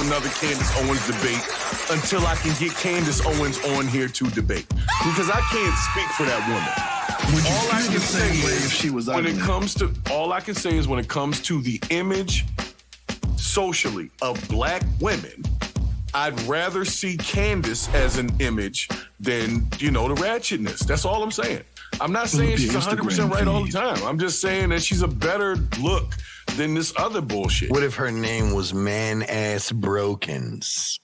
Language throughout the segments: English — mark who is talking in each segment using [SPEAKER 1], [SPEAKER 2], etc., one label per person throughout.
[SPEAKER 1] another Candace Owens debate until I can get Candace Owens on here to debate. Because I can't speak for that woman.
[SPEAKER 2] Would you feel the same way if she was ugly?
[SPEAKER 1] All I can say is when it comes to the image socially of black women, I'd rather see Candace as an image than, the ratchetness. That's all I'm saying. I'm not saying she's 100% right all the time. I'm just saying that she's a better look than this other bullshit.
[SPEAKER 3] What if her name was Man-Ass Brokens?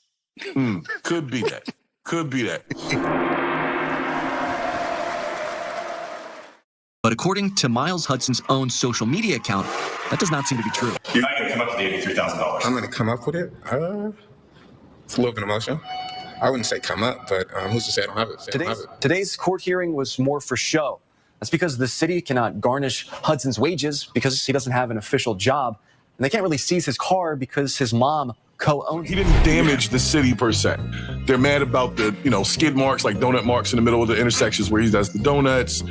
[SPEAKER 1] Could be that. Could be that.
[SPEAKER 4] But according to Miles Hudson's own social media account, that does not seem to be true.
[SPEAKER 5] You're not going to come up with the $83,000.
[SPEAKER 6] I'm going to come up with it? It's a little bit emotional. I wouldn't say come up, but who's to say I don't have it?
[SPEAKER 7] Today's court hearing was more for show. That's because the city cannot garnish Hudson's wages because he doesn't have an official job. And they can't really seize his car because his mom co-owns it.
[SPEAKER 1] He didn't damage the city per se. They're mad about the, skid marks, like donut marks in the middle of the intersections where he does the donuts.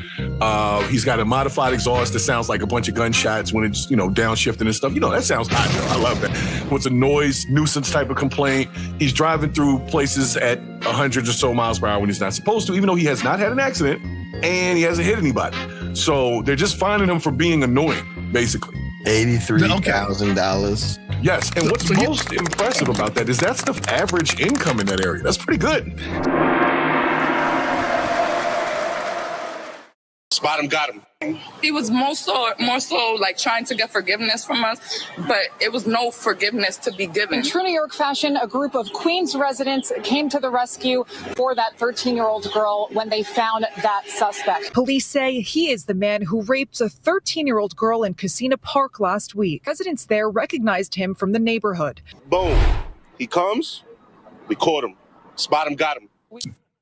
[SPEAKER 1] He's got a modified exhaust that sounds like a bunch of gunshots when it's, downshifting and stuff. That sounds hot. I love that. What's a noise nuisance type of complaint. He's driving through places at 100 or so miles per hour when he's not supposed to, even though he has not had an accident and he hasn't hit anybody. So they're just finding him for being annoying, basically.
[SPEAKER 3] $83,000.
[SPEAKER 1] Yes, and what's most impressive about that is that's the average income in that area. That's pretty good.
[SPEAKER 8] Spot him, got him.
[SPEAKER 9] He was more so like trying to get forgiveness from us, but it was no forgiveness to be given.
[SPEAKER 10] In true New York fashion, a group of Queens residents came to the rescue for that 13-year-old girl when they found that suspect.
[SPEAKER 11] Police say he is the man who raped a 13-year-old girl in Casino Park last week. Residents there recognized him from the neighborhood.
[SPEAKER 8] Boom. He comes, we caught him. Spot him, got him.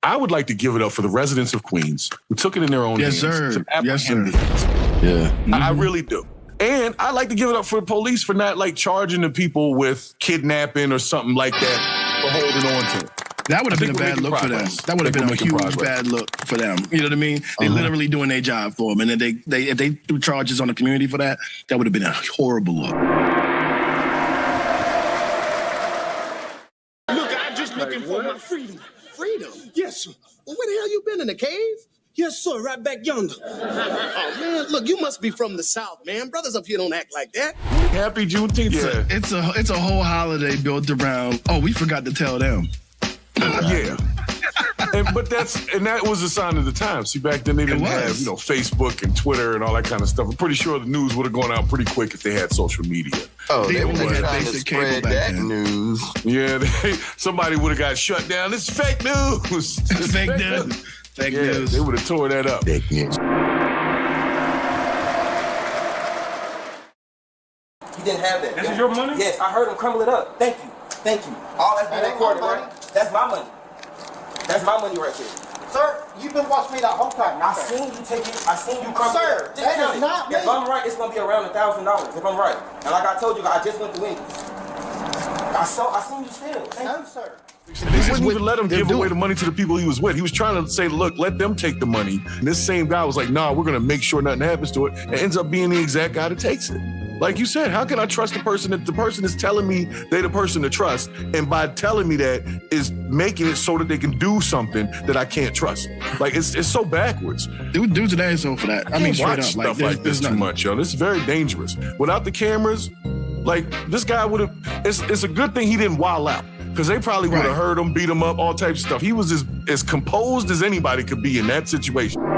[SPEAKER 1] I would like to give it up for the residents of Queens who took it in their own hands.
[SPEAKER 2] Sir. Yes, sir.
[SPEAKER 1] Yeah. I really do. And I like to give it up for the police for not charging the people with kidnapping or something like that for holding on to it.
[SPEAKER 2] That would have been a bad look for them. That would have been a huge bad look for them. You know what I mean? They literally doing their job for them. And then if they threw charges on the community for that, that would have been a horrible look.
[SPEAKER 12] Look, I'm just looking for my freedom. Freedom? Yes, sir. Well, where the hell you been, in the cave? Yes, sir, right back yonder. Oh, man, look, you must be from the South, man. Brothers up here don't act like that.
[SPEAKER 1] Happy Juneteenth.
[SPEAKER 2] Yeah. It's a whole holiday built around, we forgot to tell them.
[SPEAKER 1] Yeah. But that was a sign of the times. See, back then they didn't have, Facebook and Twitter and all that kind of stuff. I'm pretty sure the news would have gone out pretty quick if they had social media.
[SPEAKER 3] Oh, they were trying to spread that news.
[SPEAKER 1] Yeah, somebody would have got shut down. This is fake news.
[SPEAKER 2] Fake news. Fake news.
[SPEAKER 1] They would have tore that up.
[SPEAKER 3] Fake news.
[SPEAKER 13] You didn't have that.
[SPEAKER 1] This is your money?
[SPEAKER 13] Yes, I heard him crumble it up. Thank you. All that's been recorded, right? That's my money. That's my money right there.
[SPEAKER 12] Sir, you've been watching me that whole time.
[SPEAKER 13] I seen you take it. I seen you crumble it up.
[SPEAKER 12] Sir, that is not me.
[SPEAKER 13] If I'm right, it's going to be around $1,000. If I'm right. And like I told you, I just went to Wendy's. I seen you still.
[SPEAKER 12] No, sir.
[SPEAKER 1] They wouldn't even let him give away the money to the people he was with. He was trying to say, look, let them take the money. And this same guy was like, nah, we're going to make sure nothing happens to it. And ends up being the exact guy that takes it. Like you said, how can I trust the person if the person is telling me they're the person to trust? And by telling me that is making it so that they can do something that I can't trust. Like, it's so backwards.
[SPEAKER 2] Dudes an asshole for that. I mean, straight
[SPEAKER 1] watch
[SPEAKER 2] up.
[SPEAKER 1] Stuff like this too much, yo. This is very dangerous. Without the cameras, this guy would have, it's a good thing he didn't wild out. Because they probably would have heard him, beat him up, all types of stuff. He was as composed as anybody could be in that situation.
[SPEAKER 13] And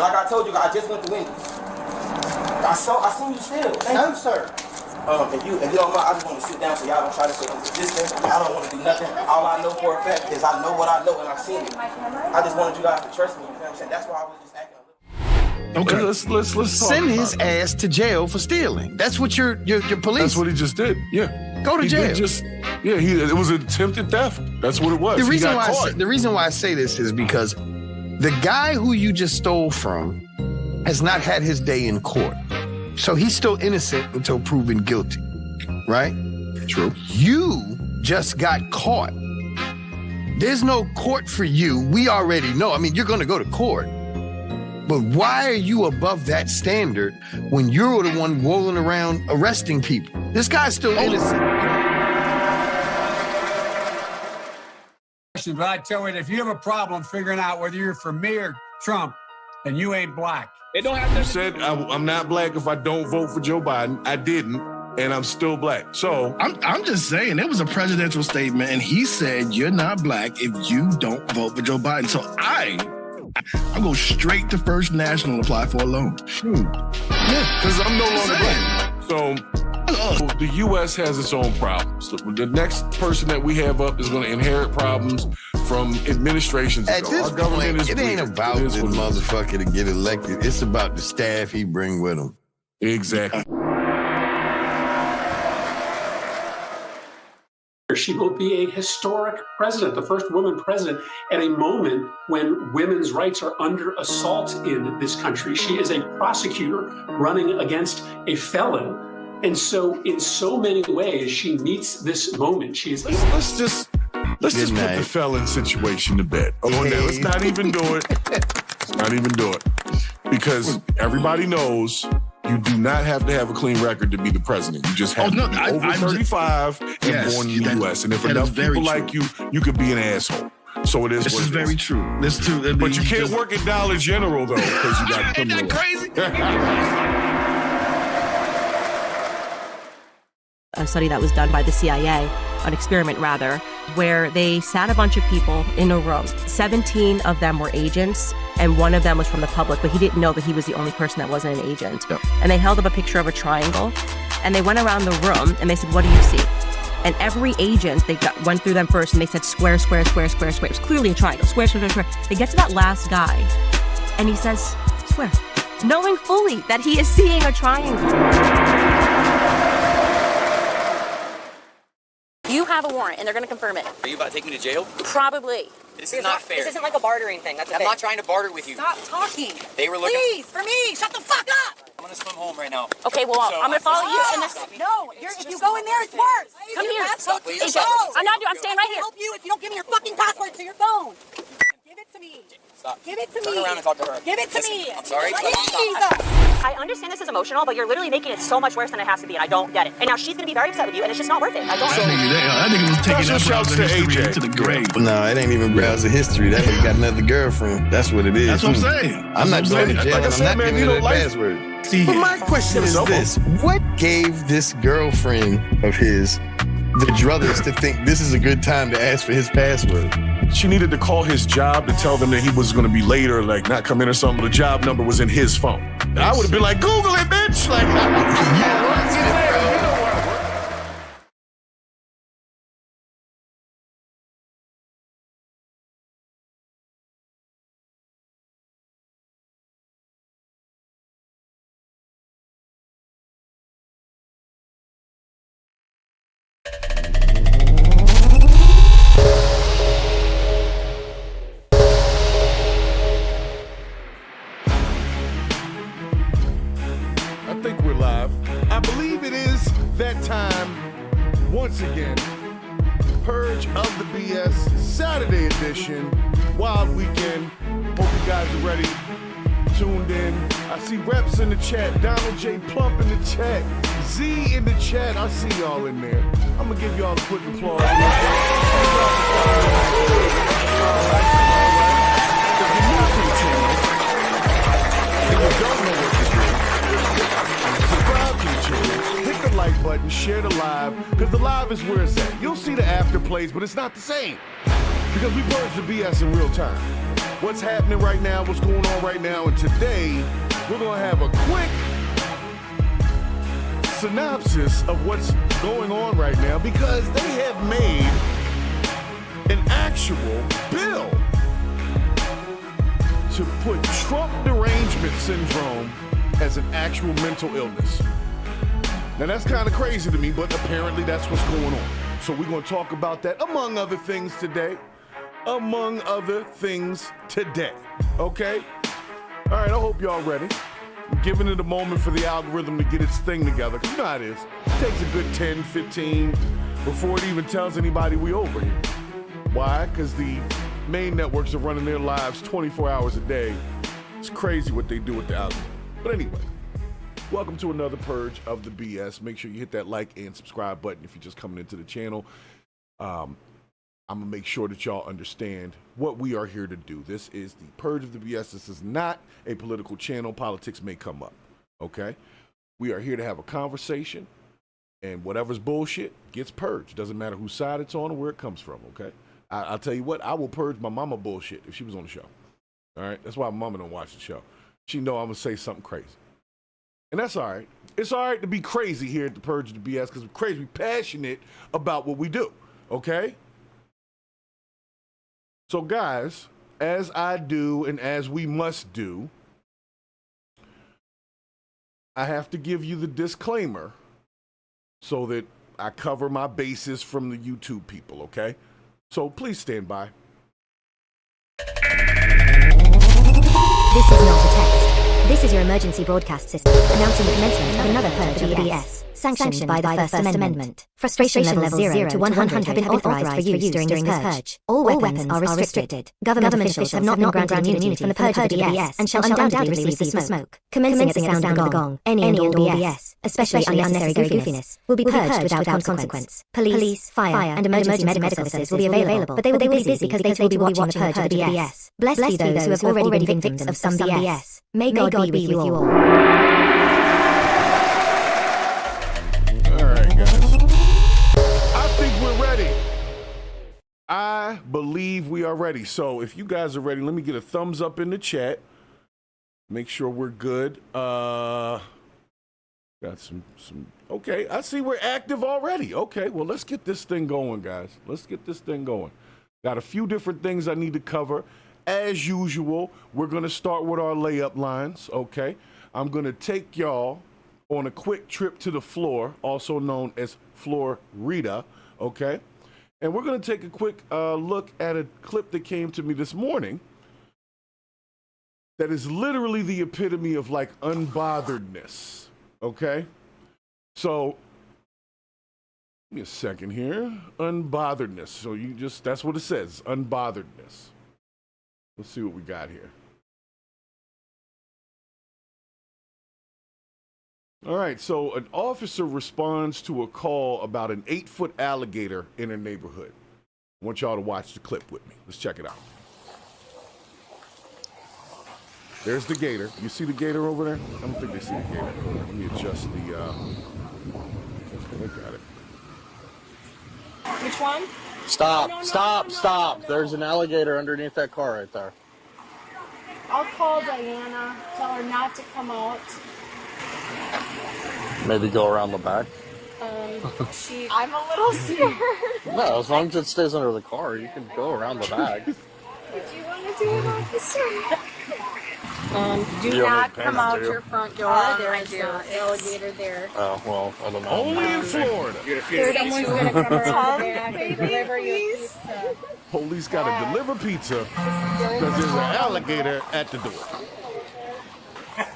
[SPEAKER 13] like I told you, I just went to Wendy's. I seen you still.
[SPEAKER 12] No, sir.
[SPEAKER 13] If you don't mind, I just want to sit down so y'all don't try to say I'm resistant. I don't want to do nothing. All I know for a fact is I know what I know and I've seen it. I just wanted you guys to trust me. You know what I'm saying? That's why I was just acting a little.
[SPEAKER 1] Okay, let's talk
[SPEAKER 3] send his ass to jail for stealing. That's what your police.
[SPEAKER 1] That's what he just did. Yeah,
[SPEAKER 3] go to jail.
[SPEAKER 1] It was attempted theft. That's what it was.
[SPEAKER 3] The reason why I say this is because the guy who you just stole from has not had his day in court, so he's still innocent until proven guilty. Right?
[SPEAKER 1] True.
[SPEAKER 3] You just got caught. There's no court for you. We already know. I mean, you're going to go to court. But why are you above that standard when you're the one rolling around arresting people? This guy's still innocent.
[SPEAKER 14] But I tell you, if you have a problem figuring out whether you're for me or Trump, then you ain't black.
[SPEAKER 1] They don't have. You said I'm not black if I don't vote for Joe Biden. I didn't, and I'm still black. So
[SPEAKER 2] I'm just saying, it was a presidential statement, and he said you're not black if you don't vote for Joe Biden. So I go straight to First National and apply for a loan.
[SPEAKER 1] Yeah, because I'm no longer black. So the U.S. has its own problems. The next person that we have up is going to inherit problems from administrations
[SPEAKER 3] At
[SPEAKER 1] ago.
[SPEAKER 3] this
[SPEAKER 1] Our government
[SPEAKER 3] point,
[SPEAKER 1] is
[SPEAKER 3] it ain't
[SPEAKER 1] weak.
[SPEAKER 3] about this motherfucker to get elected. It's about the staff he bring with him.
[SPEAKER 1] Exactly.
[SPEAKER 15] She will be a historic president, the first woman president at a moment when women's rights are under assault in this country. She is a prosecutor running against a felon. And so in so many ways, she meets this moment. She is
[SPEAKER 1] Let's just put the felon situation to bed. Let's not even do it. Let's not even do it. Because everybody knows you do not have to have a clean record to be the president. You just have to be over 35 and born in the U.S. And if enough people like you, you could be an asshole. So it is.
[SPEAKER 2] This is very true. This too.
[SPEAKER 1] But you can't work at Dollar General though, because you got criminal.
[SPEAKER 2] Isn't that crazy?
[SPEAKER 16] A study that was done by the CIA, an experiment rather, where they sat a bunch of people in a room. 17 of them were agents, and one of them was from the public, but he didn't know that he was the only person that wasn't an agent. Yep. And they held up a picture of a triangle, and they went around the room, and they said, "What do you see?" And every agent, went through them first, and they said, "Square, square, square, square, square." It was clearly a triangle. Square, square, square, square. They get to that last guy, and he says, "Square," knowing fully that he is seeing a triangle.
[SPEAKER 17] You have a warrant, and they're going to confirm it.
[SPEAKER 18] Are you about to take me to jail?
[SPEAKER 17] Probably.
[SPEAKER 18] This is not fair.
[SPEAKER 17] This isn't like a bartering thing. That's a
[SPEAKER 18] I'm
[SPEAKER 17] thing.
[SPEAKER 18] not trying to barter with you.
[SPEAKER 17] Stop talking.
[SPEAKER 18] They were looking.
[SPEAKER 17] Please, for me, shut the fuck up.
[SPEAKER 18] I'm gonna swim home right now.
[SPEAKER 17] Okay, well, I'm gonna follow you. And no, if you go in there, it's worse. Come here. AJ, I'm not doing. I'm staying right here. Help you if you don't give me your fucking password to your phone. Give it to me.
[SPEAKER 18] Stop.
[SPEAKER 17] Give it to me.
[SPEAKER 18] Turn around and talk to her.
[SPEAKER 17] Give it to me.
[SPEAKER 18] I'm sorry.
[SPEAKER 17] I understand this is emotional, but you're literally making it so much worse than it has to be, and I don't get it. And now she's gonna be very upset with you, and it's just not worth it. I don't.
[SPEAKER 2] I think it was taking that browser history to the grave.
[SPEAKER 3] No, it ain't even browser history. That nigga got another girlfriend. That's what it is.
[SPEAKER 2] That's what I'm saying.
[SPEAKER 3] I'm not going to jail. I'm not giving her the password. But my question is this: what gave this girlfriend of his the druthers to think this is a good time to ask for his password?
[SPEAKER 1] She needed to call his job to tell them that he was going to be late or like not come in or something. The job number was in his phone. I would have been like, Google it, bitch. Like, I think we're live. I believe it is that time once again. Purge of the BS Saturday edition. Wild weekend. Hope you guys are ready. Tuned in. I see reps in the chat. Donald J. Plump in the chat. Z in the chat. I see y'all in there. I'm gonna give y'all a quick applause. Hit the like button, share the live, because the live is where it's at. You'll see the after plays, but it's not the same. Because we purge the BS in real time. What's happening right now, what's going on right now, and today, we're gonna have a quick synopsis of what's going on right now, because they have made an actual bill to put Trump derangement syndrome as an actual mental illness. Now that's kind of crazy to me, but apparently that's what's going on. So we're going to talk about that among other things today. Among other things today. Okay? All right, I hope y'all ready. I'm giving it a moment for the algorithm to get its thing together, because you know how it is. It takes a good 10, 15 before it even tells anybody we over here. Why? Because the main networks are running their lives 24 hours a day, It's crazy what they do with the algorithm. But anyway, welcome to another Purge of the BS. Make sure you hit that like and subscribe button if you're just coming into the channel. I'm going to make sure that y'all understand what we are here to do. This is the Purge of the BS. This is not a political channel. Politics may come up, okay? We are here to have a conversation, and whatever's bullshit gets purged. Doesn't matter whose side it's on or where it comes from, okay? I'll tell you what, I will purge my mama bullshit if she was on the show, all right? That's why my mama don't watch the show. She know I'm going to say something crazy. And that's all right. It's all right to be crazy here at the Purge of the BS because we're crazy. We're passionate about what we do, okay? So, guys, as I do and as we must do, I have to give you the disclaimer so that I cover my bases from the YouTube people, okay? So please stand by.
[SPEAKER 19] This is not a test. This is your emergency broadcast system announcing the commencement of another Purge of the BS, sanctioned by the First Amendment. Frustration levels 0 to 100 have been authorized for use during this purge. All weapons are restricted. Government officials have not been granted immunity from the Purge of the BS and shall undoubtedly receive the smoke. Commencing at the sound of the gong, any and all BS, especially unnecessary goofiness, will be purged without consequence. Police, fire, and emergency medical services will be available, but they will be busy because they will be watching the Purge of the BS. Blessed be those who have already been victims of some BS. May God be with you all.
[SPEAKER 1] All right, guys. I think we're ready. I believe we are ready. So if you guys are ready, let me get a thumbs up in the chat. Make sure we're good. Got some. Okay, I see we're active already. Okay, well, let's get this thing going, guys. Let's get this thing going. Got a few different things I need to cover. As usual, we're going to start with our layup lines, okay? I'm going to take y'all on a quick trip to the floor, also known as Florida, okay? And we're going to take a quick look at a clip that came to me this morning that is literally the epitome of, like, unbotheredness, okay? So, give me a second here. Unbotheredness. So that's what it says, unbotheredness. Let's see what we got here. All right, so an officer responds to a call about an 8-foot alligator in a neighborhood. I want y'all to watch the clip with me. Let's check it out. There's the gator. You see the gator over there? I don't think they see the gator. Let me adjust the, okay, I got it.
[SPEAKER 20] Which one?
[SPEAKER 21] Stop,
[SPEAKER 20] No.
[SPEAKER 21] stop. There's an alligator underneath that car right there.
[SPEAKER 20] I'll call Diana, tell her not to come out.
[SPEAKER 21] Maybe go around the back.
[SPEAKER 20] I'm a little scared.
[SPEAKER 21] No, as long as it stays under the car, you can go around the back.
[SPEAKER 20] Would you want to do it, officer? Do
[SPEAKER 21] You don't
[SPEAKER 20] not
[SPEAKER 21] need
[SPEAKER 20] come pants, out
[SPEAKER 21] do you?
[SPEAKER 20] your front door. There's an alligator there.
[SPEAKER 21] Oh, well, I don't know.
[SPEAKER 1] Only in Florida.
[SPEAKER 20] Someone's going to come around the back and deliver your pizza.
[SPEAKER 1] Police got to deliver pizza because there's an alligator at the door.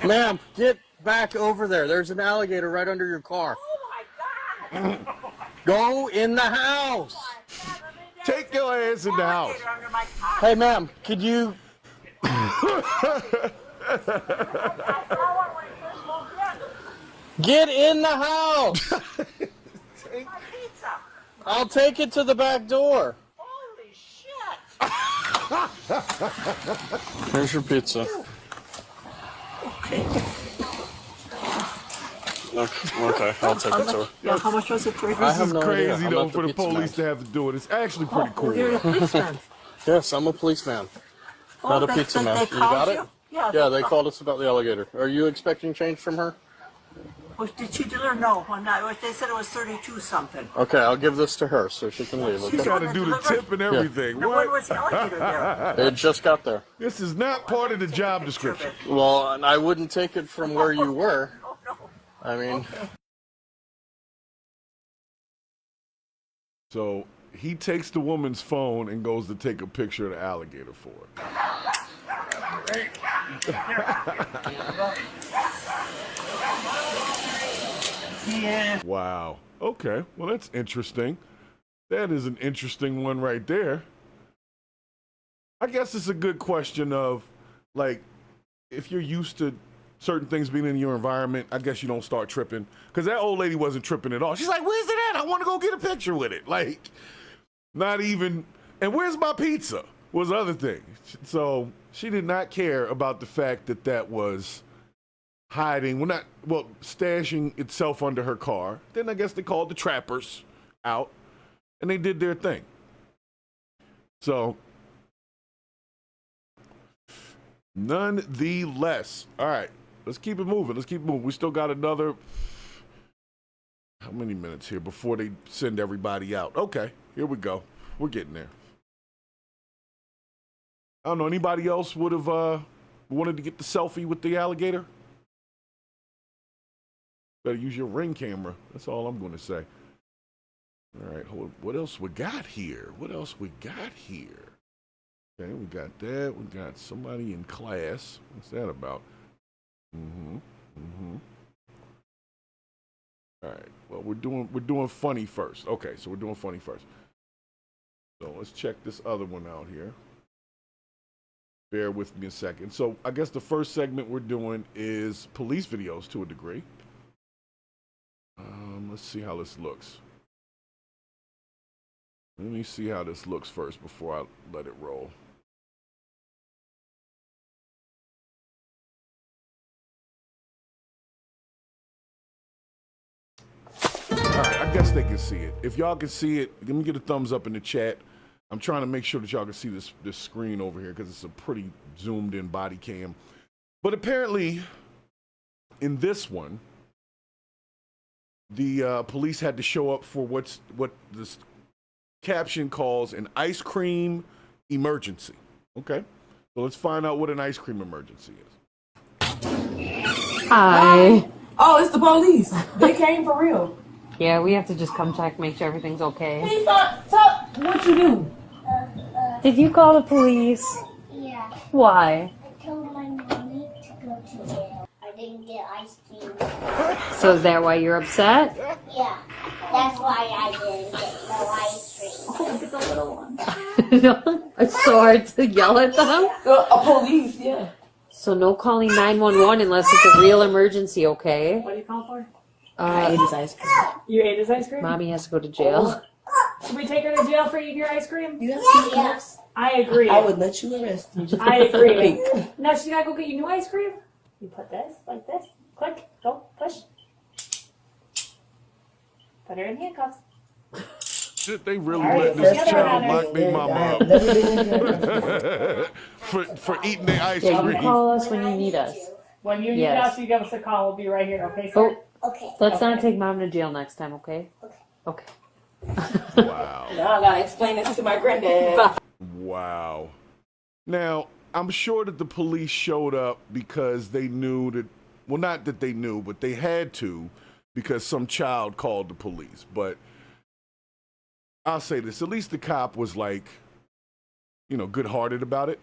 [SPEAKER 21] Ma'am, get back over there. There's an alligator right under your car. Oh, my God. Go in the house.
[SPEAKER 1] Take your ass in the house.
[SPEAKER 21] Hey, ma'am, could you... Get in the house. I'll take it to the back door.
[SPEAKER 20] Holy shit.
[SPEAKER 21] Here's your pizza. Okay, I'll take it to her.
[SPEAKER 20] Yeah, how much was it for?
[SPEAKER 1] This is crazy, though, for the police to have to do it. It's actually pretty cool.
[SPEAKER 20] You're a policeman.
[SPEAKER 21] Yes, I'm a policeman. Not a pizza man. You got it? Yeah, they called us about the alligator. Are you expecting change from her?
[SPEAKER 20] Well, did she deliver? No, I'm not. They said it was 32 something.
[SPEAKER 21] Okay, I'll give this to her so she can leave.
[SPEAKER 1] You got to do the tip and everything.
[SPEAKER 20] Yeah.
[SPEAKER 1] What?
[SPEAKER 20] When was the alligator there?
[SPEAKER 21] It just got there.
[SPEAKER 1] This is not part of the job description.
[SPEAKER 21] Well, and I wouldn't take it from where you were. I mean...
[SPEAKER 1] So he takes the woman's phone and goes to take a picture of the alligator for her.
[SPEAKER 20] Yeah.
[SPEAKER 1] Wow. Okay. Well, that's interesting. That is an interesting one right there. I guess it's a good question of, like, if you're used to certain things being in your environment, I guess you don't start tripping. Because that old lady wasn't tripping at all. She's like, where's it at? I want to go get a picture with it. Like, not even, and where's my pizza was the other thing. So she did not care about the fact that that was hiding, stashing itself under her car. Then I guess they called the trappers out, and they did their thing. So, nonetheless, all right, let's keep it moving. We still got another, how many minutes here before they send everybody out? Okay, here we go. We're getting there. I don't know, anybody else would have wanted to get the selfie with the alligator? Better use your Ring camera. That's all I'm going to say. All right, what else we got here? Okay, we got that. We got somebody in class. What's that about? All right. Well, we're doing funny first. Okay, so we're doing funny first. So let's check this other one out here. Bear with me a second. So I guess the first segment we're doing is police videos to a degree. Let's see how this looks. Let me see how this looks first before I let it roll. All right, I guess they can see it. If y'all can see it, let me get a thumbs up in the chat. I'm trying to make sure that y'all can see this screen over here because it's a pretty zoomed in body cam. But apparently, in this one, the police had to show up for what this caption calls an ice cream emergency. Okay, so let's find out what an ice cream emergency is.
[SPEAKER 4] Hi.
[SPEAKER 22] Oh, it's the police. They came for real.
[SPEAKER 4] Yeah, we have to just come check, make sure everything's okay.
[SPEAKER 22] Hey, what you do?
[SPEAKER 4] Did you call the police?
[SPEAKER 23] Yeah.
[SPEAKER 4] Why?
[SPEAKER 23] I told my mommy to go to jail. I didn't get ice cream.
[SPEAKER 4] So is that why you're upset?
[SPEAKER 23] Yeah. That's why I didn't get no ice cream.
[SPEAKER 22] Oh, get the little one.
[SPEAKER 4] It's so hard to yell at them.
[SPEAKER 22] A police, yeah.
[SPEAKER 4] So no calling 911 unless it's a real emergency, okay?
[SPEAKER 22] What do you call for? I ate his ice cream. You ate his ice cream?
[SPEAKER 4] Mommy has to go to jail.
[SPEAKER 22] Should we take her to jail for eating your ice cream?
[SPEAKER 23] Yes.
[SPEAKER 22] I agree. I would let you arrest me. I agree. Now she gotta go get you new ice cream? You put this, like this. Click. Go. Push. Put her in handcuffs.
[SPEAKER 1] Shit, they really let this child lock their mama up for eating their ice cream.
[SPEAKER 4] Yeah, you call us when you need us.
[SPEAKER 22] When you need us, you give us a call. We'll be right here, okay, sir?
[SPEAKER 23] Okay.
[SPEAKER 4] Let's not take mom to jail next time, okay? Okay.
[SPEAKER 1] Wow.
[SPEAKER 22] Now I gotta explain this to my granddad.
[SPEAKER 1] Wow. Now, I'm sure that the police showed up because they knew that, well, not that they knew, but they had to because some child called the police. But I'll say this, at least the cop was like, good-hearted about it.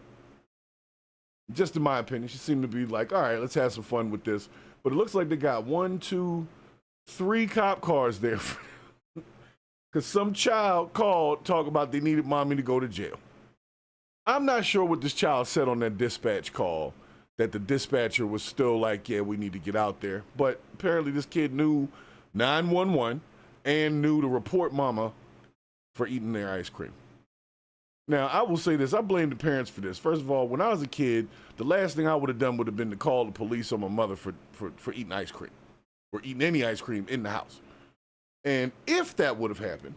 [SPEAKER 1] Just in my opinion, she seemed to be like, all right, let's have some fun with this. But it looks like they got 1, 2, 3 cop cars there. Because some child called, talking about they needed mommy to go to jail. I'm not sure what this child said on that dispatch call, that the dispatcher was still like, yeah, we need to get out there. But apparently this kid knew 911 and knew to report mama for eating their ice cream. Now, I will say this. I blame the parents for this. First of all, when I was a kid, the last thing I would have done would have been to call the police on my mother for eating ice cream or eating any ice cream in the house. And if that would have happened,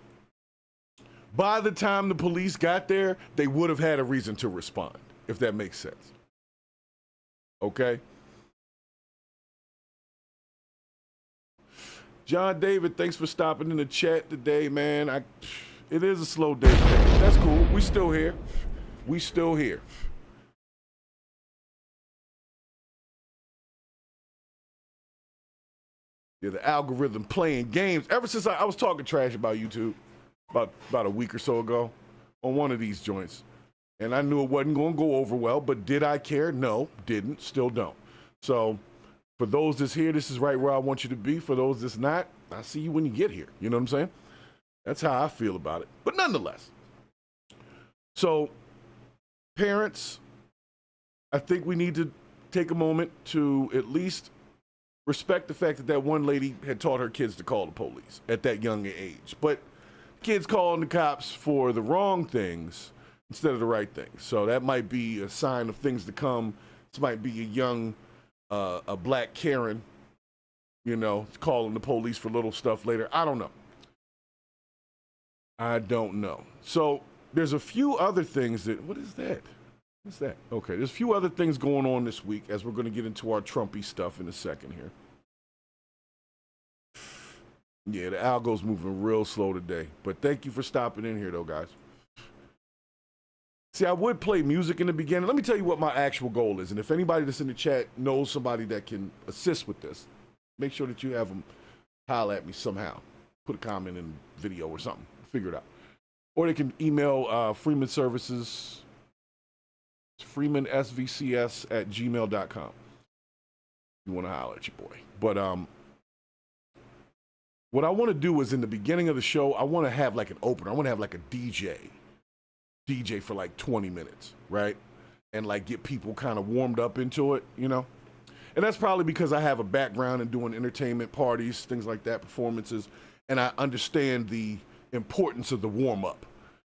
[SPEAKER 1] by the time the police got there, they would have had a reason to respond, if that makes sense. Okay? John David, thanks for stopping in the chat today, man. It is a slow day today. That's cool. We still here. Yeah, the algorithm playing games. Ever since I was talking trash about YouTube about a week or so ago on one of these joints. And I knew it wasn't going to go over well, but did I care? No, didn't, still don't. So for those that's here, this is right where I want you to be. For those that's not, I see you when you get here. You know what I'm saying? That's how I feel about it. But nonetheless. So parents, I think we need to
[SPEAKER 5] take a moment to at least respect the fact that that one lady had taught her kids to call the police at that young age. But kids calling the cops for the wrong things instead of the right things. So that might be a sign of things to come. This might be a young, a black Karen, you know, calling the police for little stuff later. I don't know. So there's a few other things that, what is that? What's that? Okay, there's a few other things going on this week as we're going to get into our Trumpy stuff in a second here. Yeah, the algo's moving real slow today, but thank you for stopping in here though, guys. See, I would play music in the beginning. Let me tell you what my actual goal is, and if anybody that's in the chat knows somebody that can assist with this, make sure that you have them holler at me somehow. Put a comment in the video or something. Figure it out. Or they can email Freeman Services, freemansvcs@gmail.com. You want to holler at your boy. But what I want to do is in the beginning of the show, I want to have like an opener. I want to have like a DJ for like 20 minutes, right? And like get people kind of warmed up into it, you know? And that's probably because I have a background in doing entertainment parties, things like that, performances, and I understand the importance of the warm-up.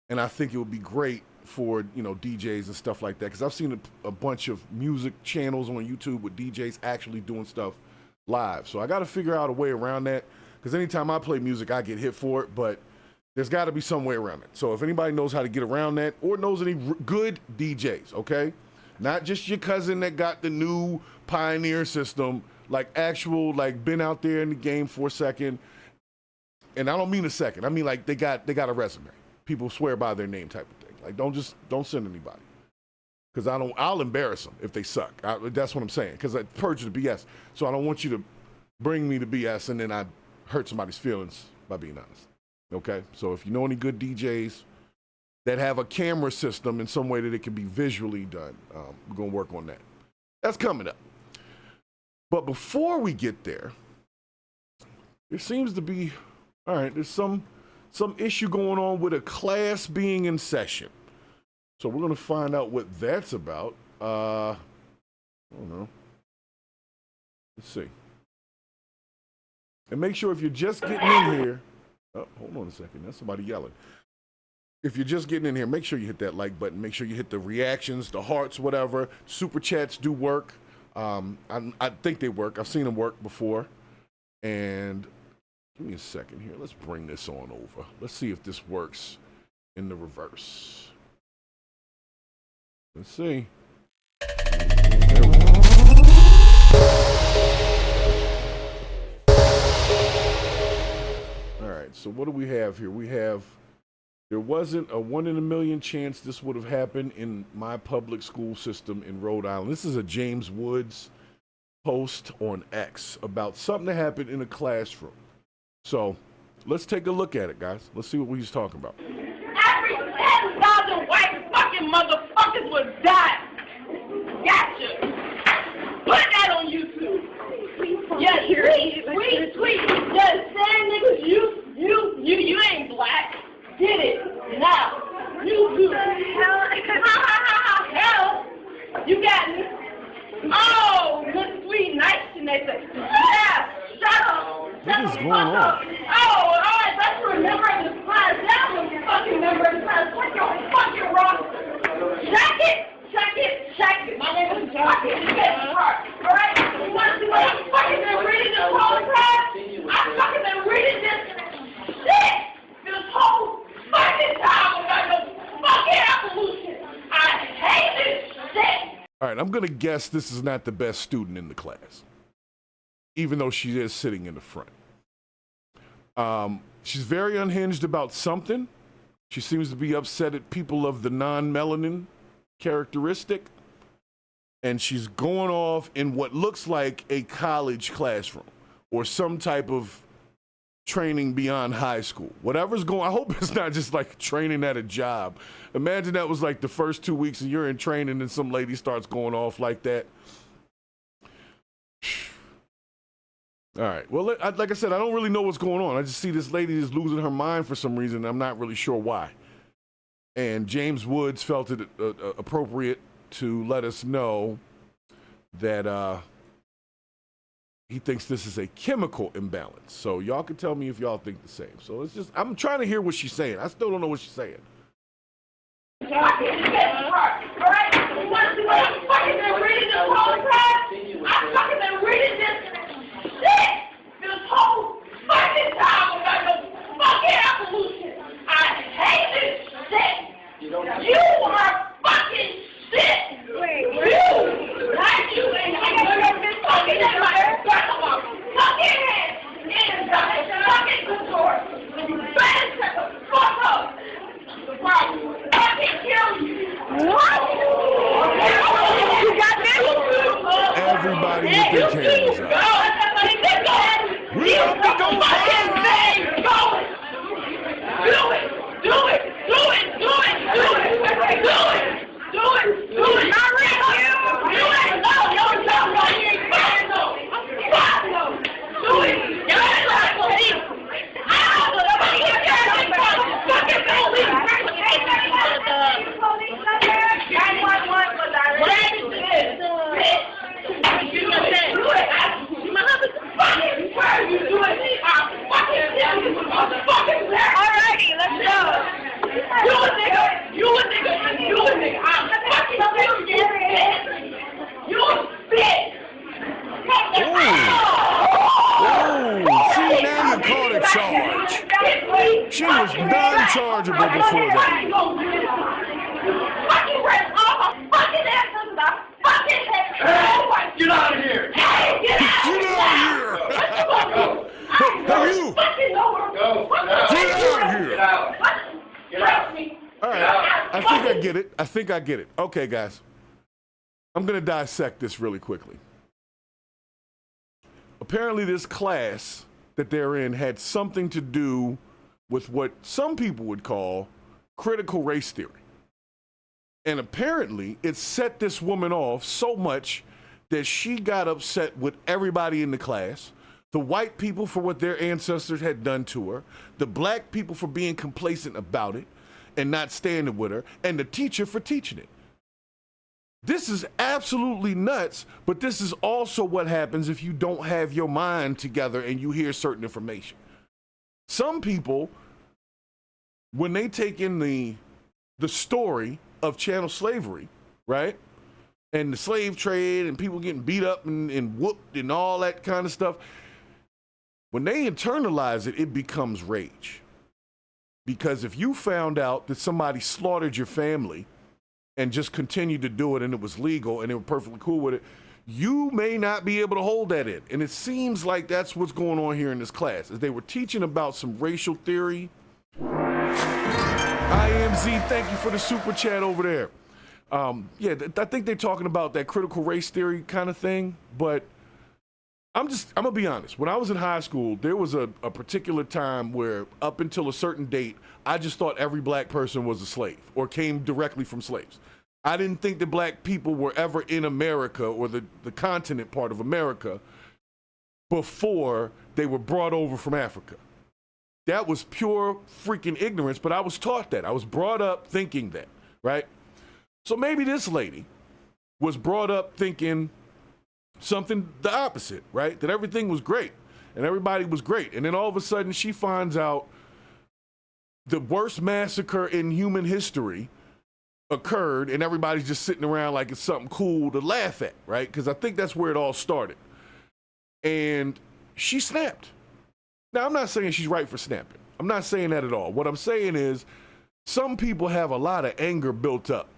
[SPEAKER 5] And I think it would be great for, you know, DJs and stuff like that, because I've seen a bunch of music channels on YouTube with DJs actually doing stuff live. So I got to figure out a way around that, because anytime I play music, I get hit for it, but there's got to be some way around it. So if anybody knows how to get around that or knows any good DJs, okay? Not just your cousin that got the new Pioneer system, like actual, like been out there in the game for a second. And I don't mean a second. I mean like they got a resume. People swear by their name type of thing. Like don't send anybody. Because I'll embarrass them if they suck. That's what I'm saying. Because I purge the BS. So I don't want you to bring me the BS and then I hurt somebody's feelings by being honest. Okay? So if you know any good DJs that have a camera system in some way that it can be visually done, we're going to work on that. That's coming up. But before we get there seems to be, all right, there's some issue going on with a class being in session. So we're going to find out what that's about. I don't know. Let's see. And make sure if you're just getting in here, oh, hold on a second, that's somebody yelling. If you're just getting in here, make sure you hit that like button. Make sure you hit the reactions, the hearts, whatever. Super chats do work. I think they work. I've seen them work before. And give me a second here. Let's bring this on over. Let's see if this works in the reverse. Let's see. There we go. All right, so what do we have here? We have, there wasn't a 1 in a million chance this would have happened in my public school system in Rhode Island. This is a James Woods post on X about something that happened in a classroom. So let's take a look at it, guys. Let's see what he's talking about.
[SPEAKER 6] Every 10,000 white fucking motherfuckers would die. Gotcha. Put that on YouTube. Yeah, tweet. Just saying, niggas, you ain't black. Get it now. YouTube. Hell, you got me. Oh, good, sweet, nice, and they say, yeah, shut up.
[SPEAKER 5] What is going on?
[SPEAKER 6] Oh, all right, that's for a member of this class. That was a fucking member of the class. Put your fucking rock. Check it. My name is Jackie. All right? You want to see what I've fucking been reading this whole time? I've fucking been reading this shit this whole fucking time about no fucking evolution. I hate this shit.
[SPEAKER 5] All right, I'm going to guess this is not the best student in the class, even though she is sitting in the front. She's very unhinged about something. She seems to be upset at people of the non-melanin characteristic. And she's going off in what looks like a college classroom or some type of training beyond high school. Whatever's going, I hope it's not just like training at a job. Imagine that was like the first 2 weeks and you're in training and some lady starts going off like that. All right. Well, like I said, I don't really know what's going on. I just see this lady is losing her mind for some reason. I'm not really sure why. And James Woods felt it appropriate to let us know that he thinks this is a chemical imbalance. So y'all can tell me if y'all think the same. So it's just, I'm trying to hear what she's saying. I still don't know what she's saying.
[SPEAKER 6] All right? I'm fucking been reading this whole time. I've fucking been reading this shit this whole fucking time about the fucking evolution. I hate this shit. You are fucking shit. You, like you, and you've been fucking in my fucking head. And fucking couture. You better shut the fuck up. Fucking kill you. What? You got this?
[SPEAKER 5] Everybody with their cameras out.
[SPEAKER 6] We have to go fucking thing. Go. Do it. Do it. Do it. Do it. Do it. Do it. Do it. Do it. Not right here. Do it. No. No. No. No. You ain't fucking no. Fuck no. Do it. You ain't like police. Fucking police. Alrighty, let's go. You a nigga. You a nigga. You a nigga. I'm fucking you a bitch.
[SPEAKER 5] See, now you caught a charge. She was non-chargeable before that.
[SPEAKER 6] Get out of here! Hey, get out of here!
[SPEAKER 5] Hey, you!
[SPEAKER 6] Get out
[SPEAKER 5] of here!
[SPEAKER 6] Get out!
[SPEAKER 5] All right, I think I get it. Okay, guys. I'm going to dissect this really quickly. Apparently, this class that they're in had something to do with what some people would call critical race theory. And apparently, it set this woman off so much that she got upset with everybody in the class, the white people for what their ancestors had done to her, the black people for being complacent about it and not standing with her, and the teacher for teaching it. This is absolutely nuts, but this is also what happens if you don't have your mind together and you hear certain information. Some people, when they take in the story of chattel slavery, right? And the slave trade and people getting beat up and whooped and all that kind of stuff. When they internalize it, it becomes rage. Because if you found out that somebody slaughtered your family and just continued to do it and it was legal and they were perfectly cool with it, you may not be able to hold that in. And it seems like that's what's going on here in this class, as they were teaching about some racial theory. IMZ, thank you for the super chat over there. I think they're talking about that critical race theory kind of thing, but I'm gonna be honest. When I was in high school, there was a particular time where up until a certain date, I just thought every black person was a slave or came directly from slaves. I didn't think that black people were ever in America or the continent part of America before they were brought over from Africa. That was pure freaking ignorance, but I was taught that. I was brought up thinking that, right? So maybe this lady was brought up thinking something the opposite, right? That everything was great and everybody was great. And then all of a sudden she finds out the worst massacre in human history occurred and everybody's just sitting around like it's something cool to laugh at, right? Because I think that's where it all started. And she snapped. Now, I'm not saying she's right for snapping. I'm not saying that at all. What I'm saying is some people have a lot of anger built up.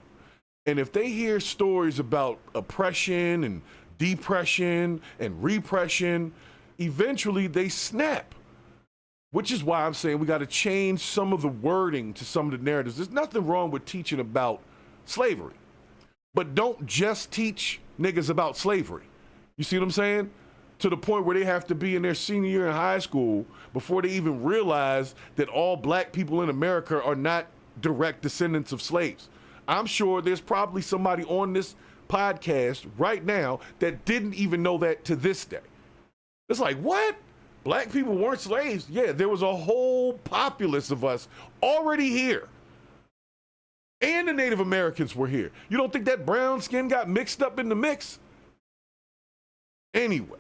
[SPEAKER 5] And if they hear stories about oppression and depression and repression, eventually they snap. Which is why I'm saying we got to change some of the wording to some of the narratives. There's nothing wrong with teaching about slavery. But don't just teach niggas about slavery. You see what I'm saying? To the point where they have to be in their senior year in high school before they even realize that all black people in America are not direct descendants of slaves. I'm sure there's probably somebody on this podcast right now that didn't even know that to this day. It's like, what? Black people weren't slaves? Yeah, there was a whole populace of us already here. And the Native Americans were here. You don't think that brown skin got mixed up in the mix? Anyway,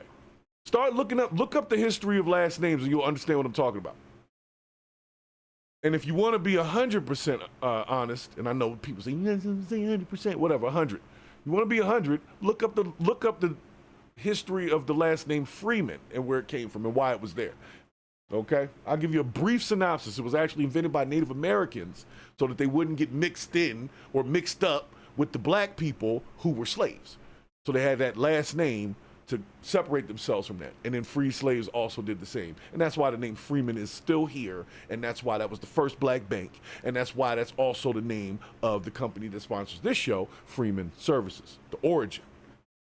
[SPEAKER 5] look up the history of last names and you'll understand what I'm talking about. And if you want to be 100% honest, and I know people say 100%, whatever, 100. You want to be 100, look up the history of the last name Freeman and where it came from and why it was there. Okay? I'll give you a brief synopsis. It was actually invented by Native Americans so that they wouldn't get mixed in or mixed up with the black people who were slaves. So they had that last name to separate themselves from that. And then free slaves also did the same. And that's why the name Freeman is still here. And that's why that was the first black bank. And that's why that's also the name of the company that sponsors this show, Freeman Services. The origin.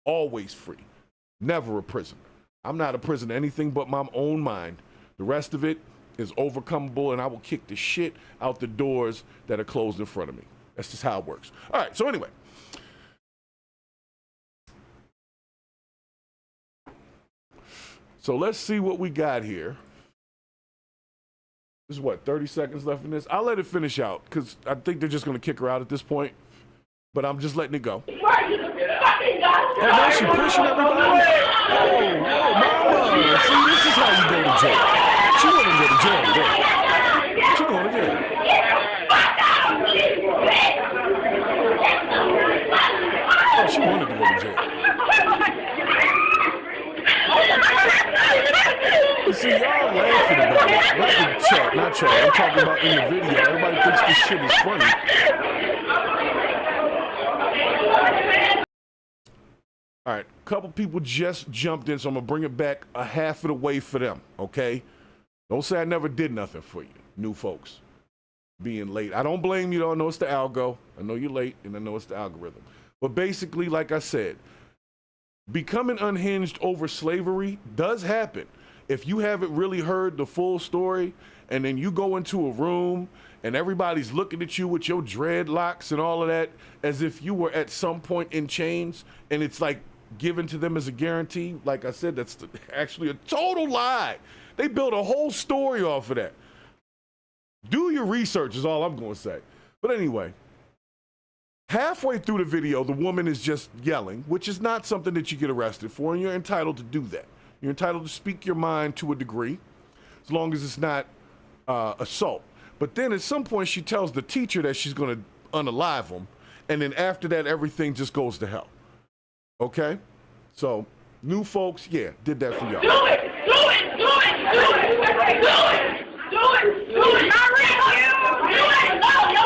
[SPEAKER 5] Always free. Never a prisoner. I'm not a prisoner of anything but my own mind. The rest of it is overcomable, and I will kick the shit out the doors that are closed in front of me. That's just how it works. All right, so anyway. So let's see what we got here. There's what, 30 seconds left in this? I'll let it finish out because I think they're just going to kick her out at this point. But I'm just letting it go. Oh, now she pushing everybody? Oh, mama. See, this is how you go to jail. She want to go to jail today. She going to jail. Oh, she wanted to go to jail. You see, y'all laughing about it. Not the chat, not y'all. I'm talking about in the video. Everybody thinks this shit is funny. All right, a couple people just jumped in, so I'm going to bring it back a half of the way for them, okay? Don't say I never did nothing for you, new folks, being late. I don't blame you, though. I know it's the algo. I know you're late, and I know it's the algorithm. But basically, like I said, becoming unhinged over slavery does happen. If you haven't really heard the full story, and then you go into a room, and everybody's looking at you with your dreadlocks and all of that, as if you were at some point in chains, and it's like given to them as a guarantee. Like I said, that's actually a total lie. They built a whole story off of that. Do your research is all I'm going to say. But anyway, halfway through the video, the woman is just yelling, which is not something that you get arrested for, and you're entitled to do that. You're entitled to speak your mind to a degree, as long as it's not assault. But then at some point, she tells the teacher that she's going to unalive him, and then after that, everything just goes to hell. Okay? So, new folks, yeah, did that for y'all.
[SPEAKER 6] Do it! Do it! Do it! Do it! Do it! Do it! Do it! Not real! Do it! No! No!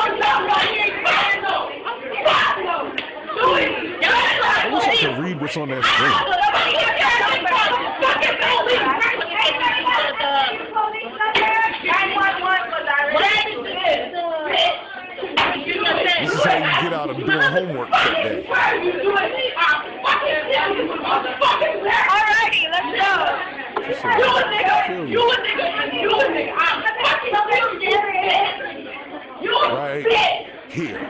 [SPEAKER 6] No! Do it!
[SPEAKER 5] I wish I could read what's on that screen. This is how you get out of doing homework that day.
[SPEAKER 6] Alrighty, let's go. You a nigga. You a nigga. You a nigga. I'm fucking you a
[SPEAKER 5] right
[SPEAKER 6] bitch.
[SPEAKER 5] Here.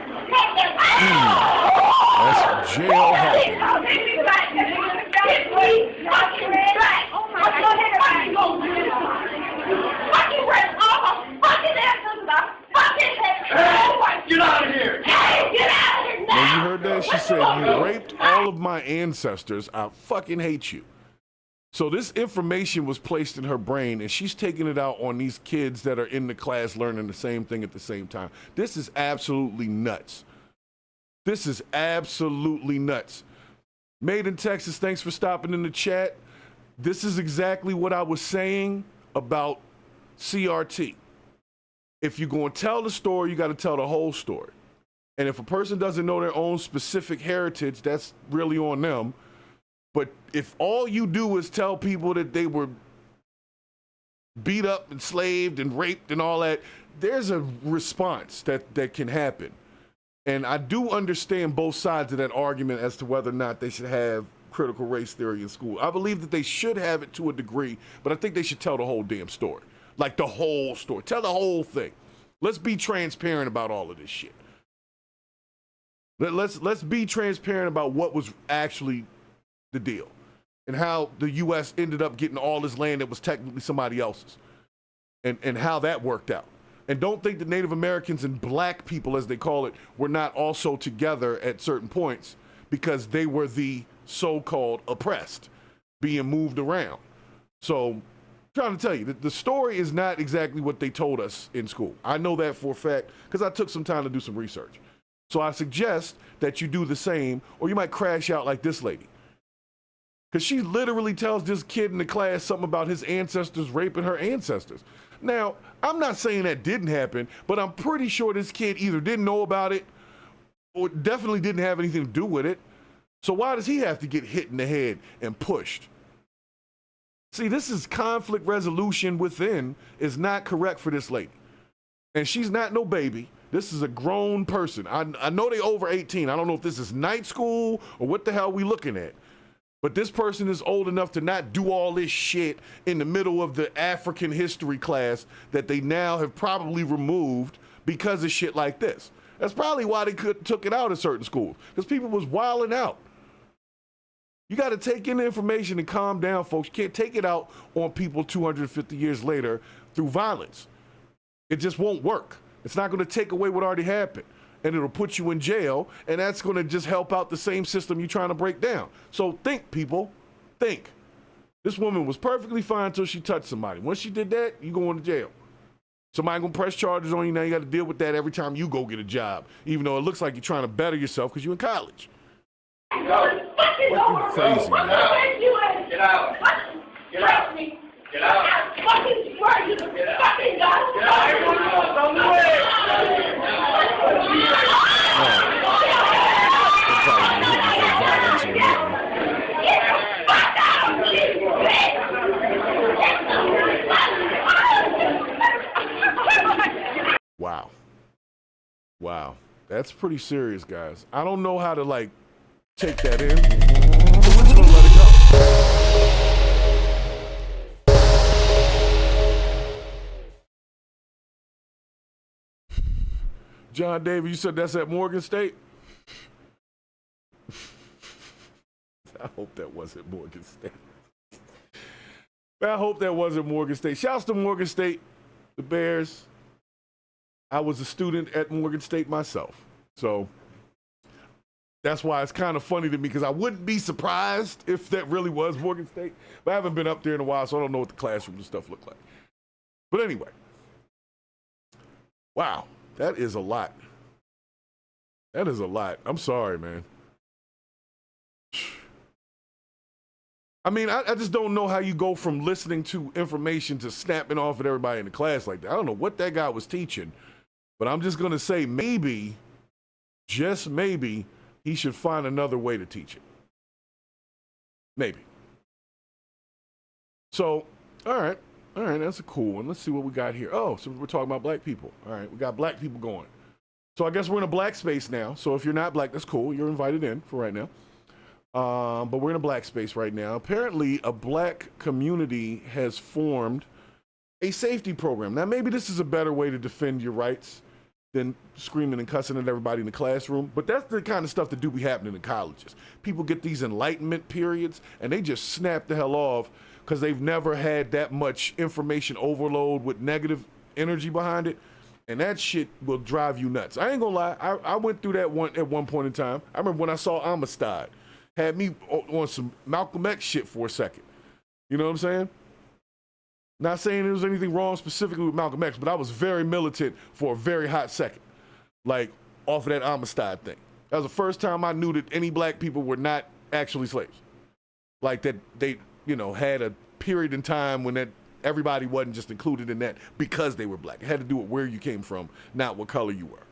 [SPEAKER 5] That's jail happening.
[SPEAKER 6] Get out of here! Hey, get out of here now!
[SPEAKER 5] Now you heard that? She said, you raped all of my ancestors. I fucking hate you. So this information was placed in her brain, and she's taking it out on these kids that are in the class learning the same thing at the same time. This is absolutely nuts. This is absolutely nuts. Made in Texas, thanks for stopping in the chat. This is exactly what I was saying about CRT. If you're going to tell the story, you got to tell the whole story. And if a person doesn't know their own specific heritage, that's really on them. But if all you do is tell people that they were beat up, enslaved, and raped and all that, there's a response that can happen. And I do understand both sides of that argument as to whether or not they should have critical race theory in school. I believe that they should have it to a degree, but I think they should tell the whole damn story. Like the whole story. Tell the whole thing. Let's be transparent about all of this shit. Let's be transparent about what was actually the deal and how the U.S. ended up getting all this land that was technically somebody else's and how that worked out. And don't think that Native Americans and black people, as they call it, were not also together at certain points because they were the so-called oppressed. being moved around. So I'm trying to tell you that the story is not exactly what they told us in school. I know that for a fact because I took some time to do some research. So I suggest that you do the same, or you might crash out like this lady. Because she literally tells this kid in the class something about his ancestors raping her ancestors. Now, I'm not saying that didn't happen, but I'm pretty sure this kid either didn't know about it or definitely didn't have anything to do with it. So why does he have to get hit in the head and pushed? See, this is conflict resolution within is not correct for this lady. And she's not no baby. This is a grown person. I know they over 18. I don't know if this is night school or what the hell we looking at. But this person is old enough to not do all this shit in the middle of the African history class that they now have probably removed because of shit like this. That's probably why they took it out at certain schools, because people was wilding out. You got to take in the information and calm down, folks. You can't take it out on people 250 years later through violence. It just won't work. It's not going to take away what already happened. And it'll put you in jail, and that's going to just help out the same system you're trying to break down. So think, people. Think. This woman was perfectly fine until she touched somebody. Once she did that, you go into jail. Somebody going to press charges on you. Now you got to deal with that every time you go get a job, even though it looks like you're trying to better yourself because you're in college. Fucking crazy, man.
[SPEAKER 6] Get out. Get out. Get out. Fucking swear you fucking got. Get out. Everyone else on the way.
[SPEAKER 5] Wow. Wow. That's pretty serious, guys. I don't know how to, like, take that in. So we're just gonna let it go. John David, you said that's at Morgan State? I hope that wasn't Morgan State. I hope that wasn't Morgan State. Shouts to Morgan State, the Bears. I was a student at Morgan State myself. So that's why it's kind of funny to me, because I wouldn't be surprised if that really was Morgan State. But I haven't been up there in a while, so I don't know what the classrooms and stuff look like. But anyway. Wow. That is a lot. That is a lot. I'm sorry, man. I mean, I just don't know how you go from listening to information to snapping off at everybody in the class like that. I don't know what that guy was teaching, but I'm just going to say maybe, just maybe, he should find another way to teach it. Maybe. So, all right, that's a cool one. Let's see what we got here. Oh, so we're talking about black people. All right, we got black people going. So I guess we're in a black space now. So if you're not black, that's cool. You're invited in for right now. But we're in a black space right now. Apparently, a black community has formed a safety program. Now, maybe this is a better way to defend your rights than screaming and cussing at everybody in the classroom. But that's the kind of stuff that do be happening in colleges. People get these enlightenment periods, and they just snap the hell off because they've never had that much information overload with negative energy behind it. And that shit will drive you nuts. I ain't gonna lie. I went through that at one point in time. I remember when I saw Amistad. Had me on some Malcolm X shit for a second. You know what I'm saying? Not saying there was anything wrong specifically with Malcolm X, but I was very militant for a very hot second. Like, off of that Amistad thing. That was the first time I knew that any black people were not actually slaves. Like, that they, had a period in time when that everybody wasn't just included in that because they were black. It had to do with where you came from, not what color you were.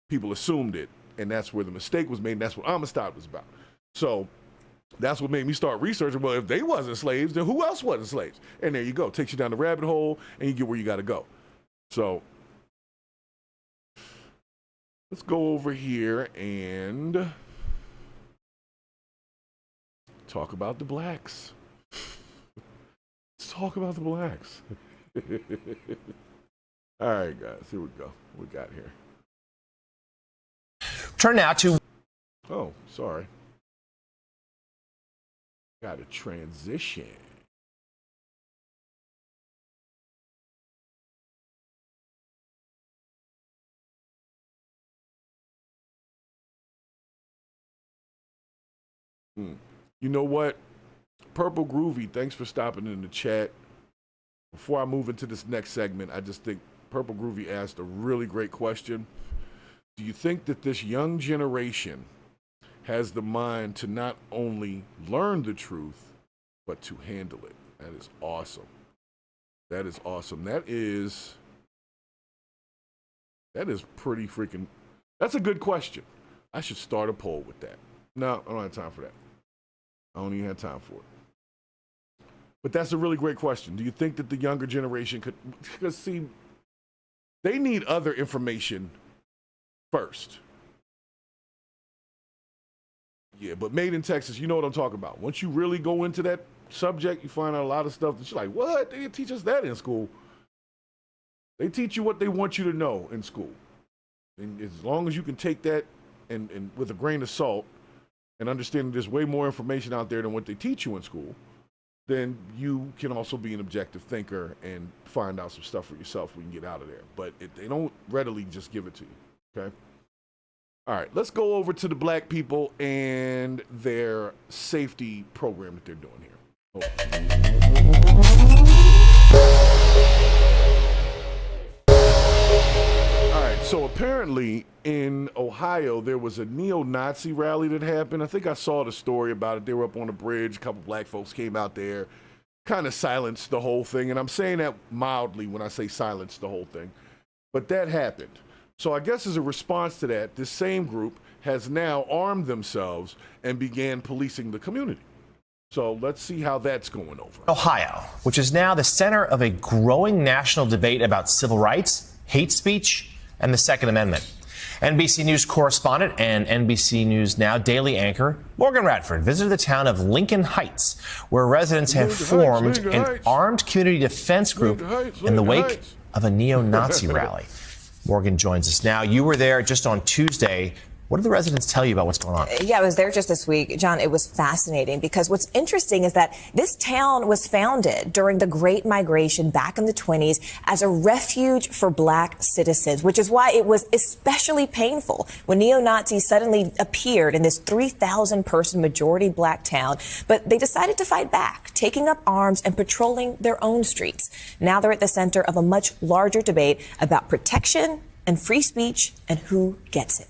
[SPEAKER 5] People assumed it, and that's where the mistake was made, and that's what Amistad was about. So that's what made me start researching. Well, if they wasn't slaves, then who else wasn't slaves? And there you go. Takes you down the rabbit hole, and you get where you got to go. So let's go over here and talk about the blacks. Let's talk about the blacks. All right, guys. Here we go. What we got here?
[SPEAKER 7] Turn now to...
[SPEAKER 5] Oh, sorry. Got a transition. You know what? Purple Groovy, thanks for stopping in the chat. Before I move into this next segment, I just think Purple Groovy asked a really great question. Do you think that this young generation has the mind to not only learn the truth, but to handle it? That is awesome. That is awesome. That is pretty freaking, that's a good question. I should start a poll with that. No, I don't have time for that. I don't even have time for it. But that's a really great question. Do you think that the younger generation could, because see, they need other information first. Yeah, but Made in Texas, you know what I'm talking about. Once you really go into that subject, you find out a lot of stuff that you're like, what? They didn't teach us that in school. They teach you what they want you to know in school. And as long as you can take that and with a grain of salt and understand there's way more information out there than what they teach you in school, then you can also be an objective thinker and find out some stuff for yourself when you get out of there. But they don't readily just give it to you, okay? All right, let's go over to the black people and their safety program that they're doing here. All right, so apparently in Ohio, there was a neo-Nazi rally that happened. I think I saw the story about it. They were up on a bridge. A couple black folks came out there, kind of silenced the whole thing. And I'm saying that mildly when I say silence the whole thing. But that happened. So I guess as a response to that, this same group has now armed themselves and began policing the community. So let's see how that's going over.
[SPEAKER 7] Ohio, which is now the center of a growing national debate about civil rights, hate speech, and the Second Amendment. NBC News correspondent and NBC News Now daily anchor Morgan Radford visited the town of Lincoln Heights, where residents have formed an armed community defense group in the wake of a neo-Nazi rally. Morgan joins us now. You were there just on Tuesday. What did the residents tell you about what's going on?
[SPEAKER 9] Yeah, I was there just this week. John, it was fascinating because what's interesting is that this town was founded during the Great Migration back in the 1920s as a refuge for black citizens, which is why it was especially painful when neo-Nazis suddenly appeared in this 3,000-person majority black town. But they decided to fight back, taking up arms and patrolling their own streets. Now they're at the center of a much larger debate about protection and free speech and who gets it.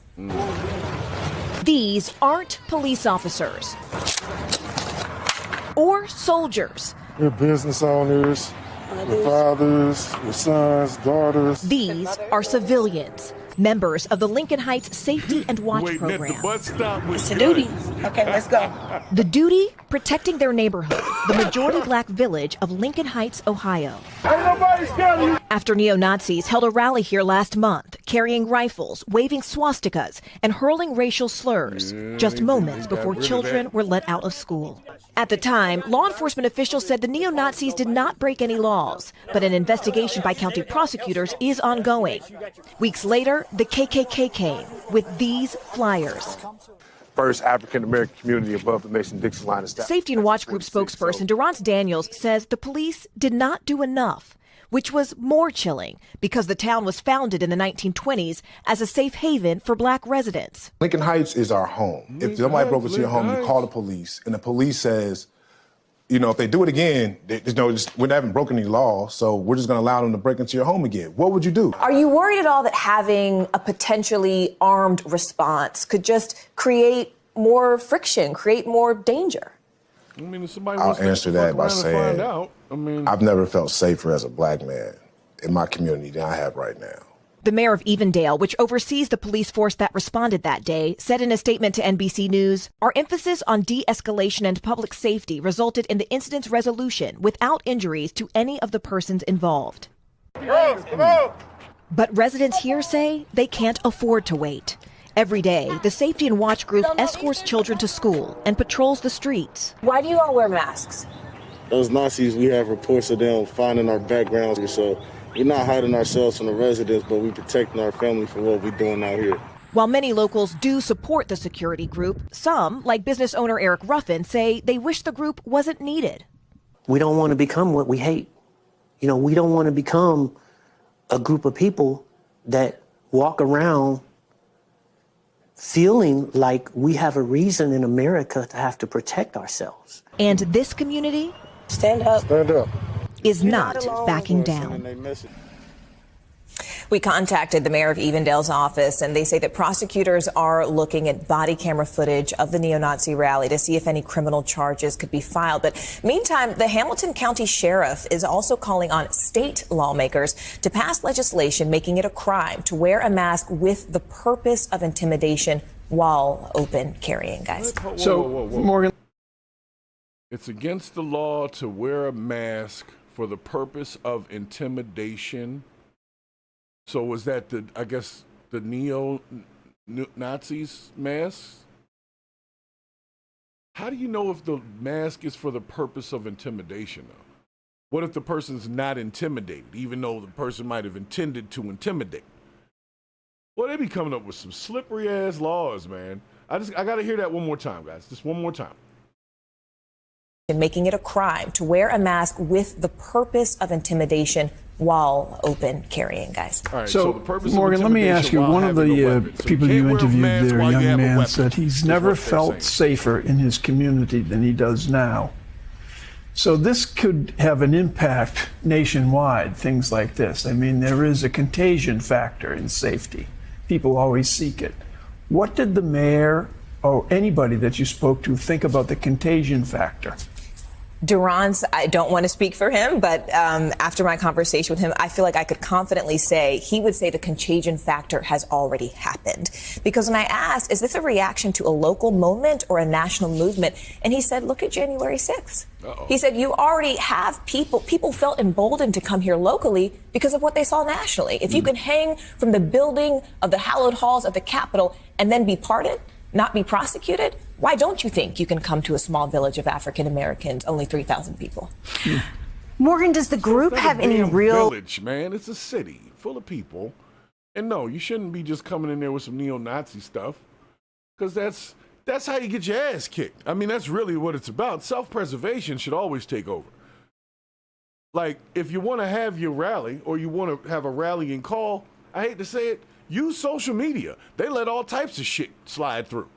[SPEAKER 10] These aren't police officers or soldiers.
[SPEAKER 24] They're business owners, their fathers, their sons, daughters.
[SPEAKER 10] These are civilians, members of the Lincoln Heights Safety and Watch program.
[SPEAKER 9] It's a duty. Okay, let's go.
[SPEAKER 10] The duty, protecting their neighborhood, the majority black village of Lincoln Heights, Ohio. After neo-Nazis held a rally here last month, carrying rifles, waving swastikas, and hurling racial slurs, just moments before children were let out of school. At the time, law enforcement officials said the neo-Nazis did not break any laws, but an investigation by county prosecutors is ongoing. Weeks later, the KKK came with these flyers.
[SPEAKER 8] First African-American community above the Mason-Dixon line of staff.
[SPEAKER 10] Safety and Watch Group spokesperson Durance Daniels says the police did not do enough, which was more chilling because the town was founded in the 1920s as a safe haven for black residents.
[SPEAKER 8] Lincoln Heights is our home. If somebody broke into your home, you call the police, and the police says, you know, if they do it again, we haven't broken any law, so we're just going to allow them to break into your home again. What would you do?
[SPEAKER 9] Are you worried at all that having a potentially armed response could just create more friction, create more danger?
[SPEAKER 5] I mean, if somebody
[SPEAKER 8] I'll
[SPEAKER 5] wants to
[SPEAKER 8] answer that by saying, I've never felt safer as a black man in my community than I have right now.
[SPEAKER 10] The mayor of Evendale, which oversees the police force that responded that day, said in a statement to NBC News, "Our emphasis on de-escalation and public safety resulted in the incident's resolution without injuries to any of the persons involved." But residents here say they can't afford to wait. Every day, the Safety and Watch Group escorts children to school and patrols the streets.
[SPEAKER 9] Why do you all wear masks?
[SPEAKER 21] Those Nazis, we have reports of them finding our backgrounds, so we're not hiding ourselves from the residents, but we're protecting our family from what we're doing out here.
[SPEAKER 10] While many locals do support the security group, some, like business owner Eric Ruffin, say they wish the group wasn't needed.
[SPEAKER 25] We don't want to become what we hate. You know, we don't want to become a group of people that walk around feeling like we have a reason in America to have to protect ourselves.
[SPEAKER 10] And this community
[SPEAKER 17] Stand up.
[SPEAKER 24] Stand up.
[SPEAKER 10] is not backing down.
[SPEAKER 9] We contacted the mayor of Evendale's office, and they say that prosecutors are looking at body camera footage of the neo-Nazi rally to see if any criminal charges could be filed. But meantime, the Hamilton County Sheriff is also calling on state lawmakers to pass legislation making it a crime to wear a mask with the purpose of intimidation while open carrying, guys.
[SPEAKER 5] Whoa.
[SPEAKER 3] Morgan.
[SPEAKER 5] It's against the law to wear a mask for the purpose of intimidation. So was that the neo-Nazis mask? How do you know if the mask is for the purpose of intimidation, though? What if the person's not intimidated, even though the person might have intended to intimidate? Well, they be coming up with some slippery ass laws, man. I got to hear that one more time, guys. Just one more time.
[SPEAKER 9] And making it a crime to wear a mask with the purpose of intimidation while open carrying, guys.
[SPEAKER 5] All right,
[SPEAKER 11] so
[SPEAKER 5] the purpose
[SPEAKER 11] Morgan,
[SPEAKER 5] of
[SPEAKER 11] let me ask you, one of the people you interviewed there, young man, said he's never felt safer in his community than he does now. So this could have an impact nationwide, things like this. I mean, there is a contagion factor in safety. People always seek it. What did the mayor or anybody that you spoke to think about the contagion factor?
[SPEAKER 9] Duran's, I don't want to speak for him, but after my conversation with him, I feel like I could confidently say he would say the contagion factor has already happened. Because when I asked, is this a reaction to a local moment or a national movement? And he said, look at January 6th. He said, you already have people felt emboldened to come here locally because of what they saw nationally. If you can hang from the building of the hallowed halls of the Capitol and then be pardoned, not be prosecuted, why don't you think you can come to a small village of African Americans, only 3,000 people?
[SPEAKER 12] Morgan, does the group have any real
[SPEAKER 5] village, man? It's a city full of people. And no, you shouldn't be just coming in there with some neo-Nazi stuff, because that's how you get your ass kicked. I mean, that's really what it's about. Self-preservation should always take over. Like, if you want to have your rally or you want to have a rallying call, I hate to say it, use social media. They let all types of shit slide through.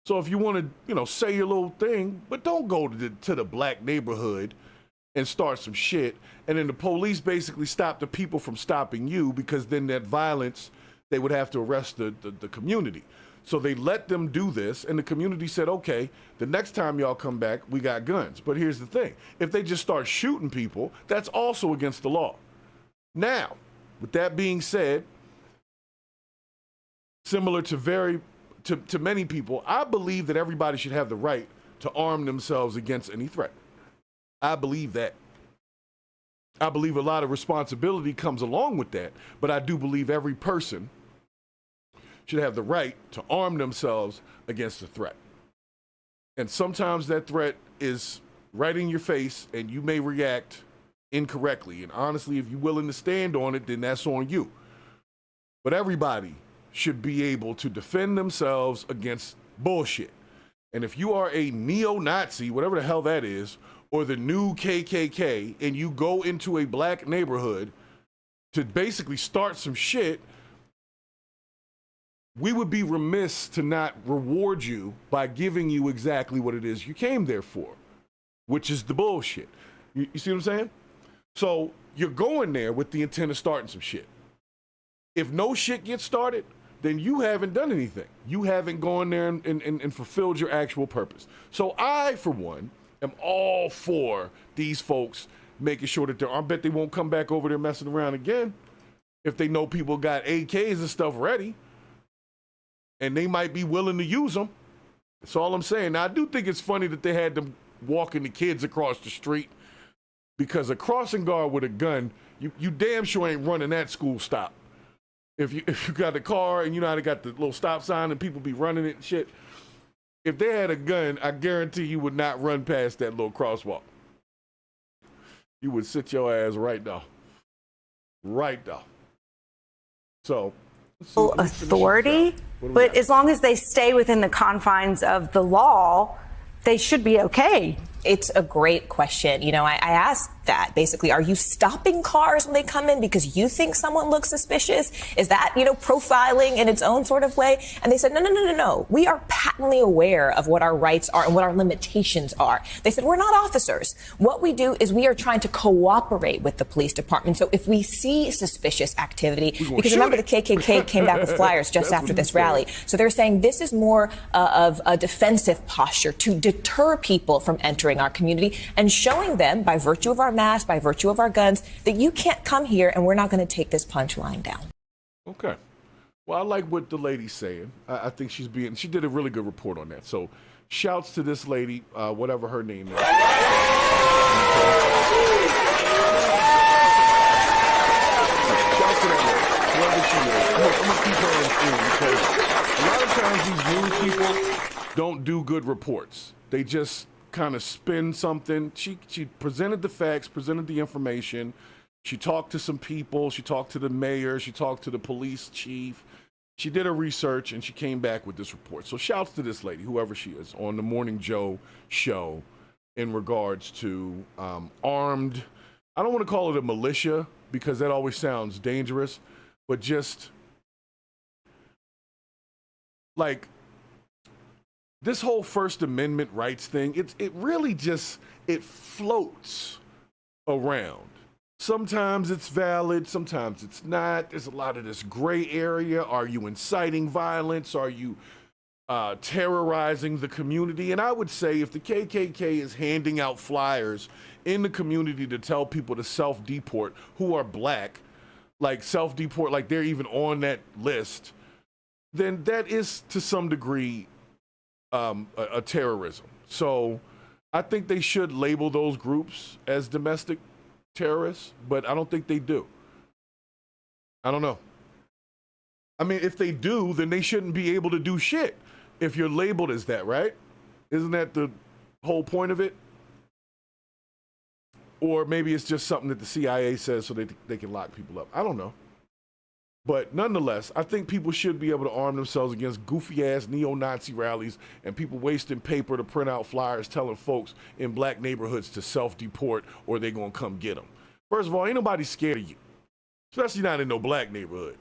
[SPEAKER 5] So if you want to, say your little thing, but don't go to the black neighborhood and start some shit. And then the police basically stop the people from stopping you, because then that violence, they would have to arrest the community. So they let them do this, and the community said, okay, the next time y'all come back, we got guns. But here's the thing. If they just start shooting people, that's also against the law. Now, with that being said, similar to many people, I believe that everybody should have the right to arm themselves against any threat. I believe that. I believe a lot of responsibility comes along with that, but I do believe every person should have the right to arm themselves against a threat. And sometimes that threat is right in your face, and you may react incorrectly. And honestly, if you're willing to stand on it, then that's on you. But everybody should be able to defend themselves against bullshit. And if you are a neo-Nazi, whatever the hell that is, or the new KKK, and you go into a black neighborhood to basically start some shit, we would be remiss to not reward you by giving you exactly what it is you came there for, which is the bullshit. You see what I'm saying? So you're going there with the intent of starting some shit. If no shit gets started, then you haven't done anything. You haven't gone there and fulfilled your actual purpose. So I, for one, am all for these folks making sure that I bet they won't come back over there messing around again if they know people got AKs and stuff ready, and they might be willing to use them. That's all I'm saying. Now, I do think it's funny that they had them walking the kids across the street, because a crossing guard with a gun, you damn sure ain't running that school stop. If you got a car and you know how they got the little stop sign and people be running it and shit, if they had a gun, I guarantee you would not run past that little crosswalk. You would sit your ass right now. Right now. So,
[SPEAKER 12] authority, but as long as they stay within the confines of the law, they should be okay.
[SPEAKER 9] It's a great question. You know, I asked that basically, are you stopping cars when they come in because you think someone looks suspicious? Is that, you know, profiling in its own sort of way? And they said, no. We are patently aware of what our rights are and what our limitations are. They said, we're not officers. What we do is we are trying to cooperate with the police department. So if we see suspicious activity, because remember the KKK came back with flyers just after this rally. So they're saying this is more of a defensive posture to deter people from entering our community and showing them, by virtue of our masks, by virtue of our guns, that you can't come here and we're not going to take this punchline down.
[SPEAKER 5] Okay. Well, I like what the lady's saying. I think she did a really good report on that. So shouts to this lady, whatever her name is. Shouts to that lady, whoever she is. I'm going to keep her in tune because a lot of times these news people don't do good reports. They just kind of spin something. She presented the facts, presented the information. She talked to some people. She talked to the mayor. She talked to the police chief. She did her research and she came back with this report. So shouts to this lady, whoever she is, on the Morning Joe show in regards to armed, I don't want to call it a militia because that always sounds dangerous, but just like this whole First Amendment rights thing, it really just, it floats around. Sometimes it's valid, sometimes it's not. There's a lot of this gray area. Are you inciting violence? Are you terrorizing the community? And I would say if the KKK is handing out flyers in the community to tell people to self-deport who are black, like self-deport, like they're even on that list, then that is to some degree a terrorism. So I think they should label those groups as domestic terrorists, but I don't think they do. I don't know. I mean, if they do, then they shouldn't be able to do shit if you're labeled as that, right? Isn't that the whole point of it? Or maybe it's just something that the CIA says so they can lock people up. I don't know. But nonetheless, I think people should be able to arm themselves against goofy-ass neo-Nazi rallies and people wasting paper to print out flyers telling folks in black neighborhoods to self-deport or they're going to come get them. First of all, ain't nobody scared of you, especially not in no black neighborhood.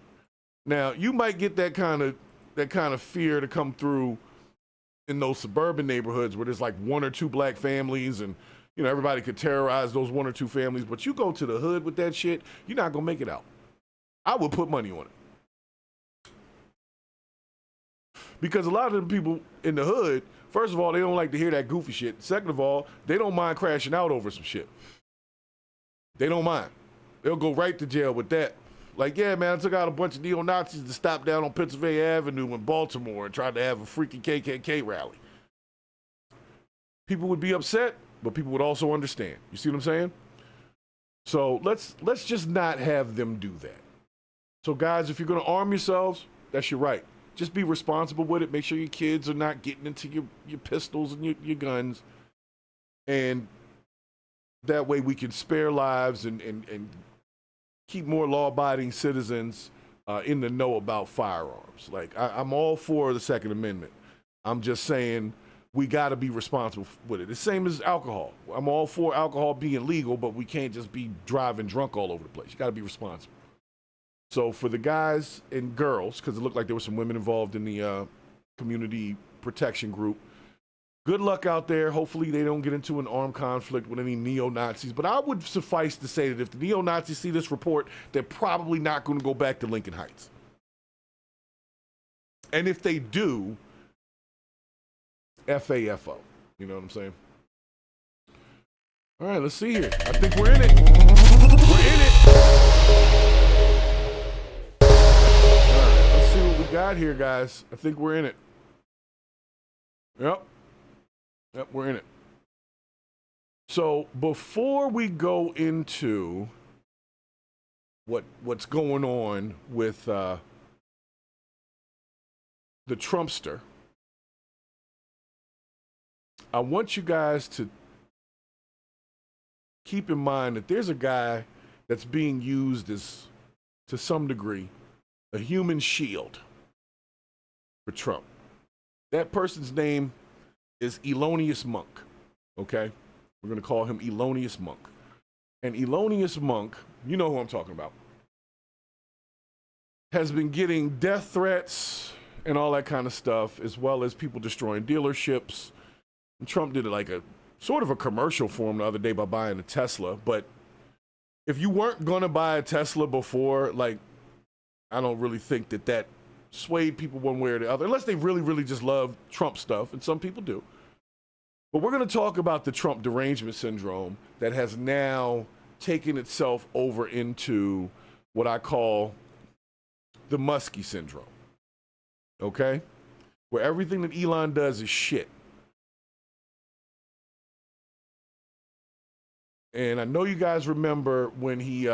[SPEAKER 5] Now, you might get that kind of fear to come through in those suburban neighborhoods where there's like one or two black families and, you know, everybody could terrorize those one or two families. But you go to the hood with that shit, you're not going to make it out. I would put money on it. Because a lot of the people in the hood, first of all, they don't like to hear that goofy shit. Second of all, they don't mind crashing out over some shit. They don't mind. They'll go right to jail with that. Like, yeah, man, I took out a bunch of neo-Nazis to stop down on Pennsylvania Avenue in Baltimore and tried to have a freaking KKK rally. People would be upset, but people would also understand. You see what I'm saying? So let's just not have them do that. So guys, if you're going to arm yourselves, that's your right. Just be responsible with it. Make sure your kids are not getting into your pistols and your guns. And that way we can spare lives and keep more law-abiding citizens in the know about firearms. Like, I'm all for the Second Amendment. I'm just saying we got to be responsible with it. The same as alcohol. I'm all for alcohol being legal, but we can't just be driving drunk all over the place. You got to be responsible. So for the guys and girls, because it looked like there were some women involved in the community protection group, good luck out there. Hopefully they don't get into an armed conflict with any neo-Nazis. But I would suffice to say that if the neo-Nazis see this report, they're probably not going to go back to Lincoln Heights. And if they do, FAFO. You know what I'm saying? All right, let's see here. I think we're in it. We're in it. See what we got here, guys. I think we're in it. Yep, we're in it. So before we go into what's going on with the Trumpster, I want you guys to keep in mind that there's a guy that's being used as, to some degree, a human shield for Trump. That person's name is Elon Musk, okay? We're going to call him Elonius Monk. And Elonius Monk, you know who I'm talking about, has been getting death threats and all that kind of stuff, as well as people destroying dealerships. And Trump did like a sort of a commercial for him the other day by buying a Tesla. But if you weren't going to buy a Tesla before, like, I don't really think that swayed people one way or the other, unless they really, really just love Trump stuff, and some people do. But we're going to talk about the Trump derangement syndrome that has now taken itself over into what I call the Muskie syndrome. Okay? Where everything that Elon does is shit. And I know you guys remember when he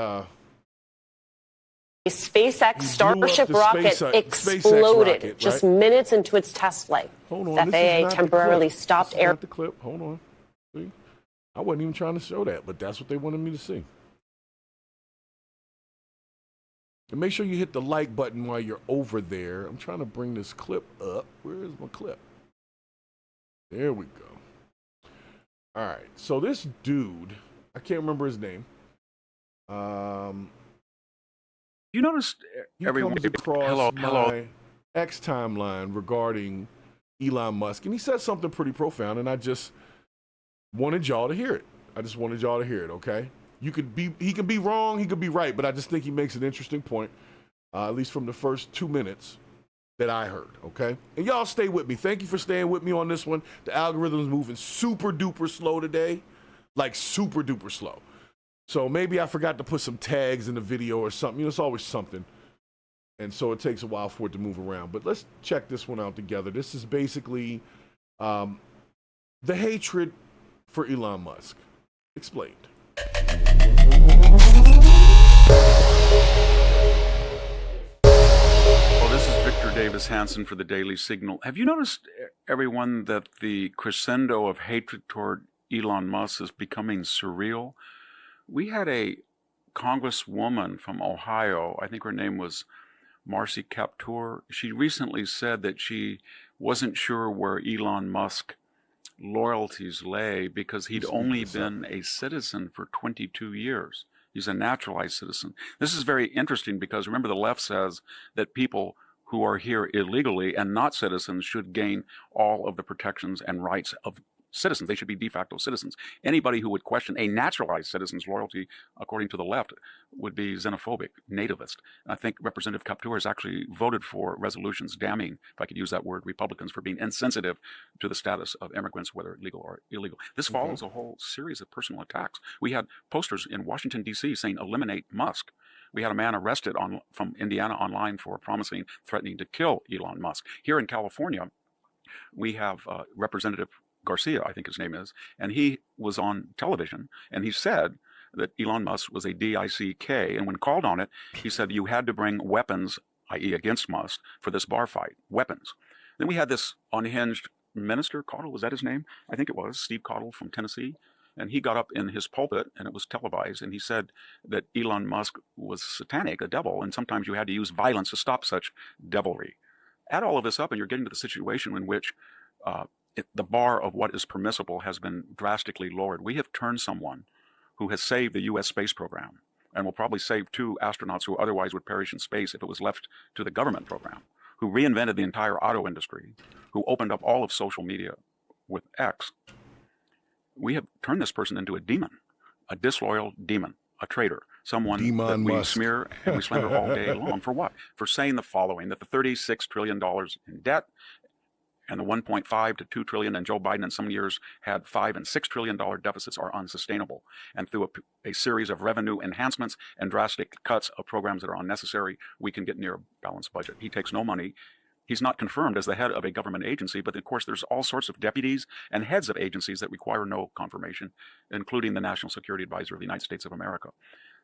[SPEAKER 13] SpaceX Starship rocket exploded
[SPEAKER 5] rocket,
[SPEAKER 13] just
[SPEAKER 5] right?
[SPEAKER 13] minutes into its test flight.
[SPEAKER 5] Hold on,
[SPEAKER 13] The FAA temporarily stopped air.
[SPEAKER 5] The clip. Hold on. See? I wasn't even trying to show that, but that's what they wanted me to see. And make sure you hit the like button while you're over there. I'm trying to bring this clip up. Where is my clip? There we go. All right. So this dude, I can't remember his name.
[SPEAKER 14] You noticed everyone
[SPEAKER 5] comes across my X timeline regarding Elon Musk, and he said something pretty profound, and I just wanted y'all to hear it. Okay? He could be wrong, he could be right, but I just think he makes an interesting point, at least from the first 2 minutes that I heard, okay? And y'all stay with me. Thank you for staying with me on this one. The algorithm's moving super duper slow today, like super duper slow. So maybe I forgot to put some tags in the video or something. You know, it's always something. And so it takes a while for it to move around. But let's check this one out together. This is basically the hatred for Elon Musk. Explained.
[SPEAKER 14] Well, this is Victor Davis Hanson for the Daily Signal. Have you noticed, everyone, that the crescendo of hatred toward Elon Musk is becoming surreal? We had a congresswoman from Ohio, I think her name was Marcy Kaptur. She recently said that she wasn't sure where Elon Musk loyalties lay because he'd only been a citizen for 22 years. He's a naturalized citizen. This is very interesting because remember, the left says that people who are here illegally and not citizens should gain all of the protections and rights of citizens. They should be de facto citizens. Anybody who would question a naturalized citizen's loyalty, according to the left, would be xenophobic, nativist. And I think Representative Kaptur has actually voted for resolutions damning, if I could use that word, Republicans for being insensitive to the status of immigrants, whether legal or illegal. This follows a whole series of personal attacks. We had posters in Washington, D.C. saying, "Eliminate Musk." We had a man arrested from Indiana online for threatening to kill Elon Musk. Here in California, we have Representative Garcia, I think his name is, and he was on television, and he said that Elon Musk was a DICK, and when called on it, he said you had to bring weapons, i.e. against Musk, for this bar fight, weapons. Then we had this unhinged minister, Cottle, was that his name? I think it was, Steve Cottle from Tennessee, and he got up in his pulpit, and it was televised, and he said that Elon Musk was satanic, a devil, and sometimes you had to use violence to stop such devilry. Add all of this up, and you're getting to the situation in which the bar of what is permissible has been drastically lowered. We have turned someone who has saved the U.S. space program and will probably save 2 astronauts who otherwise would perish in space if it was left to the government program, who reinvented the entire auto industry, who opened up all of social media with X. We have turned this person into a demon, a disloyal demon, a traitor, someone that we smear and we slander all day long. For what? For saying the following, that the $36 trillion in debt and the $1.5 to $2 trillion, and Joe Biden in some years had $5 and $6 trillion deficits, are unsustainable. And through a series of revenue enhancements and drastic cuts of programs that are unnecessary, we can get near a balanced budget. He takes no money. He's not confirmed as the head of a government agency, but of course there's all sorts of deputies and heads of agencies that require no confirmation, including the National Security Advisor of the United States of America.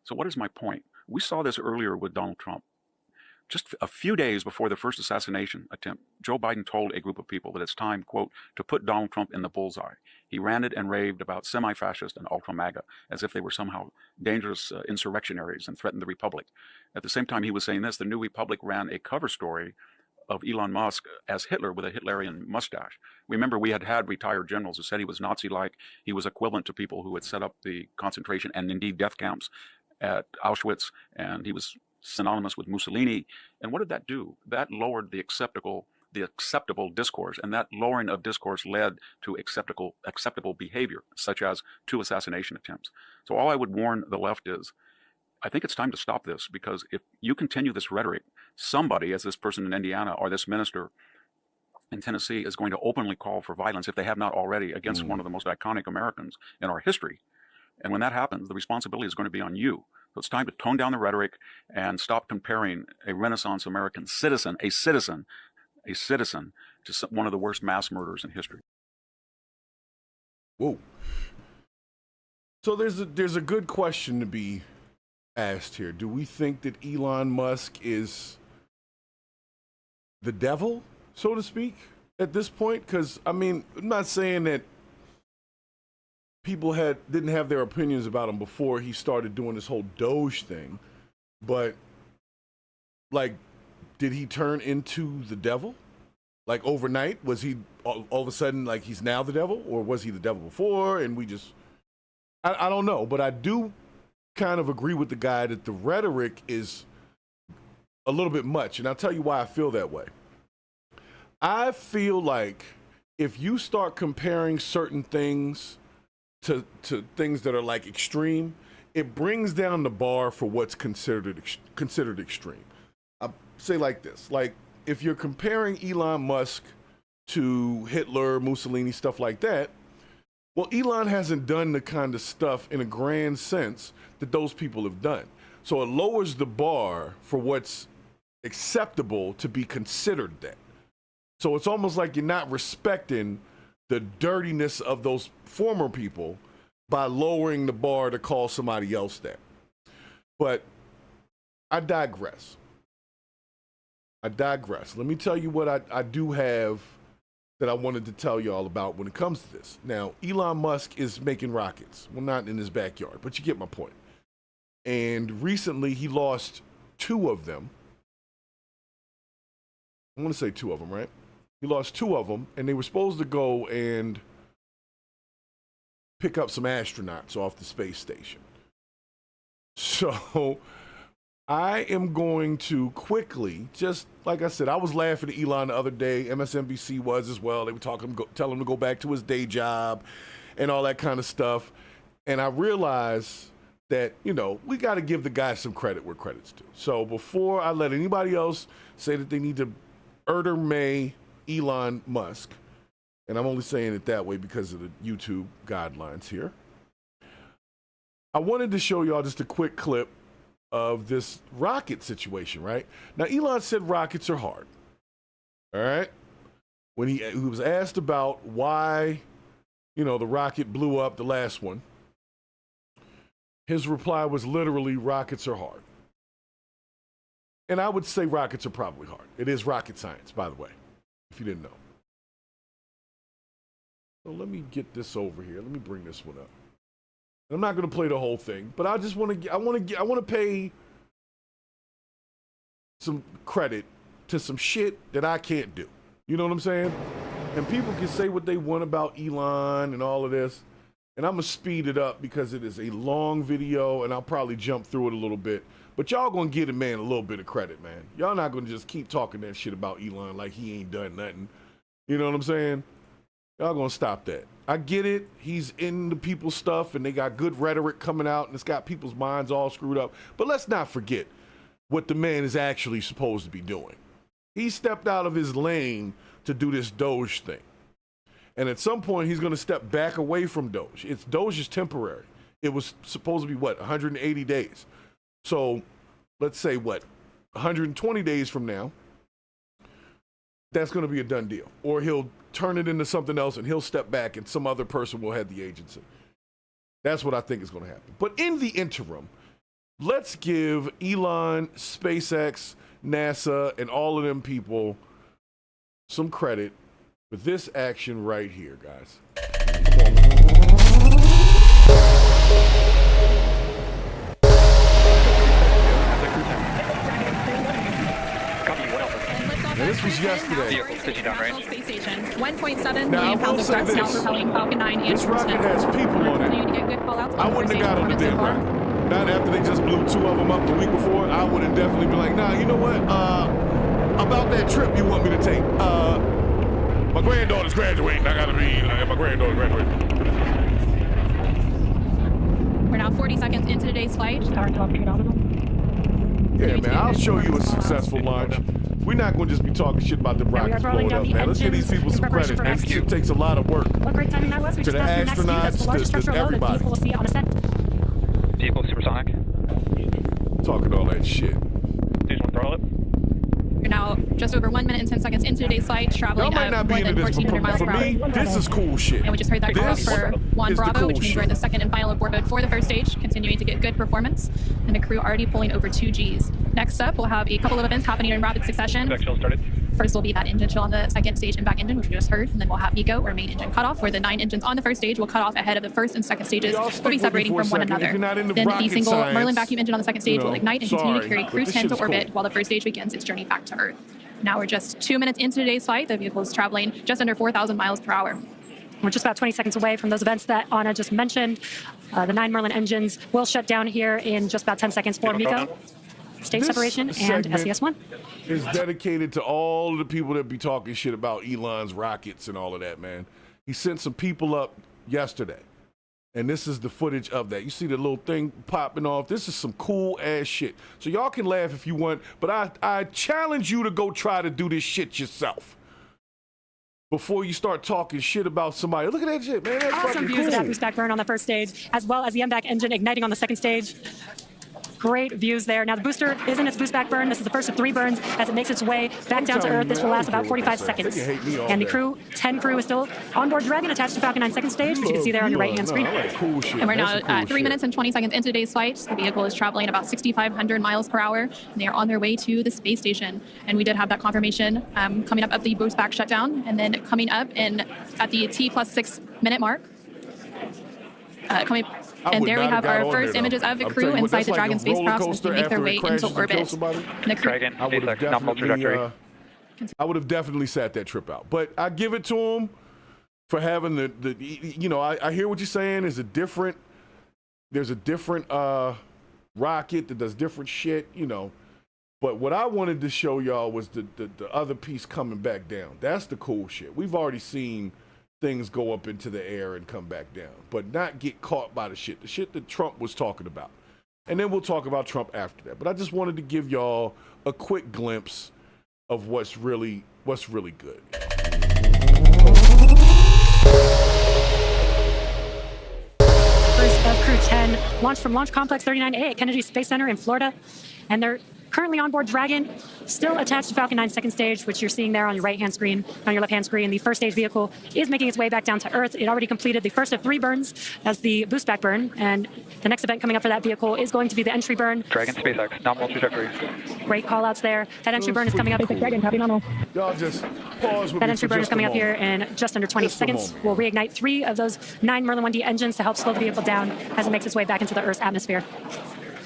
[SPEAKER 14] So what is my point? We saw this earlier with Donald Trump. Just a few days before the first assassination attempt, Joe Biden told a group of people that it's time, quote, to put Donald Trump in the bullseye. He ranted and raved about semi-fascist and ultra-MAGA as if they were somehow dangerous insurrectionaries and threatened the Republic. At the same time he was saying this, the New Republic ran a cover story of Elon Musk as Hitler with a Hitlerian mustache. Remember, we had retired generals who said he was Nazi-like. He was equivalent to people who had set up the concentration and indeed death camps at Auschwitz, and he was synonymous with Mussolini. And what did that do? That lowered the acceptable discourse, and that lowering of discourse led to acceptable behavior, such as 2 assassination attempts. So all I would warn the left is, I think it's time to stop this, because if you continue this rhetoric, somebody, as this person in Indiana or this minister in Tennessee, is going to openly call for violence, if they have not already, against one of the most iconic Americans in our history. And when that happens, the responsibility is going to be on you. So it's time to tone down the rhetoric and stop comparing a Renaissance American citizen, a citizen, to one of the worst mass murders in history.
[SPEAKER 5] Whoa. So there's a good question to be asked here. Do we think that Elon Musk is the devil, so to speak, at this point? Because, I mean, I'm not saying that people didn't have their opinions about him before he started doing this whole Doge thing, but, like, did he turn into the devil? Like, overnight? Was he all of a sudden, like, he's now the devil? Or was he the devil before and we just... I don't know, but I do kind of agree with the guy that the rhetoric is a little bit much, and I'll tell you why I feel that way. I feel like if you start comparing certain things to things that are like extreme, it brings down the bar for what's considered extreme. I'll say like this, like if you're comparing Elon Musk to Hitler, Mussolini, stuff like that, well, Elon hasn't done the kind of stuff in a grand sense that those people have done. So it lowers the bar for what's acceptable to be considered that. So it's almost like you're not respecting the dirtiness of those former people by lowering the bar to call somebody else that. But I digress. Let me tell you what I do have that I wanted to tell y'all about when it comes to this. Now, Elon Musk is making rockets. Well, not in his backyard, but you get my point. And recently he lost 2 of them. I want to say 2 of them, right? He lost 2 of them, and they were supposed to go and pick up some astronauts off the space station. So I am going to quickly, just like I said, I was laughing at Elon the other day. MSNBC was as well. They were telling him to go back to his day job and all that kind of stuff. And I realized that, you know, we got to give the guy some credit where credit's due. So before I let anybody else say that they need to May Elon Musk, and I'm only saying it that way because of the YouTube guidelines here, I wanted to show y'all just a quick clip of this rocket situation, right? Now, Elon said rockets are hard, all right? When he was asked about why, you know, the rocket blew up, the last one, his reply was literally, rockets are hard. And I would say rockets are probably hard. It is rocket science, by the way, if you didn't know. So let me get this over here. Let me bring this one up. I'm not going to play the whole thing, but I just want to pay some credit to some shit that I can't do. You know what I'm saying? And people can say what they want about Elon and all of this, and I'm going to speed it up because it is a long video, and I'll probably jump through it a little bit. But y'all going to give the man a little bit of credit, man. Y'all not going to just keep talking that shit about Elon like he ain't done nothing. You know what I'm saying? Y'all going to stop that. I get it. He's into people's stuff, and they got good rhetoric coming out, and it's got people's minds all screwed up. But let's not forget what the man is actually supposed to be doing. He stepped out of his lane to do this Doge thing. And at some point, he's going to step back away from Doge. Doge is temporary. It was supposed to be, 180 days. So let's say, 120 days from now, that's going to be a done deal. Or he'll turn it into something else, and he'll step back, and some other person will have the agency. That's what I think is going to happen. But in the interim, let's give Elon, SpaceX, NASA, and all of them people some credit for this action right here, guys. Now, this was yesterday.
[SPEAKER 2] Space station. 1.7
[SPEAKER 5] Now,
[SPEAKER 2] million pounds of thrust now propelling Falcon 9 and
[SPEAKER 5] this rocket has people on it.
[SPEAKER 2] to get good call-outs.
[SPEAKER 5] I wouldn't have got on the damn rocket. Not after they just blew 2 of them up the week before. I would have definitely been like, nah, you know what? About that trip you want me to take. My granddaughter's graduating. I gotta be like, my granddaughter's graduating.
[SPEAKER 2] We're now 40 seconds into today's flight.
[SPEAKER 5] Yeah, man, I'll show you a successful launch. We're not going to just be talking shit about the rockets blowing up, man. Let's give these people some credit. This shit takes a lot of work.
[SPEAKER 22] What great timing that was. We
[SPEAKER 5] To
[SPEAKER 22] just
[SPEAKER 5] the
[SPEAKER 22] passed the next view. That's the largest
[SPEAKER 5] astronauts, to
[SPEAKER 22] structural load that
[SPEAKER 5] everybody.
[SPEAKER 22] vehicle will see on ascent.
[SPEAKER 15] Vehicle supersonic.
[SPEAKER 5] Talking all that shit.
[SPEAKER 15] Stage 1 throttle up.
[SPEAKER 2] We're now just over 1 minute and 10 seconds into today's flight, traveling
[SPEAKER 5] Y'all might
[SPEAKER 2] at
[SPEAKER 5] not
[SPEAKER 2] more
[SPEAKER 5] be
[SPEAKER 2] than
[SPEAKER 5] into this,
[SPEAKER 2] 1,400 miles
[SPEAKER 5] but
[SPEAKER 2] per
[SPEAKER 5] for me,
[SPEAKER 2] hour.
[SPEAKER 5] this is cool shit.
[SPEAKER 2] And we just heard that call out
[SPEAKER 5] This
[SPEAKER 2] for Juan
[SPEAKER 5] is the
[SPEAKER 2] Bravo,
[SPEAKER 5] cool
[SPEAKER 2] which means
[SPEAKER 5] shit.
[SPEAKER 2] we're in the second and final abort mode for the first stage, continuing to get good performance, and the crew already pulling over 2 Gs. Next up, we'll have a couple of events happening in rapid succession.
[SPEAKER 15] Back chill started.
[SPEAKER 2] First will be that engine chill on the second stage and back engine, which we just heard, and then we'll have ECO, or main engine cutoff, where the 9 engines on the first stage will cut off ahead of the first and second stages,
[SPEAKER 5] Y'all
[SPEAKER 2] will
[SPEAKER 5] stick
[SPEAKER 2] be
[SPEAKER 5] with me
[SPEAKER 2] separating
[SPEAKER 5] for a
[SPEAKER 2] from one
[SPEAKER 5] second. If
[SPEAKER 2] another.
[SPEAKER 5] you're not into
[SPEAKER 2] Then the
[SPEAKER 5] rocket
[SPEAKER 2] single
[SPEAKER 5] science,
[SPEAKER 2] Merlin vacuum engine on the second stage will ignite and continue to
[SPEAKER 5] sorry,
[SPEAKER 2] carry
[SPEAKER 5] but
[SPEAKER 2] crew
[SPEAKER 5] this
[SPEAKER 2] 10
[SPEAKER 5] shit
[SPEAKER 2] to
[SPEAKER 5] is
[SPEAKER 2] orbit
[SPEAKER 5] cool.
[SPEAKER 2] while the first stage begins its journey back to Earth. Now we're just 2 minutes into today's flight. The vehicle is traveling just under 4,000 miles per hour.
[SPEAKER 22] We're just about 20 seconds away from those events that Anna just mentioned. The 9 Merlin engines will shut down here in just about 10 seconds for MECO. Stage
[SPEAKER 5] This
[SPEAKER 22] separation and
[SPEAKER 5] segment
[SPEAKER 22] SES-1.
[SPEAKER 5] is dedicated to all of the people that be talking shit about Elon's rockets and all of that, man. He sent some people up yesterday, and this is the footage of that. You see the little thing popping off. This is some cool ass shit. So y'all can laugh if you want, but I challenge you to go try to do this shit yourself before you start talking shit about somebody. Look at that shit, man. That's
[SPEAKER 22] Awesome
[SPEAKER 5] fucking
[SPEAKER 22] views of that
[SPEAKER 5] cool.
[SPEAKER 22] boost back burn on the first stage, as well as the MVAC engine igniting on the second stage. Great views there. Now the booster is in its boost back burn. This is the first of 3 burns as it makes its way back down to Earth. This will last about 45 seconds. And the crew, 10 crew, is still on board Dragon attached to Falcon 9 second stage, which you can see there on your right-hand screen.
[SPEAKER 2] And we're now at 3 minutes and 20 seconds into today's flight. The vehicle is traveling about 6,500 miles per hour, and they are on their way to the space station. And we did have that confirmation coming up of the boost back shutdown, and then coming up at the T+6 minute mark. And there we have our first images of the crew inside the Dragon spacecraft as they make their way into orbit. And the crew,
[SPEAKER 5] I would have definitely sat that trip out. But I give it to him for having the you know, I hear what you're saying. There's a different rocket that does different shit, you know. But what I wanted to show y'all was the other piece coming back down. That's the cool shit. We've already seen things go up into the air and come back down, but not get caught by the shit that Trump was talking about. And then we'll talk about Trump after that. But I just wanted to give y'all a quick glimpse of what's really good.
[SPEAKER 22] First of Crew 10, launched from Launch Complex 39A at Kennedy Space Center in Florida. And they're currently on board Dragon, still attached to Falcon 9 second stage, which you're seeing there on your right-hand screen. On your left-hand screen, the first stage vehicle is making its way back down to Earth. It already completed the first of 3 burns as the boost back burn. And the next event coming up for that vehicle is going to be the entry burn.
[SPEAKER 15] Dragon SpaceX, nominal trajectory.
[SPEAKER 22] Great call-outs there. That entry burn is coming up. Dragon, copy nominal.
[SPEAKER 5] Y'all just pause with
[SPEAKER 22] That
[SPEAKER 5] me
[SPEAKER 22] entry
[SPEAKER 5] for
[SPEAKER 22] burn is
[SPEAKER 5] just a
[SPEAKER 22] coming up
[SPEAKER 5] moment.
[SPEAKER 22] here in just under 20
[SPEAKER 5] Just a
[SPEAKER 22] seconds.
[SPEAKER 5] moment.
[SPEAKER 22] We'll reignite 3 of those 9 Merlin 1D engines to help slow the vehicle down as it makes its way back into the Earth's atmosphere.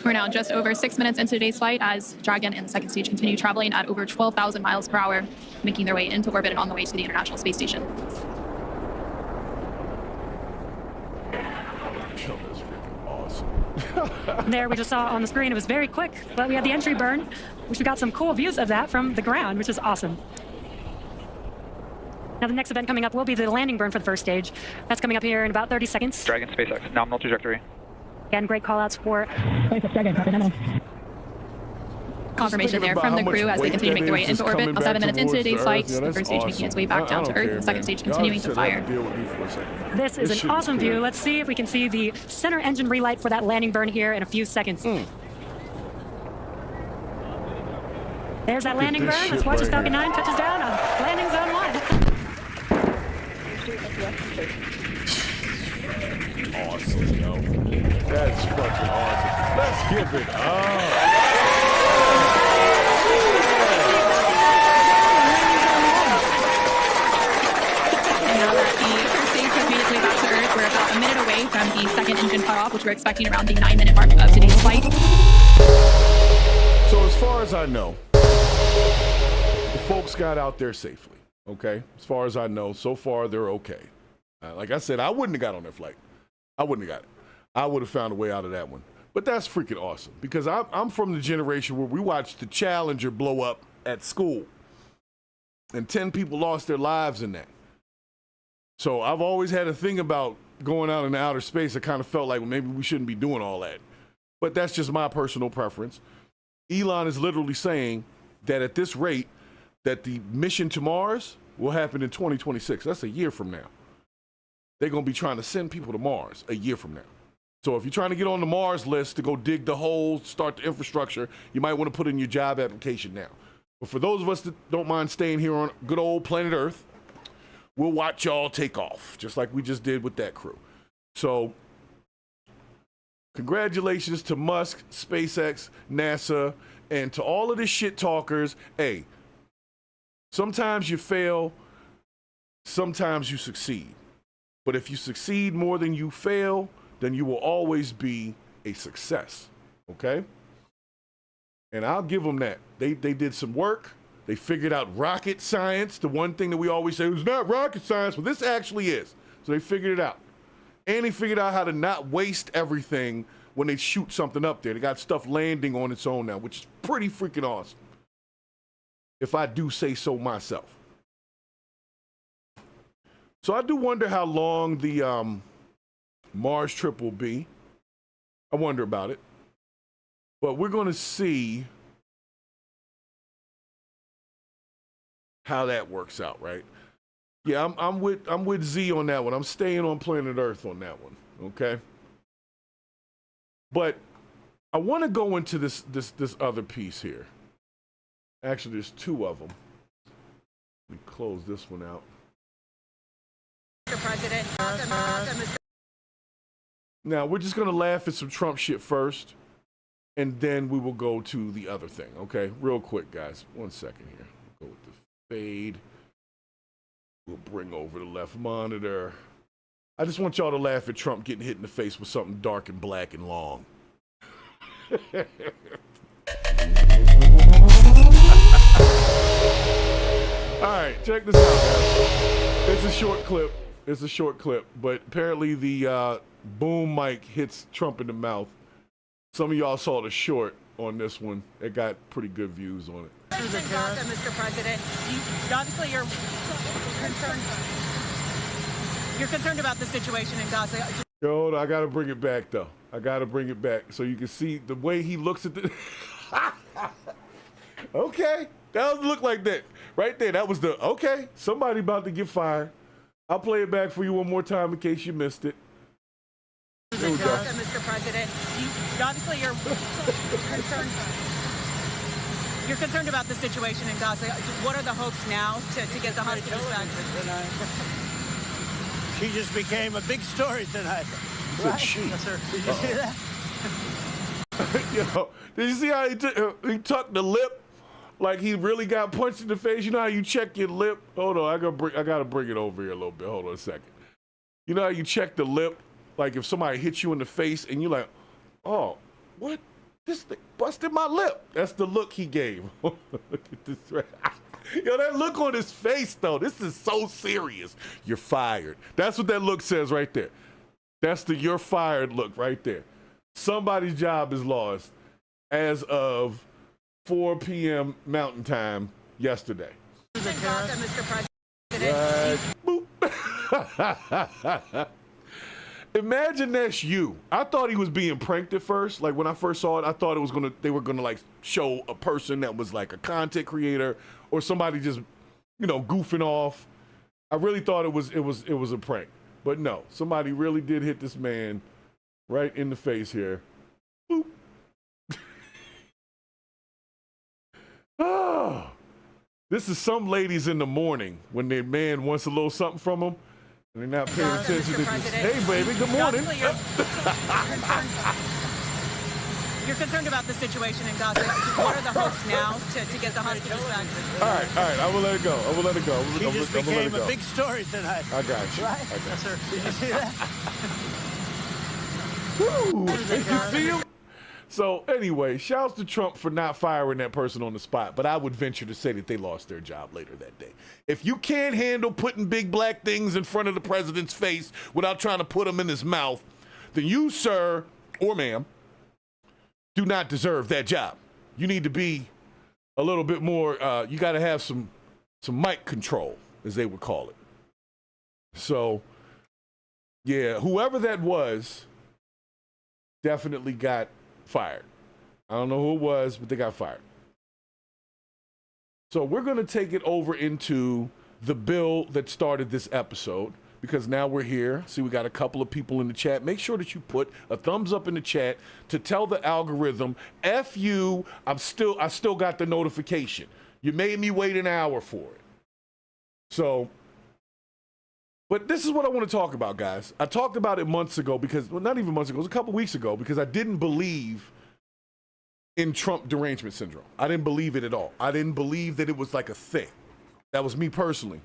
[SPEAKER 2] we're now just over 6 minutes into today's flight as Dragon and the second stage continue traveling at over 12,000 miles per hour, making their way into orbit and on the way to the International Space Station.
[SPEAKER 22] There we just saw on the screen, it was very quick, but we had the entry burn, which we got some cool views of that from the ground, which is awesome. Now the next event coming up will be the landing burn for the first stage. That's coming up here in about 30 seconds.
[SPEAKER 15] Dragon SpaceX, nominal trajectory.
[SPEAKER 22] Again, great call-outs for
[SPEAKER 2] confirmation there from the crew as they continue to make their way into orbit. About 7 minutes into today's flight, the first stage making its way back down to Earth, the second stage continuing to fire.
[SPEAKER 22] This is an awesome view. Let's see if we can see the center engine relight for that landing burn here in a few seconds. There's that landing burn. Let's watch as Falcon 9 touches down on landing zone 1.
[SPEAKER 5] Awesome, yo. That's fucking awesome. Let's give it up.
[SPEAKER 2] Now that the first stage has made its way back to Earth, we're about a minute away from the second engine cutoff, which we're expecting around the 9-minute mark of today's flight.
[SPEAKER 5] So as far as I know, The folks got out there safely, okay? As far as I know, so far they're okay. Like I said, I wouldn't have got on that flight. I wouldn't have got it. I would have found a way out of that one. But that's freaking awesome because I'm from the generation where we watched the Challenger blow up at school. And 10 people lost their lives in that. So I've always had a thing about going out into outer space. I kind of felt like maybe we shouldn't be doing all that. But that's just my personal preference. Elon is literally saying that at this rate, that the mission to Mars will happen in 2026. That's a year from now. They're going to be trying to send people to Mars a year from now. So if you're trying to get on the Mars list to go dig the hole, start the infrastructure, you might want to put in your job application now. But for those of us that don't mind staying here on good old planet Earth, we'll watch y'all take off, just like we just did with that crew. So congratulations to Musk, SpaceX, NASA, and to all of the shit talkers. Hey, sometimes you fail, sometimes you succeed. But if you succeed more than you fail, then you will always be a success, okay? And I'll give them that. They did some work. They figured out rocket science, the one thing that we always say, it's not rocket science, but this actually is. So they figured it out. And they figured out how to not waste everything when they shoot something up there. They got stuff landing on its own now, which is pretty freaking awesome, if I do say so myself. So I do wonder how long the Mars trip will be. I wonder about it. But we're going to see how that works out, right? Yeah, I'm with Z on that one. I'm staying on planet Earth on that one, okay? But I want to go into this other piece here. Actually, there's two of them. Let me close this one out.
[SPEAKER 16] Mr. President.
[SPEAKER 5] Now, we're just going to laugh at some Trump shit first, and then we will go to the other thing, okay? Real quick, guys. 1 second here. Go with the fade. We'll bring over the left monitor. I just want y'all to laugh at Trump getting hit in the face with something dark and black and long. All right, check this out, guys. It's a short clip. It's a short clip, but apparently the boom mic hits Trump in the mouth. Some of y'all saw the short on this one. It got pretty good views on it.
[SPEAKER 16] Mr. President, obviously you're concerned. You're concerned about the situation in Gaza.
[SPEAKER 5] Yo, I gotta bring it back though. I gotta bring it back so you can see the way he looks at the. Okay, that was look like that right there. That was the okay. Somebody about to get fired. I'll play it back for you one more time in case you missed it. Here we go.
[SPEAKER 16] Mr. President, obviously you're concerned. You're concerned about the situation in Gaza. What are the hopes now to get the hostages back?
[SPEAKER 18] She just became a big story tonight.
[SPEAKER 5] Right? She.
[SPEAKER 18] Yes, sir. Did you see that?
[SPEAKER 5] You know, did you see how he tucked the lip like he really got punched in the face? You know how you check your lip? Hold on, I gotta bring it over here a little bit. Hold on a second. You know how you check the lip? Like if somebody hits you in the face and you're like, oh, what? This thing busted my lip. That's the look he gave. Look at this. Yo, that look on his face, though. This is so serious. You're fired. That's what that look says right there. That's the you're fired look right there. Somebody's job is lost as of 4 p.m. Mountain Time yesterday.
[SPEAKER 16] Mr. President.
[SPEAKER 5] Boop. Imagine that's you. I thought he was being pranked at first. Like when I first saw it, I thought they were gonna like show a person that was like a content creator or somebody just, you know, goofing off. I really thought it was a prank. But no, somebody really did hit this man right in the face here. Boop. Oh, this is some ladies in the morning when their man wants a little something from them. And they're not paying attention to this. Hey, baby, good morning.
[SPEAKER 16] You're concerned about the situation in Gaza. What are the hopes now to get the hostages back?
[SPEAKER 5] All right. I will let it go.
[SPEAKER 18] She just became a big story tonight.
[SPEAKER 5] I got you.
[SPEAKER 18] Right? Yes, sir. Did you see that?
[SPEAKER 5] Woo. You see him? So anyway, shouts to Trump for not firing that person on the spot, but I would venture to say that they lost their job later that day. If you can't handle putting big black things in front of the president's face without trying to put them in his mouth, then you, sir or ma'am, do not deserve that job. You need to be a little bit more, you got to have some mic control, as they would call it. So, yeah, whoever that was definitely got fired. I don't know who it was, but they got fired. So we're going to take it over into the bill that started this episode, because now we're here. See, we got a couple of people in the chat. Make sure that you put a thumbs up in the chat to tell the algorithm, F you, I still got the notification. You made me wait an hour for it. So, but this is what I want to talk about, guys. I talked about it months ago because, well, not even months ago, it was a couple weeks ago, because I didn't believe in Trump derangement syndrome. I didn't believe it at all. I didn't believe that it was like a thing. That was me personally.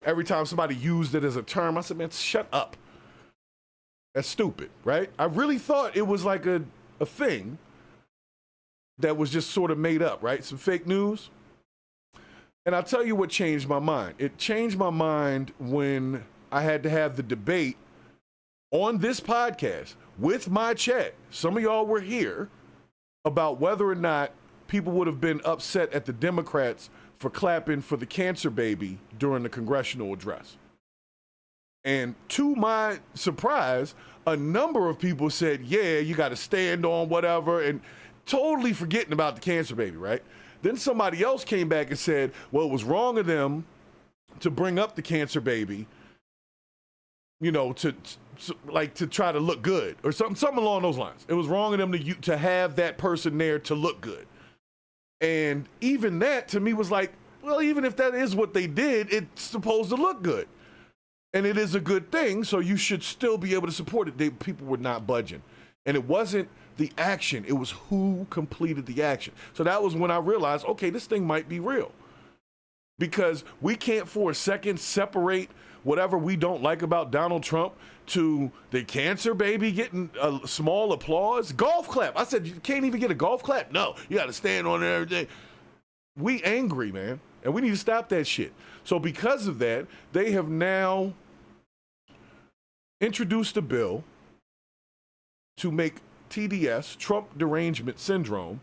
[SPEAKER 5] Every time somebody used it as a term, I said, man, shut up. That's stupid, right? I really thought it was like a thing that was just sort of made up, right? Some fake news. And I'll tell you what changed my mind. It changed my mind when I had to have the debate on this podcast with my chat. Some of y'all were here about whether or not people would have been upset at the Democrats for clapping for the cancer baby during the congressional address. And to my surprise, a number of people said, yeah, you got to stand on whatever, and totally forgetting about the cancer baby, right? Then somebody else came back and said, well, it was wrong of them to bring up the cancer baby, you know, to try to look good or something along those lines. It was wrong of them to have that person there to look good. And even that to me was like, well, even if that is what they did, it's supposed to look good. And it is a good thing, so you should still be able to support it. People were not budging. And it wasn't the action, it was who completed the action. So that was when I realized, okay, this thing might be real. Because we can't for a second separate whatever we don't like about Donald Trump to the cancer baby getting a small applause. Golf clap. I said, you can't even get a golf clap? No, you got to stand on everything. We angry, man, and we need to stop that shit. So because of that, they have now introduced a bill to make TDS, Trump derangement syndrome,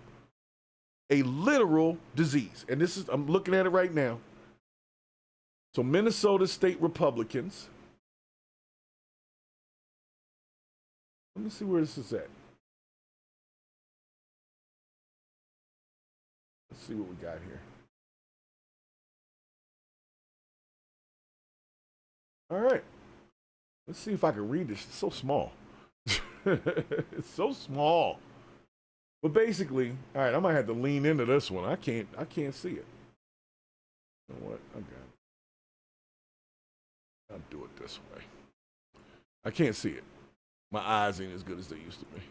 [SPEAKER 5] a literal disease. And this is, I'm looking at it right now. So Minnesota state Republicans, let me see where this is at. Let's see what we got here. All right. Let's see if I can read this. It's so small. It's so small. But basically, all right, I might have to lean into this one. I can't see it. You know what? I got it. I'll do it this way. I can't see it. My eyes ain't as good as they used to be.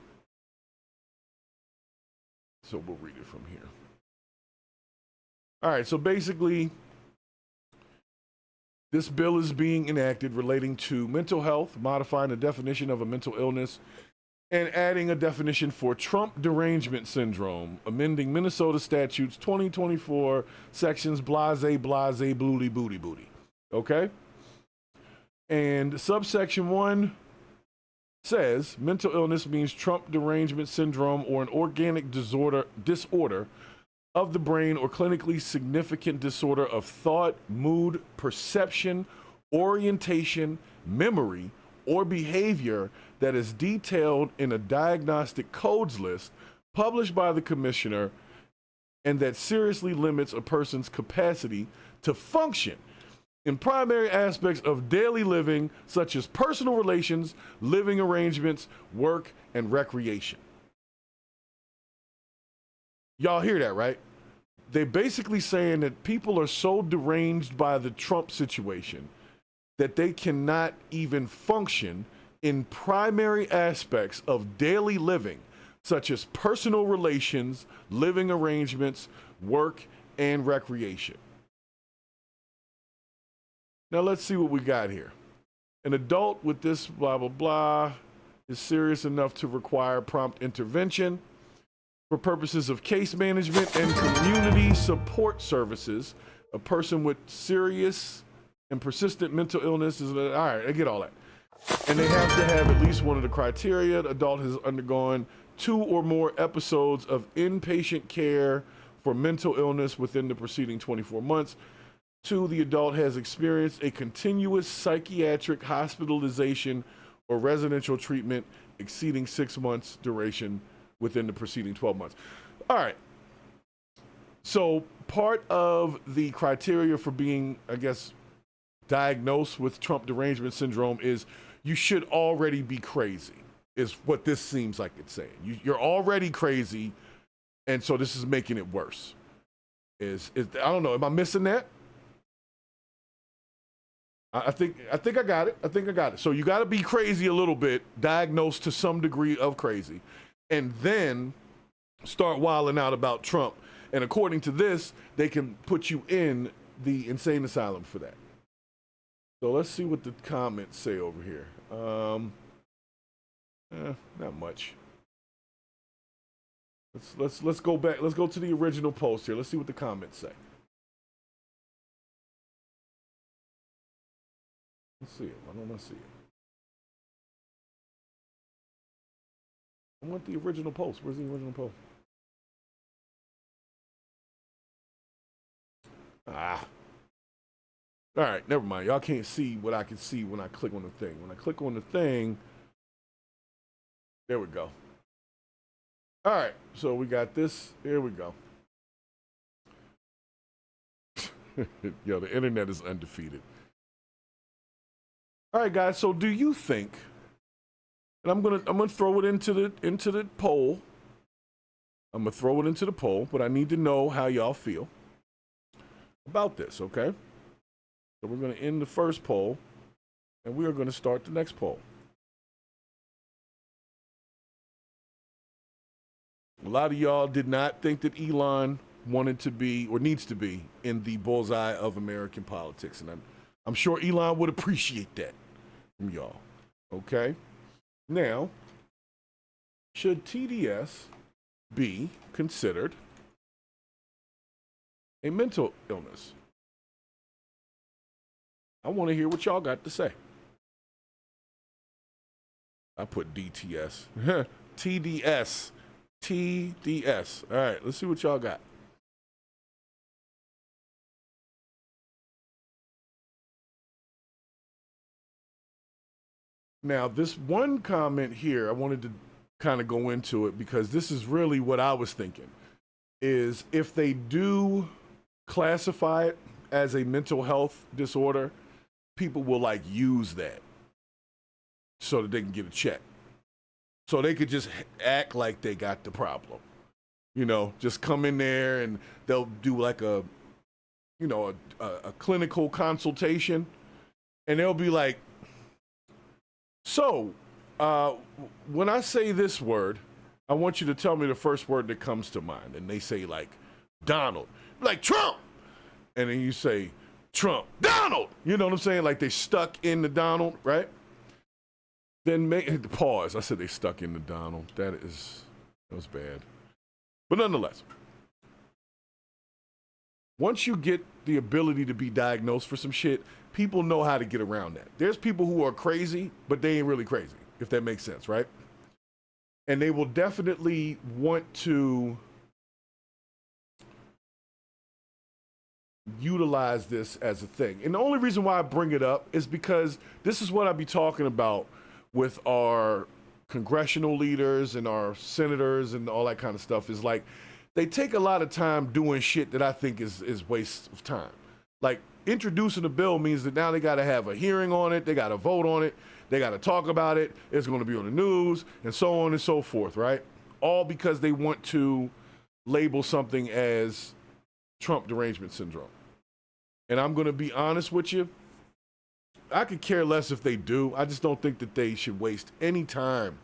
[SPEAKER 5] So we'll read it from here. All right, so basically, this bill is being enacted relating to mental health, modifying the definition of a mental illness, and adding a definition for Trump derangement syndrome, amending Minnesota statutes 2024 sections blase, blooty, booty. Okay? And subsection 1 says mental illness means Trump derangement syndrome or an organic disorder of the brain or clinically significant disorder of thought, mood, perception, orientation, memory, or behavior that is detailed in a diagnostic codes list published by the commissioner and that seriously limits a person's capacity to function in primary aspects of daily living, such as personal relations, living arrangements, work, and recreation. Y'all hear that, right? They're basically saying that people are so deranged by the Trump situation that they cannot even function in primary aspects of daily living, such as personal relations, living arrangements, work, and recreation. Now let's see what we got here. An adult with this blah, blah, blah is serious enough to require prompt intervention. For purposes of case management and community support services, a person with serious and persistent mental illness is, all right, I get all that. And they have to have at least one of the criteria. The adult has undergone 2 or more episodes of inpatient care for mental illness within the preceding 24 months. 2, the adult has experienced a continuous psychiatric hospitalization or residential treatment exceeding 6 months duration within the preceding 12 months. All right. So part of the criteria for being, I guess, diagnosed with Trump derangement syndrome is you should already be crazy, is what this seems like it's saying. You're already crazy, and so this is making it worse. I don't know, am I missing that? I think I got it. So you got to be crazy a little bit, diagnosed to some degree of crazy, and then start wilding out about Trump. And according to this, they can put you in the insane asylum for that. So let's see what the comments say over here. Not much. Let's go back. Let's go to the original post here. Let's see what the comments say. Let's see it. Why don't I see it? I want the original post. Where's the original post? All right, never mind. Y'all can't see what I can see when I click on the thing. When I click on the thing, there we go. All right, so we got this. Here we go. Yo, the internet is undefeated. All right, guys. So, do you think? And I'm gonna throw it into the poll. I'm gonna throw it into the poll, but I need to know how y'all feel about this. Okay. So we're gonna end the first poll, and we are gonna start the next poll. A lot of y'all did not think that Elon wanted to be or needs to be in the bullseye of American politics, and I'm sure Elon would appreciate that from y'all. Okay. Now, should TDS be considered a mental illness? I want to hear what y'all got to say. I put DTS. TDS. TDS. All right, let's see what y'all got. Now, this one comment here, I wanted to kind of go into it because this is really what I was thinking, is if they do classify it as a mental health disorder, people will like use that so that they can get a check. So they could just act like they got the problem. You know, just come in there and they'll do like a clinical consultation, and they'll be like, so, when I say this word, I want you to tell me the first word that comes to mind. And they say like Donald, like Trump. And then you say Trump, Donald. You know what I'm saying? Like they stuck in the Donald, right? Then pause. I said they stuck in the Donald. That was bad. But nonetheless, once you get the ability to be diagnosed for some shit, people know how to get around that. There's people who are crazy, but they ain't really crazy, if that makes sense, right? And they will definitely want to utilize this as a thing. And the only reason why I bring it up is because this is what I be talking about with our congressional leaders and our senators and all that kind of stuff, is like they take a lot of time doing shit that I think is waste of time. Like introducing a bill means that now they got to have a hearing on it, they got to vote on it, they got to talk about it, it's going to be on the news, and so on and so forth, right? All because they want to label something as Trump derangement syndrome. And I'm going to be honest with you, I could care less if they do. I just don't think that they should waste any time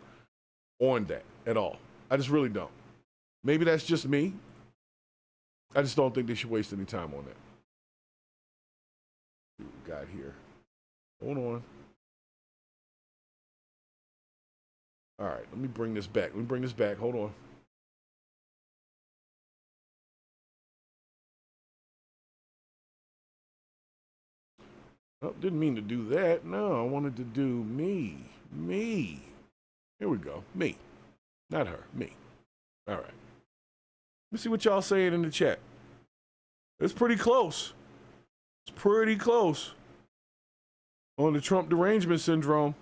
[SPEAKER 5] on that at all. I just really don't. Maybe that's just me. I just don't think they should waste any time on that. What we got here? Hold on. All right, let me bring this back. Hold on. Oh, didn't mean to do that. No, I wanted to do me. Me. Here we go. Me. Not her. Me. All right. Let's see what y'all saying in the chat. It's pretty close. It's pretty close on the Trump derangement syndrome.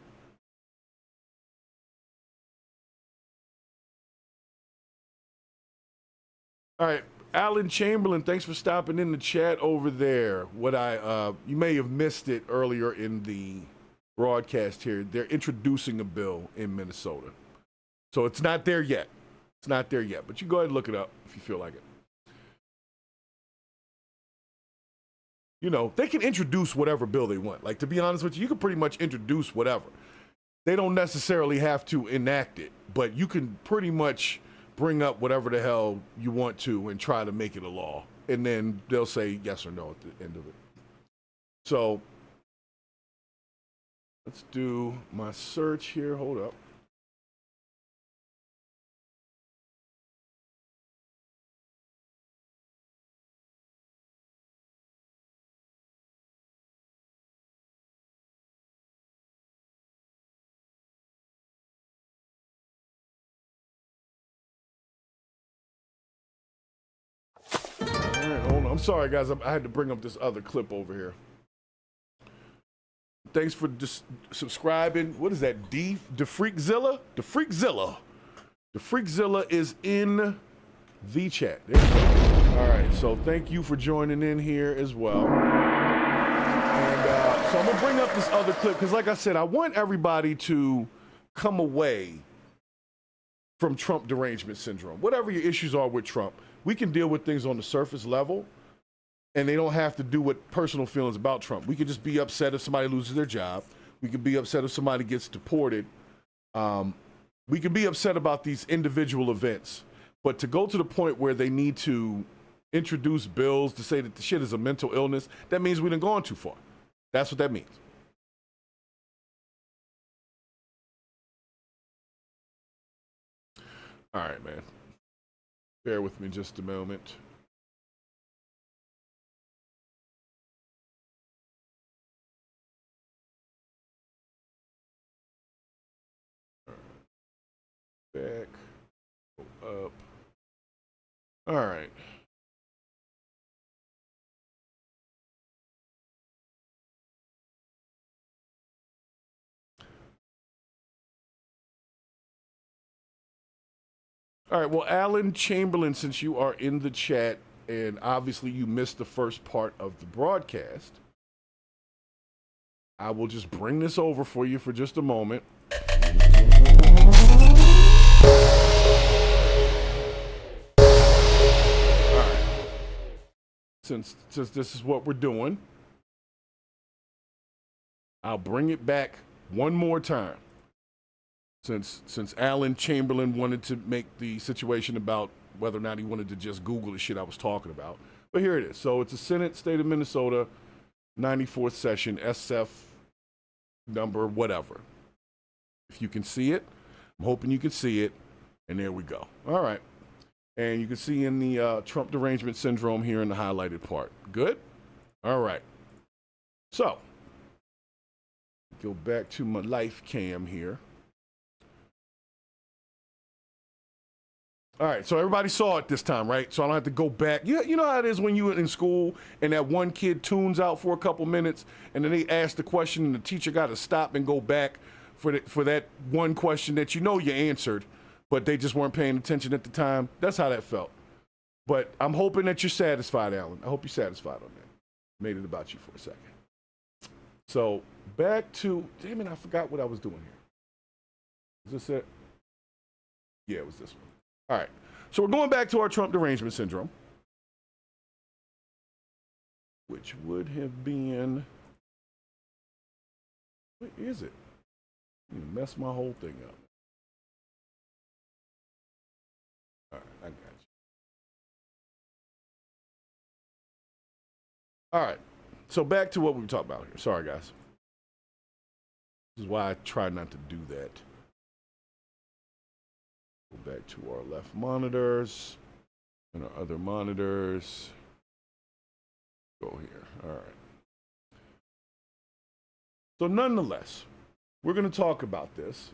[SPEAKER 5] All right, Alan Chamberlain, thanks for stopping in the chat over there. You may have missed it earlier in the broadcast here. They're introducing a bill in Minnesota. So it's not there yet. It's not there yet, but you go ahead and look it up if you feel like it. You know, they can introduce whatever bill they want. Like, to be honest with you, you can pretty much introduce whatever. They don't necessarily have to enact it, but you can pretty much bring up whatever the hell you want to and try to make it a law. And then they'll say yes or no at the end of it. So let's do my search here. Hold up. All right, hold on. I'm sorry, guys. I had to bring up this other clip over here. Thanks for subscribing. What is that? The Freakzilla? The Freakzilla. The Freakzilla is in the chat. There you go. All right, so thank you for joining in here as well. And so I'm going to bring up this other clip because, like I said, I want everybody to come away from Trump derangement syndrome. Whatever your issues are with Trump, we can deal with things on the surface level, and they don't have to do with personal feelings about Trump. We can just be upset if somebody loses their job. We can be upset if somebody gets deported. We can be upset about these individual events. But to go to the point where they need to introduce bills to say that the shit is a mental illness, that means we done gone too far. That's what that means. All right, man. Bear with me just a moment. Back, go up. All right. All right, well, Alan Chamberlain, since you are in the chat and obviously you missed the first part of the broadcast, I will just bring this over for you for just a moment. Since this is what we're doing, I'll bring it back one more time. Since Alan Chamberlain wanted to make the situation about whether or not he wanted to just Google the shit I was talking about. But here it is. So it's a Senate, State of Minnesota, 94th session, SF number, whatever. If you can see it, I'm hoping you can see it. And there we go. All right. And you can see in the Trump derangement syndrome here in the highlighted part. Good? All right. So, go back to my life cam here. All right, so everybody saw it this time, right? So I don't have to go back. You know how it is when you were in school and that one kid tunes out for a couple minutes and then they ask the question and the teacher got to stop and go back for that one question that you know you answered, but they just weren't paying attention at the time. That's how that felt. But I'm hoping that you're satisfied, Alan. I hope you're satisfied on that. Made it about you for a second. So back to, damn it, I forgot what I was doing here. Is this it? Yeah, it was this one. All right. So we're going back to our Trump derangement syndrome, which would have been, what is it? You messed my whole thing up. All right, I got you. All right. So back to what we were talking about here. Sorry, guys. This is why I try not to do that. Go back to our left monitors and our other monitors. Go here. All right. So nonetheless, we're going to talk about this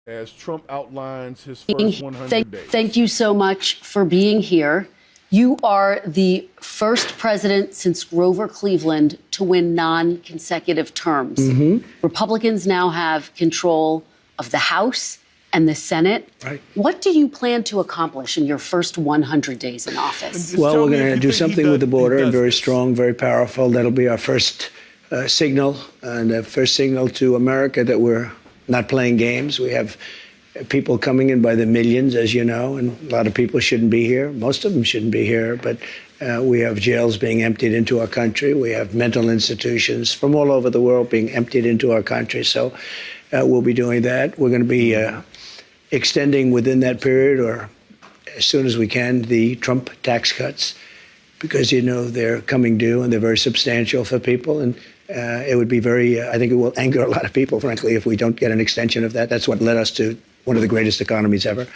[SPEAKER 5] as Trump outlines his first 100 days.
[SPEAKER 1] Thank you so much for being here. You are the first president since Grover Cleveland to win non-consecutive terms. Republicans now have control of the House and the Senate.
[SPEAKER 4] Right.
[SPEAKER 1] What do you plan to accomplish in your first 100 days in office?
[SPEAKER 4] Well, we're going to do something with the border, and very strong, very powerful. That'll be our first signal, and the first signal to America that we're not playing games. We have people coming in by the millions, as you know, and a lot of people shouldn't be here. Most of them shouldn't be here, but we have jails being emptied into our country. We have mental institutions from all over the world being emptied into our country. So we'll be doing that. We're going to be extending within that period, or as soon as we can, the Trump tax cuts, because, you know, they're coming due and they're very substantial for people. And it would be very, I think it will anger a lot of people, frankly, if we don't get an extension of that. That's what led us to one of the greatest economies ever.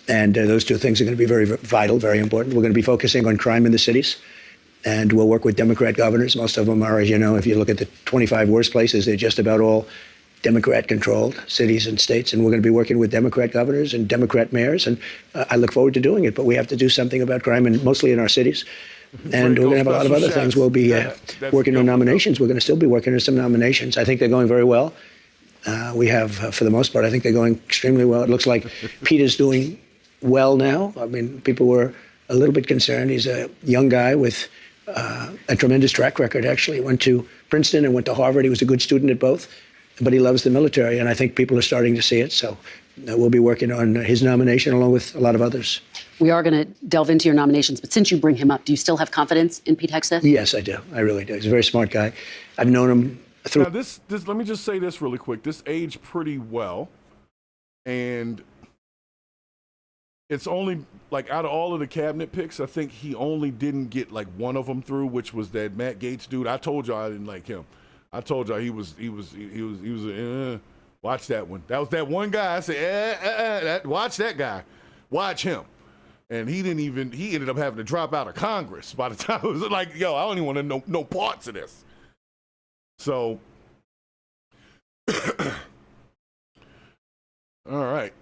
[SPEAKER 4] And those two things are going to be very vital, very important. We're going to be focusing on crime in the cities, and we'll work with Democrat governors. Most of them are, as you know, if you look at the 25 worst places, they're just about all Democrat-controlled cities and states, and we're going to be working with Democrat governors and Democrat mayors, and I look forward to doing it. But we have to do something about crime, and mostly in our cities. And we're going to have a lot of other things. We'll be working on nominations. We're going to still be working on some nominations. I think they're going very well. We have, for the most part, I think they're going extremely well. It looks like Peter's doing well now. I mean, people were a little bit concerned. He's a young guy with a tremendous track record, actually. He went to Princeton and went to Harvard. He was a good student at both. But he loves the military, and I think people are starting to see it. So we'll be working on his nomination along with a lot of others.
[SPEAKER 1] We are going to delve into your nominations, but since you bring him up, do you still have confidence in Pete Hegseth?
[SPEAKER 4] Yes, I do. I really do. He's a very smart guy. I've known him through.
[SPEAKER 5] Now, this let me just say this really quick. This aged pretty well, and it's only, like, out of all of the cabinet picks, I think he only didn't get, like, one of them through, which was that Matt Gaetz dude. I told y'all I didn't like him. I told y'all he was watch that one. That was that one guy. I said, watch that guy. Watch him. And he ended up having to drop out of Congress by the time it was like, yo, I don't even want to know no parts of this. So, all right.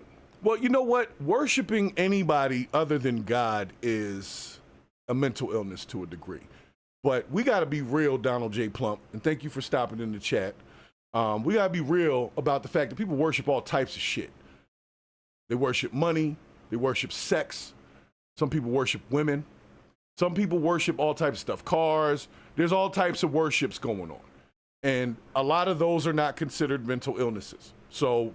[SPEAKER 5] Well, you know what? Worshiping anybody other than God is a mental illness to a degree. But we got to be real, Donald J. Plump, and thank you for stopping in the chat. We got to be real about the fact that people worship all types of shit. They worship money. They worship sex. Some people worship women. Some people worship all types of stuff. Cars. There's all types of worships going on. And a lot of those are not considered mental illnesses. So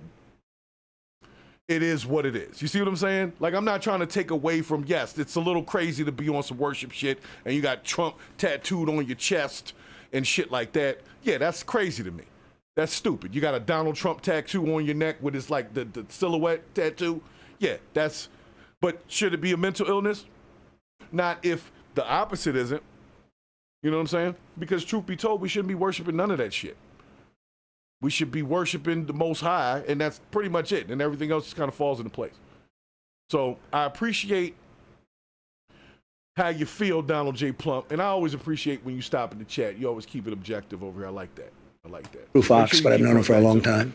[SPEAKER 5] it is what it is. You see what I'm saying? Like, I'm not trying to take away from, yes, it's a little crazy to be on some worship shit and you got Trump tattooed on your chest and shit like that. Yeah, that's crazy to me. That's stupid. You got a Donald Trump tattoo on your neck with his, like, the silhouette tattoo. Yeah, but should it be a mental illness? Not if the opposite isn't. You know what I'm saying? Because truth be told, we shouldn't be worshiping none of that shit. We should be worshiping the Most High, and that's pretty much it. And everything else just kind of falls into place. So I appreciate how you feel, Donald J. Plump. And I always appreciate when you stop in the chat. You always keep it objective over here. I like that.
[SPEAKER 4] Through Fox, but I've known him for a long time.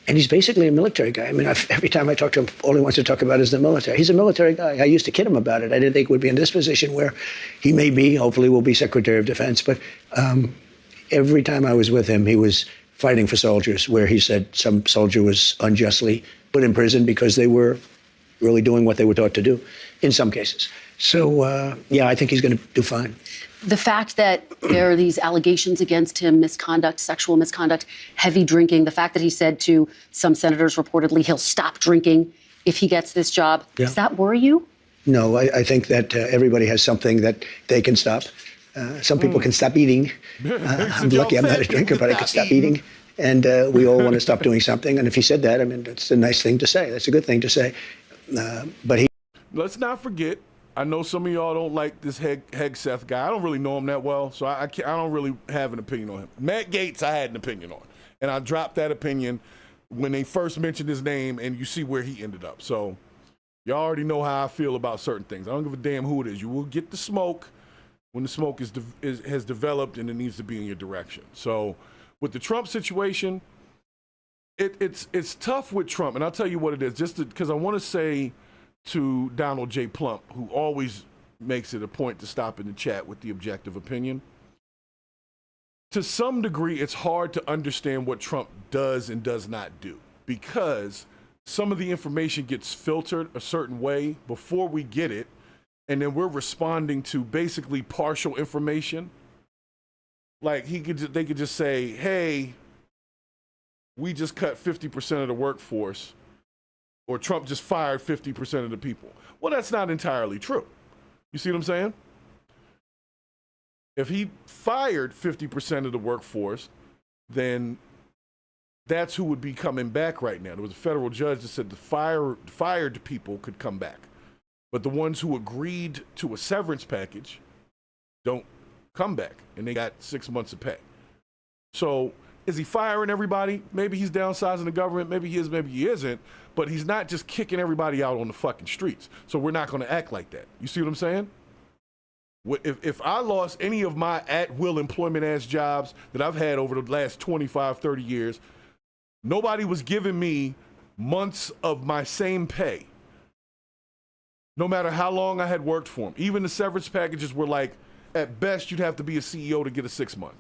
[SPEAKER 4] And he's basically a military guy. I mean, every time I talk to him, all he wants to talk about is the military. He's a military guy. I used to kid him about it. I didn't think he would be in this position where he may be, hopefully will be Secretary of Defense. But every time I was with him, he was fighting for soldiers, where he said some soldier was unjustly put in prison because they were really doing what they were taught to do in some cases. So, yeah, I think he's going to do fine.
[SPEAKER 1] The fact that there are these allegations against him, misconduct, sexual misconduct, heavy drinking, the fact that he said to some senators reportedly he'll stop drinking if he gets this job, does that worry you?
[SPEAKER 4] No, I think that everybody has something that they can stop. Some people can stop eating. I'm lucky I'm not a drinker, but I can stop eating. And we all want to stop doing something. And if he said that, I mean, that's a nice thing to say. That's a good thing to say. But he...
[SPEAKER 5] Let's not forget, I know some of y'all don't like this Hegseth guy. I don't really know him that well, so I don't really have an opinion on him. Matt Gaetz, I had an opinion on. And I dropped that opinion when they first mentioned his name, and you see where he ended up. So y'all already know how I feel about certain things. I don't give a damn who it is. You will get the smoke when the smoke has developed and it needs to be in your direction. So With the Trump situation, it's tough with Trump, and I'll tell you what it is, just because I want to say to Donald J. Plump, who always makes it a point to stop in the chat with the objective opinion. To some degree, it's hard to understand what Trump does and does not do, because some of the information gets filtered a certain way before we get it, and then we're responding to basically partial information. Like they could just say, hey, we just cut 50% of the workforce, or Trump just fired 50% of the people. Well, that's not entirely true. You see what I'm saying? If he fired 50% of the workforce, then that's who would be coming back right now. There was a federal judge that said the fired people could come back, but the ones who agreed to a severance package don't come back, and they got 6 months of pay. So is he firing everybody? Maybe he's downsizing the government. Maybe he is, maybe he isn't. But he's not just kicking everybody out on the fucking streets. So we're not going to act like that. You see what I'm saying? If I lost any of my at-will employment ass jobs that I've had over the last 25, 30 years, nobody was giving me months of my same pay, no matter how long I had worked for them. Even the severance packages were like, at best, you'd have to be a CEO to get a 6 month.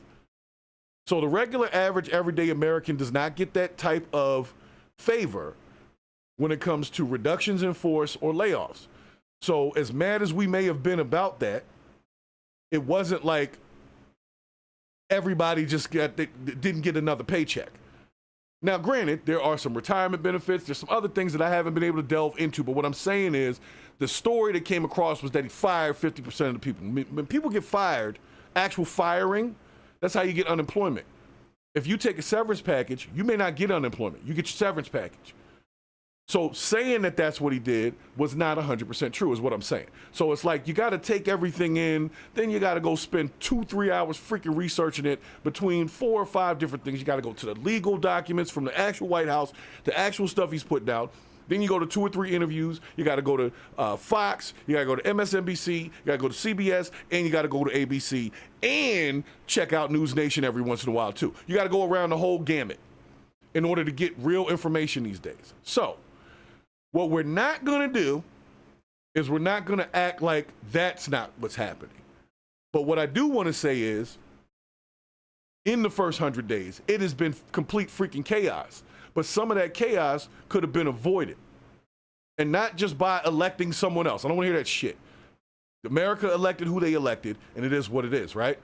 [SPEAKER 5] So the regular, average, everyday American does not get that type of favor when it comes to reductions in force or layoffs. So as mad as we may have been about that, it wasn't like everybody just didn't get another paycheck. Now, granted, there are some retirement benefits. There's some other things that I haven't been able to delve into. But what I'm saying is the story that came across was that he fired 50% of the people. When people get fired, actual firing, that's how you get unemployment. If you take a severance package, you may not get unemployment. You get your severance package. So saying that that's what he did was not 100% true is what I'm saying. So it's like you got to take everything in, then you got to go spend 2-3 hours freaking researching it between 4 or 5 different things. You got to go to the legal documents from the actual White House, the actual stuff he's putting out. Then you go to 2 or 3 interviews. You got to go to Fox. You got to go to MSNBC. You got to go to CBS, and you got to go to ABC and check out News Nation every once in a while too. You got to go around the whole gamut in order to get real information these days. So what we're not going to do is we're not going to act like that's not what's happening. But what I do want to say is, in the first 100 days, it has been complete freaking chaos. But some of that chaos could have been avoided. And not just by electing someone else. I don't want to hear that shit. America elected who they elected, and it is what it is, right?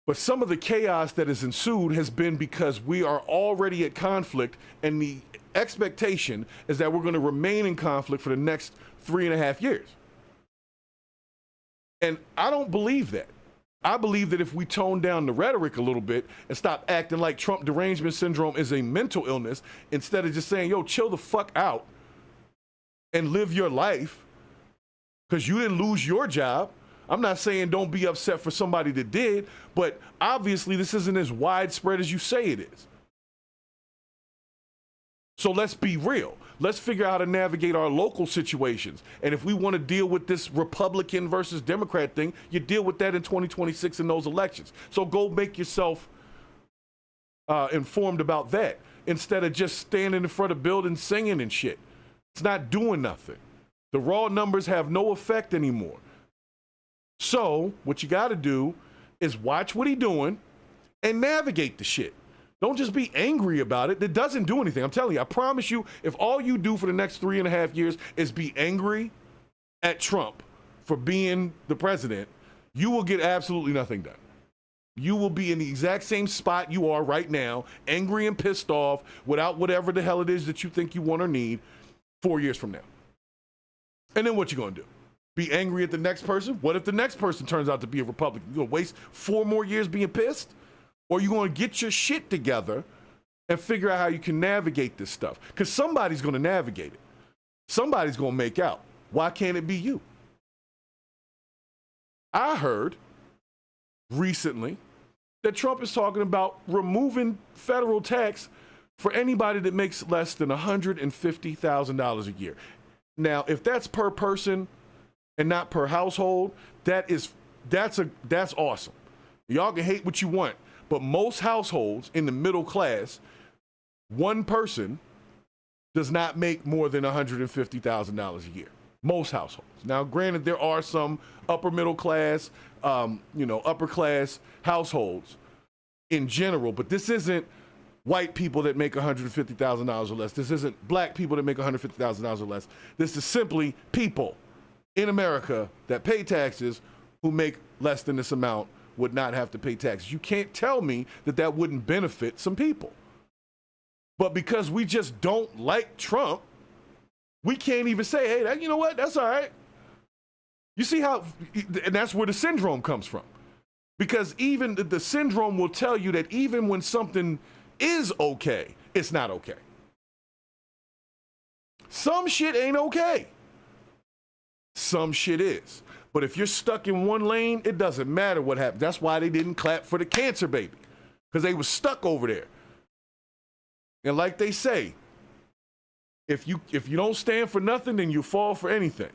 [SPEAKER 5] But some of the chaos that has ensued has been because we are already at conflict, and the expectation is that we're going to remain in conflict for the next 3.5 years. And I don't believe that. I believe that if we tone down the rhetoric a little bit and stop acting like Trump derangement syndrome is a mental illness, instead of just saying, yo, chill the fuck out and live your life because you didn't lose your job. I'm not saying don't be upset for somebody that did, but obviously this isn't as widespread as you say it is. So let's be real. Let's figure out how to navigate our local situations. And if we want to deal with this Republican versus Democrat thing, you deal with that in 2026 in those elections. So go make yourself informed about that instead of just standing in front of buildings singing and shit. It's not doing nothing. The raw numbers have no effect anymore. So what you got to do is watch what he's doing and navigate the shit. Don't just be angry about it. It doesn't do anything. I'm telling you, I promise you, if all you do for the next 3.5 years is be angry at Trump for being the president, you will get absolutely nothing done. You will be in the exact same spot you are right now, angry and pissed off without whatever the hell it is that you think you want or need 4 years from now. And then what you going to do? Be angry at the next person? What if the next person turns out to be a Republican? You going to waste 4 more years being pissed? Or are you going to get your shit together and figure out how you can navigate this stuff? Because somebody's going to navigate it. Somebody's going to make out. Why can't it be you? I heard recently that Trump is talking about removing federal tax for anybody that makes less than $150,000 a year. Now, if that's per person and not per household, that's awesome. Y'all can hate what you want. But most households in the middle class, one person does not make more than $150,000 a year. Most households. Now, granted, there are some upper middle class, upper class households in general, but this isn't white people that make $150,000 or less. This isn't black people that make $150,000 or less. This is simply people in America that pay taxes who make less than this amount would not have to pay taxes. You can't tell me that that wouldn't benefit some people. But because we just don't like Trump, we can't even say, hey, you know what? That's all right. You see how, and that's where the syndrome comes from. Because even the syndrome will tell you that even when something is okay, it's not okay. Some shit ain't okay. Some shit is. But if you're stuck in one lane, it doesn't matter what happened. That's why they didn't clap for the cancer baby, because they were stuck over there. And like they say, if you don't stand for nothing, then you fall for anything.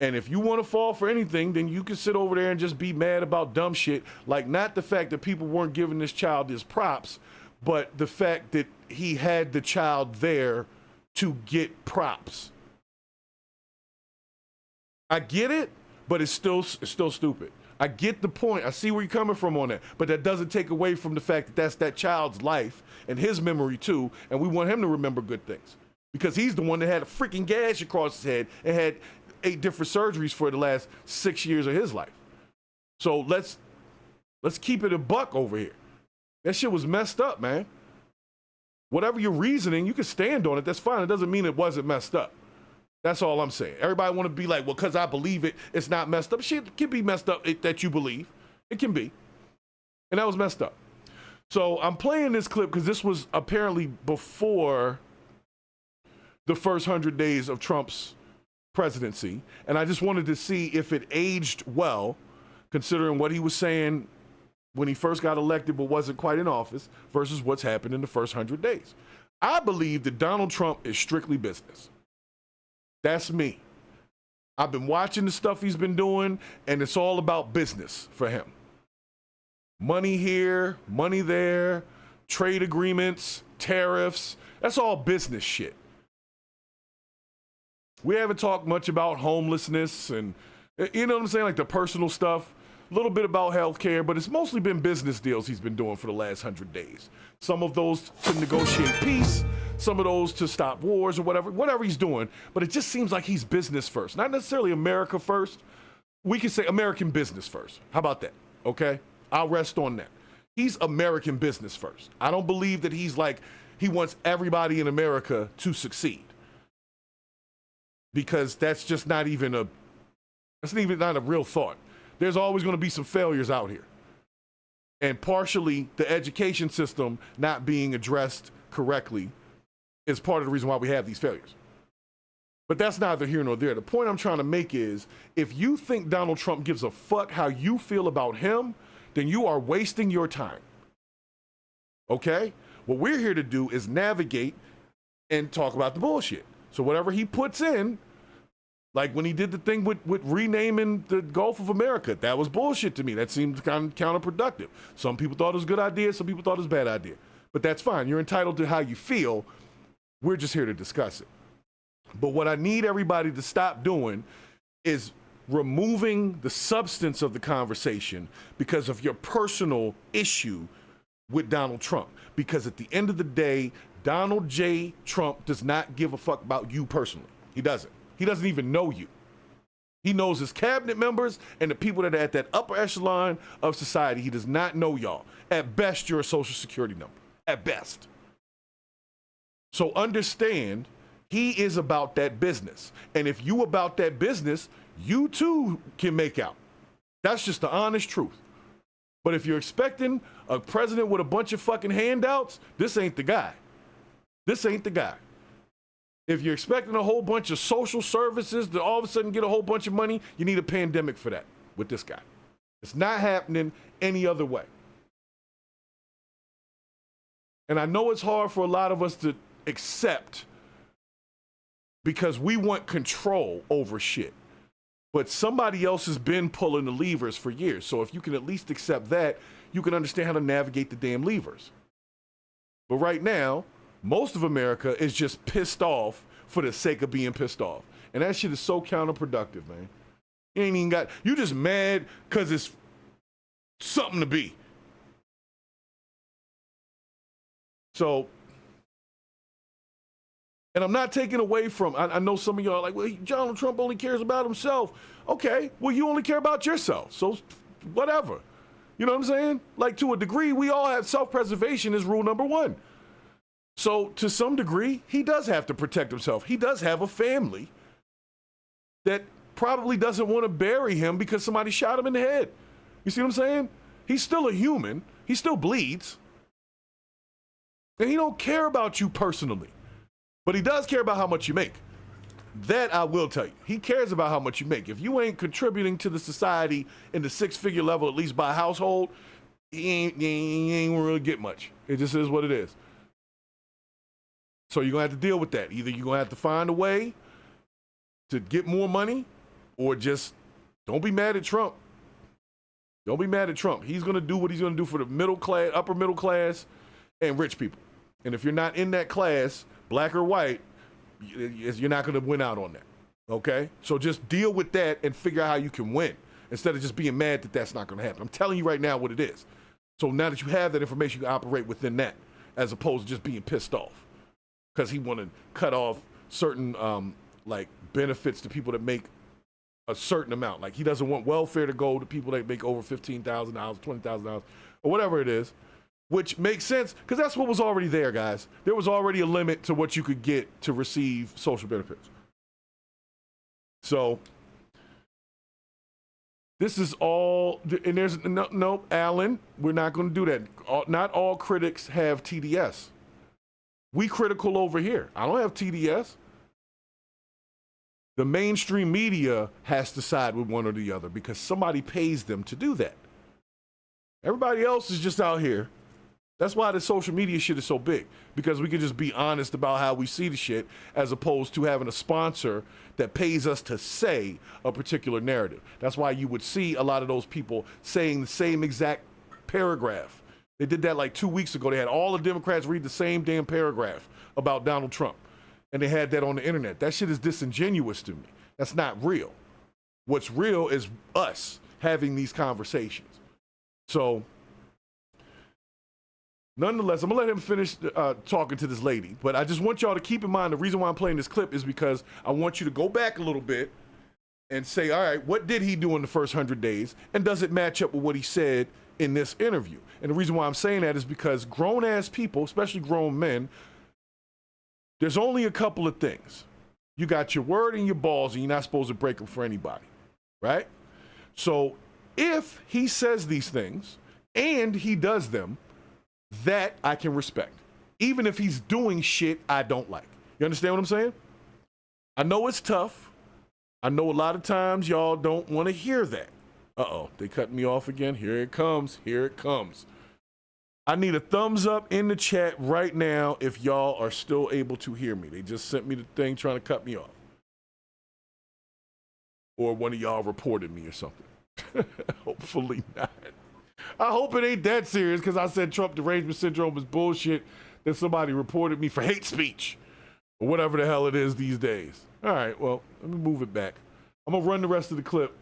[SPEAKER 5] And if you want to fall for anything, then you can sit over there and just be mad about dumb shit, like not the fact that people weren't giving this child his props, but the fact that he had the child there to get props. I get it, but it's still stupid. I get the point. I see where you're coming from on that, but that doesn't take away from the fact that that's that child's life and his memory too, and we want him to remember good things because he's the one that had a freaking gash across his head and had 8 different surgeries for the last 6 years of his life. So let's keep it a buck over here. That shit was messed up, man. Whatever your reasoning, you can stand on it. That's fine. It doesn't mean it wasn't messed up. That's all I'm saying. Everybody want to be like, well, because I believe it, it's not messed up. Shit can be messed up that you believe. It can be. And that was messed up. So I'm playing this clip because this was apparently before the first 100 days of Trump's presidency. And I just wanted to see if it aged well, considering what he was saying when he first got elected but wasn't quite in office versus what's happened in the first 100 days. I believe that Donald Trump is strictly business. That's me. I've been watching the stuff he's been doing, and it's all about business for him. Money here, money there, trade agreements, tariffs. That's all business shit. We haven't talked much about homelessness and, you know what I'm saying, like the personal stuff. A little bit about healthcare, but it's mostly been business deals he's been doing for the last 100 days. Some of those to negotiate peace, some of those to stop wars or whatever he's doing. But it just seems like he's business first, not necessarily America first. We can say American business first. How about that? Okay, I'll rest on that. He's American business first. I don't believe that he's like, he wants everybody in America to succeed, because that's just not even a real thought. There's always going to be some failures out here. And partially the education system not being addressed correctly is part of the reason why we have these failures. But that's neither here nor there. The point I'm trying to make is, if you think Donald Trump gives a fuck how you feel about him, then you are wasting your time. Okay? What we're here to do is navigate and talk about the bullshit. So whatever he puts in, like when he did the thing with renaming the Gulf of America, that was bullshit to me. That seemed kind of counterproductive. Some people thought it was a good idea. Some people thought it was a bad idea. But that's fine. You're entitled to how you feel. We're just here to discuss it. But what I need everybody to stop doing is removing the substance of the conversation because of your personal issue with Donald Trump. Because at the end of the day, Donald J. Trump does not give a fuck about you personally. He doesn't. He doesn't even know you. He knows his cabinet members and the people that are at that upper echelon of society. He does not know y'all. At best, you're a social security number. At best. So understand, he is about that business. And if you about that business, you too can make out. That's just the honest truth. But if you're expecting a president with a bunch of fucking handouts, this ain't the guy. This ain't the guy. If you're expecting a whole bunch of social services to all of a sudden get a whole bunch of money, you need a pandemic for that with this guy. It's not happening any other way. And I know it's hard for a lot of us to accept because we want control over shit. But somebody else has been pulling the levers for years. So if you can at least accept that, you can understand how to navigate the damn levers. But right now, most of America is just pissed off for the sake of being pissed off. And that shit is so counterproductive, man. You just mad because it's something to be. So, and I'm not taking away from, I know some of y'all are like, well, Donald Trump only cares about himself. Okay, well, you only care about yourself. So whatever. You know what I'm saying? Like, to a degree, we all have self-preservation is rule number one. So to some degree, he does have to protect himself. He does have a family that probably doesn't want to bury him because somebody shot him in the head. You see what I'm saying? He's still a human. He still bleeds. And he don't care about you personally. But he does care about how much you make. That I will tell you. He cares about how much you make. If you ain't contributing to the society in the six-figure level, at least by household, he ain't really get much. It just is what it is. So you're going to have to deal with that. Either you're going to have to find a way to get more money, or just don't be mad at Trump. Don't be mad at Trump. He's going to do what he's going to do for the middle class, upper middle class, and rich people. And if you're not in that class, black or white, you're not going to win out on that. Okay? So just deal with that and figure out how you can win instead of just being mad that that's not going to happen. I'm telling you right now what it is. So now that you have that information, you can operate within that as opposed to just being pissed off because he want to cut off certain like benefits to people that make a certain amount. Like he doesn't want welfare to go to people that make over $15,000, $20,000, or whatever it is, which makes sense because that's what was already there, guys. There was already a limit to what you could get to receive social benefits. So this is all, and there's no, Alan, we're not going to do that. Not all critics have TDS. We critical over here. I don't have TDS. The mainstream media has to side with one or the other because somebody pays them to do that. Everybody else is just out here. That's why the social media shit is so big, because we can just be honest about how we see the shit as opposed to having a sponsor that pays us to say a particular narrative. That's why you would see a lot of those people saying the same exact paragraph. They did that like 2 weeks ago. They had all the Democrats read the same damn paragraph about Donald Trump. And they had that on the internet. That shit is disingenuous to me. That's not real. What's real is us having these conversations. So, nonetheless, I'm going to let him finish talking to this lady. But I just want y'all to keep in mind, the reason why I'm playing this clip is because I want you to go back a little bit and say, all right, what did he do in the first 100 days? And does it match up with what he said in this interview? And the reason why I'm saying that is because grown-ass people, especially grown men, there's only a couple of things. You got your word and your balls, and you're not supposed to break them for anybody, right? So if he says these things and he does them, that I can respect, even if he's doing shit I don't like. You understand what I'm saying? I know it's tough. I know a lot of times y'all don't want to hear that. Uh-oh, they cut me off again. Here it comes. Here it comes. I need a thumbs up in the chat right now if y'all are still able to hear me. They just sent me the thing trying to cut me off. Or one of y'all reported me or something. Hopefully not. I hope it ain't that serious because I said Trump derangement syndrome is bullshit that somebody reported me for hate speech or whatever the hell it is these days. All right, well, let me move it back. I'm going to run the rest of the clip.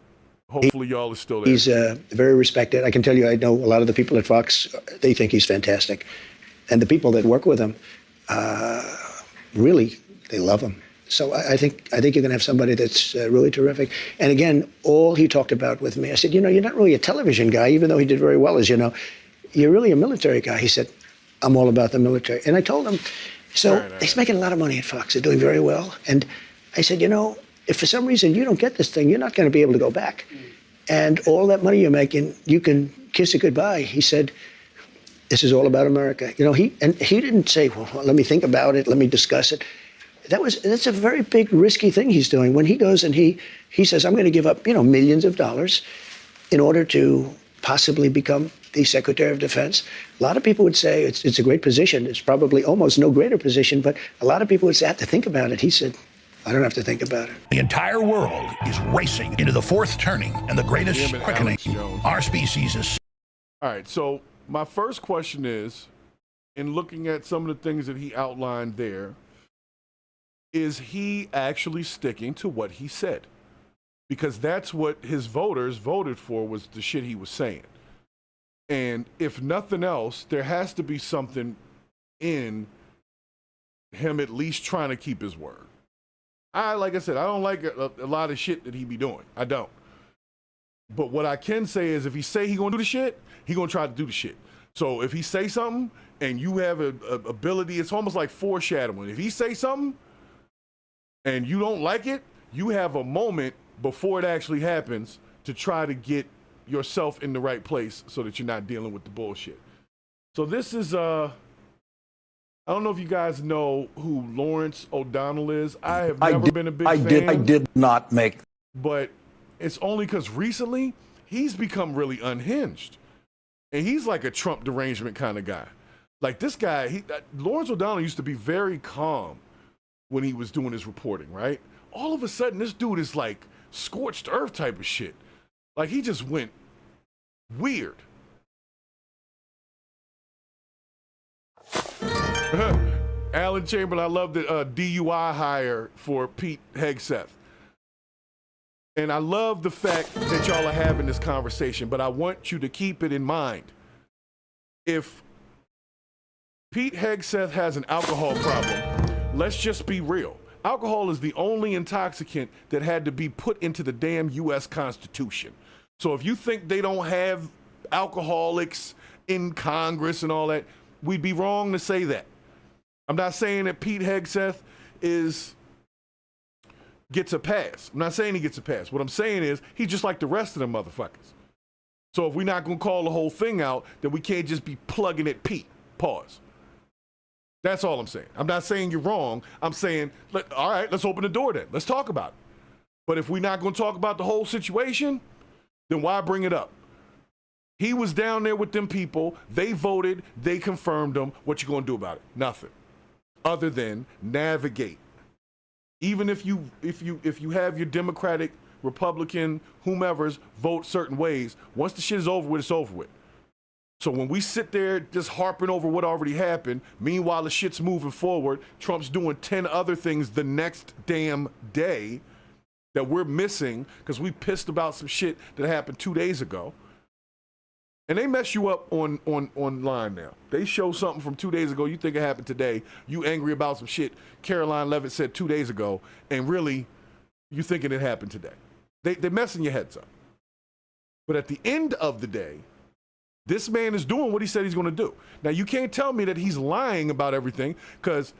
[SPEAKER 5] Hopefully y'all are still there.
[SPEAKER 4] He's very respected. I can tell you, I know a lot of the people at Fox, they think he's fantastic. And the people that work with him, really, they love him. So I think you're going to have somebody that's really terrific. And again, all he talked about with me, I said, you know, you're not really a television guy, even though he did very well, as you know. You're really a military guy. He said, I'm all about the military. And I told him, so he's making a lot of money at Fox. They're doing very well. And I said, you know, if for some reason you don't get this thing, you're not going to be able to go back. And all that money you're making, you can kiss it goodbye. He said, this is all about America. You know, he didn't say, well, let me think about it. Let me discuss it. That's a very big, risky thing he's doing. When he goes and he says, I'm going to give up, you know, millions of dollars in order to possibly become the Secretary of Defense. A lot of people would say it's a great position. It's probably almost no greater position, but a lot of people would say, I have to think about it. He said, I don't have to think about it.
[SPEAKER 6] The entire world is racing into the fourth turning and the greatest quickening. Our species is...
[SPEAKER 5] All right, so my first question is, in looking at some of the things that he outlined there, is he actually sticking to what he said? Because that's what his voters voted for, was the shit he was saying. And if nothing else, there has to be something in him at least trying to keep his word. Like I said, I don't like a lot of shit that he be doing. I don't. But what I can say is, if he say he gonna do the shit, he gonna try to do the shit. So if he say something and you have a ability, it's almost like foreshadowing. If he say something and you don't like it, you have a moment before it actually happens to try to get yourself in the right place so that you're not dealing with the bullshit. So this is I don't know if you guys know who Lawrence O'Donnell is. I have never been a big fan.
[SPEAKER 6] I did not make...
[SPEAKER 5] But it's only because recently he's become really unhinged. And he's like a Trump derangement kind of guy. Like this guy, Lawrence O'Donnell used to be very calm when he was doing his reporting, right? All of a sudden, this dude is like scorched earth type of shit. Like he just went weird. Alan Chamberlain, I love the DUI hire for Pete Hegseth. And I love the fact that y'all are having this conversation, but I want you to keep it in mind. If Pete Hegseth has an alcohol problem, let's just be real. Alcohol is the only intoxicant that had to be put into the damn U.S. Constitution. So if you think they don't have alcoholics in Congress and all that, we'd be wrong to say that. I'm not saying that Pete Hegseth gets a pass. I'm not saying he gets a pass. What I'm saying is he's just like the rest of them motherfuckers. So if we're not going to call the whole thing out, then we can't just be plugging at Pete. Pause. That's all I'm saying. I'm not saying you're wrong. I'm saying, all right, let's open the door then. Let's talk about it. But if we're not going to talk about the whole situation, then why bring it up? He was down there with them people. They voted. They confirmed him. What you going to do about it? Nothing. Other than navigate. Even if you have your Democratic, Republican, whomever's vote certain ways, once the shit is over with, it's over with. So when we sit there just harping over what already happened, meanwhile the shit's moving forward, Trump's doing 10 other things the next damn day that we're missing because we pissed about some shit that happened 2 days ago. And they mess you up online now. They show something from 2 days ago, you think it happened today, you angry about some shit Caroline Levitt said 2 days ago, and really, you thinking it happened today. They're messing your heads up. But at the end of the day, this man is doing what he said he's going to do. Now, you can't tell me that he's lying about everything, because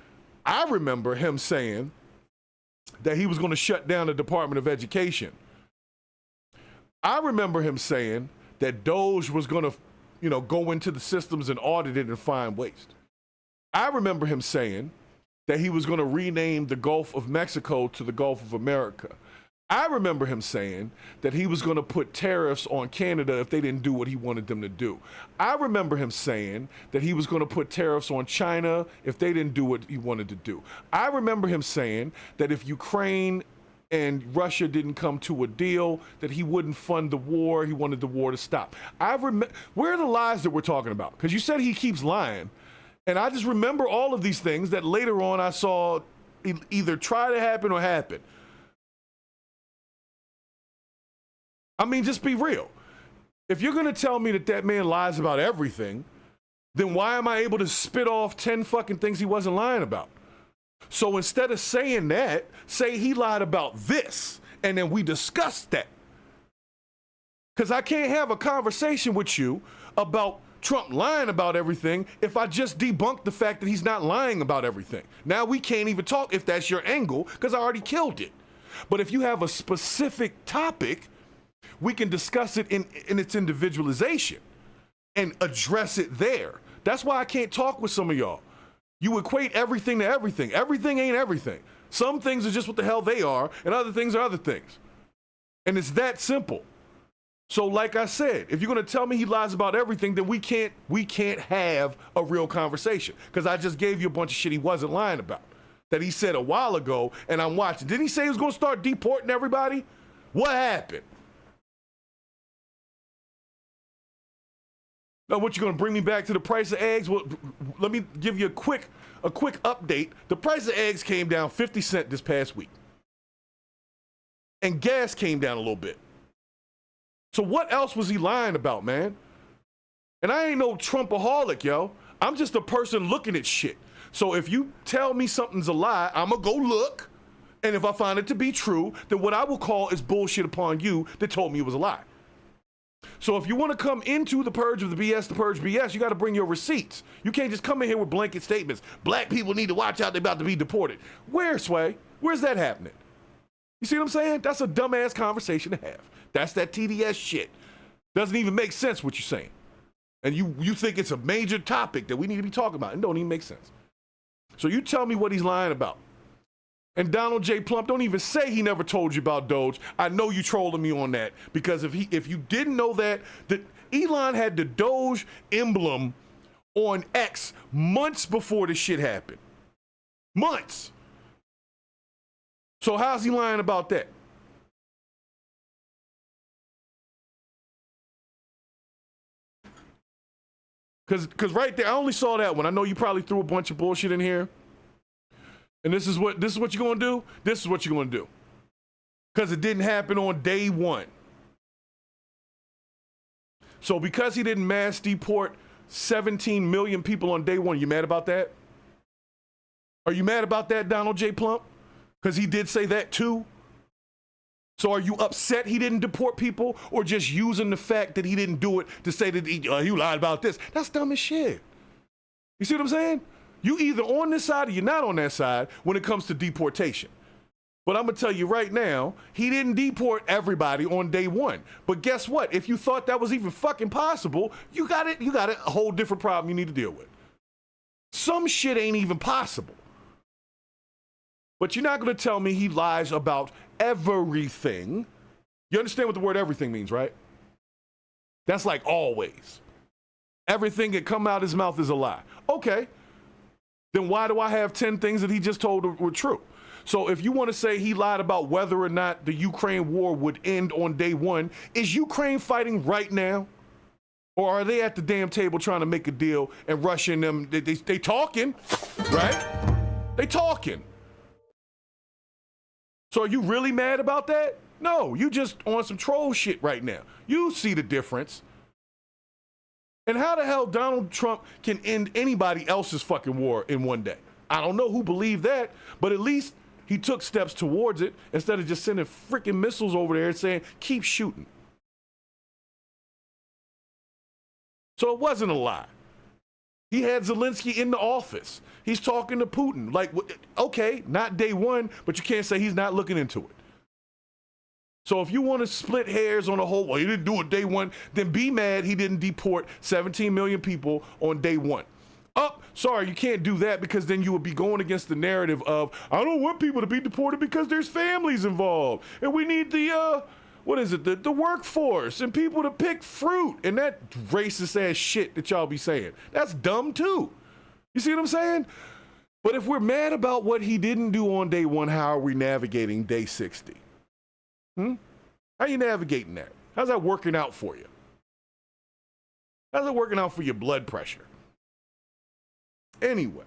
[SPEAKER 5] I remember him saying that he was going to shut down the Department of Education. I remember him saying that Doge was going to, go into the systems and audit it and find waste. I remember him saying that he was going to rename the Gulf of Mexico to the Gulf of America. I remember him saying that he was going to put tariffs on Canada if they didn't do what he wanted them to do. I remember him saying that he was going to put tariffs on China if they didn't do what he wanted to do. I remember him saying that if Ukraine and Russia didn't come to a deal, that he wouldn't fund the war. He wanted the war to stop. Where are the lies that we're talking about? Because you said he keeps lying. And I just remember all of these things that later on I saw either try to happen or happen. I mean, just be real. If you're going to tell me that man lies about everything, then why am I able to spit off 10 fucking things he wasn't lying about? So instead of saying that, say he lied about this, and then we discuss that. Because I can't have a conversation with you about Trump lying about everything if I just debunk the fact that he's not lying about everything. Now we can't even talk if that's your angle, because I already killed it. But if you have a specific topic, we can discuss it in its individualization and address it there. That's why I can't talk with some of y'all. You equate everything to everything. Everything ain't everything. Some things are just what the hell they are, and other things are other things. And it's that simple. So like I said, if you're going to tell me he lies about everything, then we can't have a real conversation, because I just gave you a bunch of shit he wasn't lying about. that he said a while ago, and I'm watching. Didn't he say he was going to start deporting everybody? What happened? Now, what, you going to bring me back to the price of eggs? Well, let me give you a quick update. The price of eggs came down 50 cents this past week. And gas came down a little bit. So what else was he lying about, man? And I ain't no Trumpaholic, yo. I'm just a person looking at shit. So if you tell me something's a lie, I'm going to go look. And if I find it to be true, then what I will call is bullshit upon you that told me it was a lie. So if you want to come into the purge of the BS, the purge BS, you got to bring your receipts. You can't just come in here with blanket statements. Black people need to watch out. They're about to be deported. Where, Sway? Where's that happening? You see what I'm saying? That's a dumbass conversation to have. That's that TDS shit. Doesn't even make sense what you're saying. And you think it's a major topic that we need to be talking about. It don't even make sense. So you tell me what he's lying about. And Donald J. Plump, don't even say he never told you about Doge. I know you trolling me on that, because if you didn't know that Elon had the Doge emblem on X months before this shit happened. Months. So how's he lying about that? Because right there, I only saw that one. I know you probably threw a bunch of bullshit in here. And this is what you're gonna do? This is what you're gonna do. Because it didn't happen on day one. So because he didn't mass deport 17 million people on day one, you mad about that? Are you mad about that, Donald J. Plump? Because he did say that too. So are you upset he didn't deport people, or just using the fact that he didn't do it to say that you lied about this? That's dumb as shit. You see what I'm saying? You either on this side or you're not on that side when it comes to deportation. But I'm going to tell you right now, he didn't deport everybody on day one. But guess what? If you thought that was even fucking possible, you got a whole different problem you need to deal with. Some shit ain't even possible. But you're not going to tell me he lies about everything. You understand what the word everything means, right? That's like always. Everything that come out his mouth is a lie. Okay. Then why do I have 10 things that he just told were true? So if you want to say he lied about whether or not the Ukraine war would end on day one, is Ukraine fighting right now? Or are they at the damn table trying to make a deal and rushing them? They talking, right? They talking. So are you really mad about that? No, you just on some troll shit right now. You see the difference. And how the hell Donald Trump can end anybody else's fucking war in one day? I don't know who believed that, but at least he took steps towards it instead of just sending freaking missiles over there and saying, keep shooting. So it wasn't a lie. He had Zelensky in the office. He's talking to Putin. Like, okay, not day one, but you can't say he's not looking into it. So if you want to split hairs on a whole, well, he didn't do it day one, then be mad he didn't deport 17 million people on day one. Sorry, you can't do that, because then you would be going against the narrative of, I don't want people to be deported because there's families involved. And we need the, the workforce and people to pick fruit. And that racist ass shit that y'all be saying. That's dumb too. You see what I'm saying? But if we're mad about what he didn't do on day one, how are we navigating day 60? How are you navigating that? How's that working out for you? How's it working out for your blood pressure? Anyway,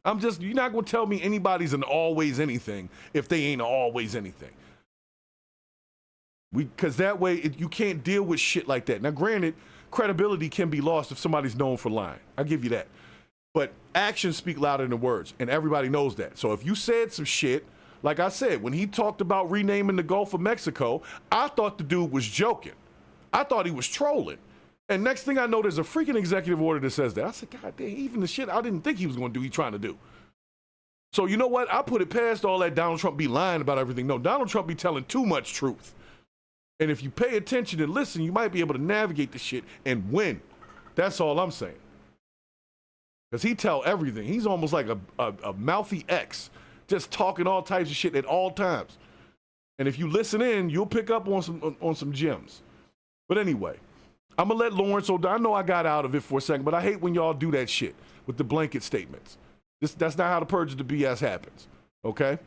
[SPEAKER 5] you're not going to tell me anybody's an always anything if they ain't always anything. Because that way, you can't deal with shit like that. Now, granted, credibility can be lost if somebody's known for lying. I'll give you that. But actions speak louder than words, and everybody knows that. So if you said some shit, like I said, when he talked about renaming the Gulf of Mexico, I thought the dude was joking. I thought he was trolling. And next thing I know, there's a freaking executive order that says that. I said, God damn, even the shit I didn't think he was going to do, he's trying to do. So you know what? I put it past all that Donald Trump be lying about everything. No, Donald Trump be telling too much truth. And if you pay attention and listen, you might be able to navigate the shit and win. That's all I'm saying. Because he tell everything. He's almost like a mouthy ex, just talking all types of shit at all times. And if you listen in, you'll pick up on some gems. But anyway, I'm going to let Lawrence, I know I got out of it for a second, but I hate when y'all do that shit with the blanket statements. That's not how the Purge the BS happens, okay?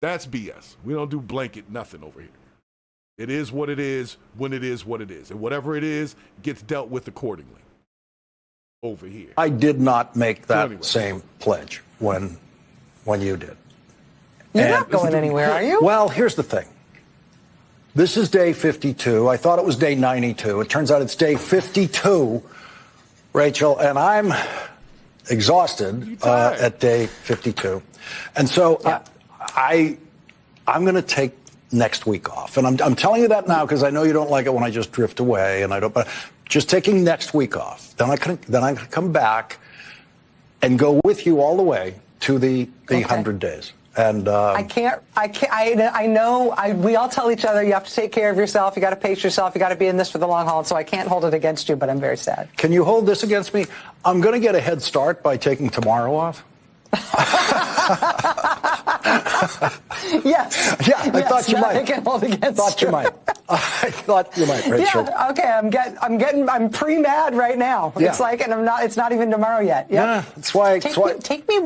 [SPEAKER 5] That's BS. We don't do blanket nothing over here. It is what it is when it is what it is. And whatever it is gets dealt with accordingly over here.
[SPEAKER 7] I did not make that same pledge when you did.
[SPEAKER 8] You're not going anywhere, are you?
[SPEAKER 7] Well, here's the thing. This is day 52. I thought it was day 92. It turns out it's day 52, Rachel, and I'm exhausted at day 52. And so I'm going to take next week off. And I'm telling you that now because I know you don't like it when I just drift away, and I don't. But just taking next week off. Then I can come back and go with you all the way to the 100 days. And
[SPEAKER 8] I know we all tell each other you have to take care of yourself, you got to pace yourself, you got to be in this for the long haul, so I can't hold it against you, but I'm very sad.
[SPEAKER 7] Can you hold this against me? I'm going to get a head start by taking tomorrow off.
[SPEAKER 8] Yes.
[SPEAKER 7] Yeah, I thought you might.
[SPEAKER 8] I can hold against
[SPEAKER 7] you might. I thought you might, Rachel.
[SPEAKER 8] Yeah, okay, I'm pre-mad right now.
[SPEAKER 7] Yeah.
[SPEAKER 8] It's like, and it's not even tomorrow yet. Yep.
[SPEAKER 7] Yeah, that's why.
[SPEAKER 8] Take me.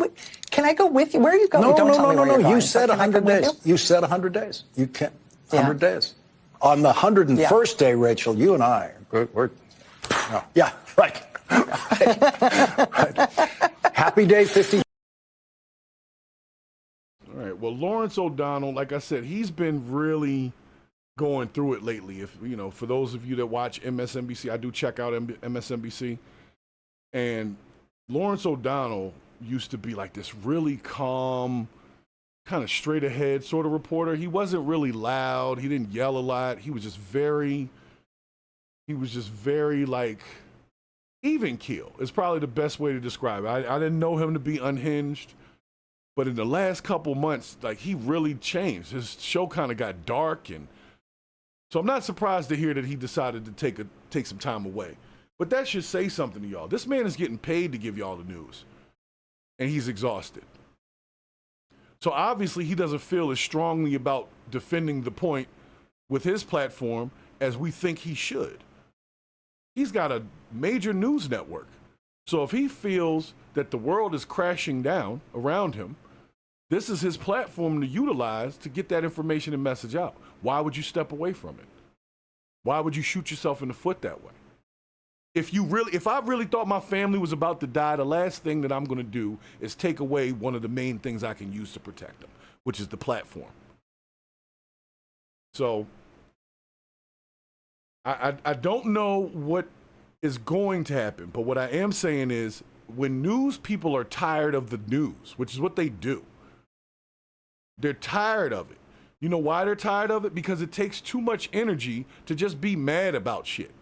[SPEAKER 8] Can I go with you? Where are you going?
[SPEAKER 7] No,
[SPEAKER 8] Don't tell me where you're going.
[SPEAKER 7] You said 100 days. You said 100 days. You can't. 100 days. On the 101st day, Rachel, you and I, we're yeah, right. Right. Happy day 50.
[SPEAKER 5] All right. Well, Lawrence O'Donnell, like I said, he's been really going through it lately. If you know, for those of you that watch MSNBC, I do check out MSNBC, and Lawrence O'Donnell used to be like this really calm, kind of straight ahead sort of reporter. He wasn't really loud. He didn't yell a lot. He was just very like even keel is probably the best way to describe it. I didn't know him to be unhinged, but in the last couple months, like he really changed. His show kind of got dark, and so I'm not surprised to hear that he decided to take some time away. But that should say something to y'all. This man is getting paid to give y'all the news, and he's exhausted. So obviously he doesn't feel as strongly about defending the point with his platform as we think he should. He's got a major news network. So if he feels that the world is crashing down around him, this is his platform to utilize to get that information and message out. Why would you step away from it? Why would you shoot yourself in the foot that way? If I really thought my family was about to die, the last thing that I'm going to do is take away one of the main things I can use to protect them, which is the platform. So I don't know what is going to happen, but what I am saying is when news people are tired of the news, which is what they do, they're tired of it. You know why they're tired of it? Because it takes too much energy to just be mad about shit.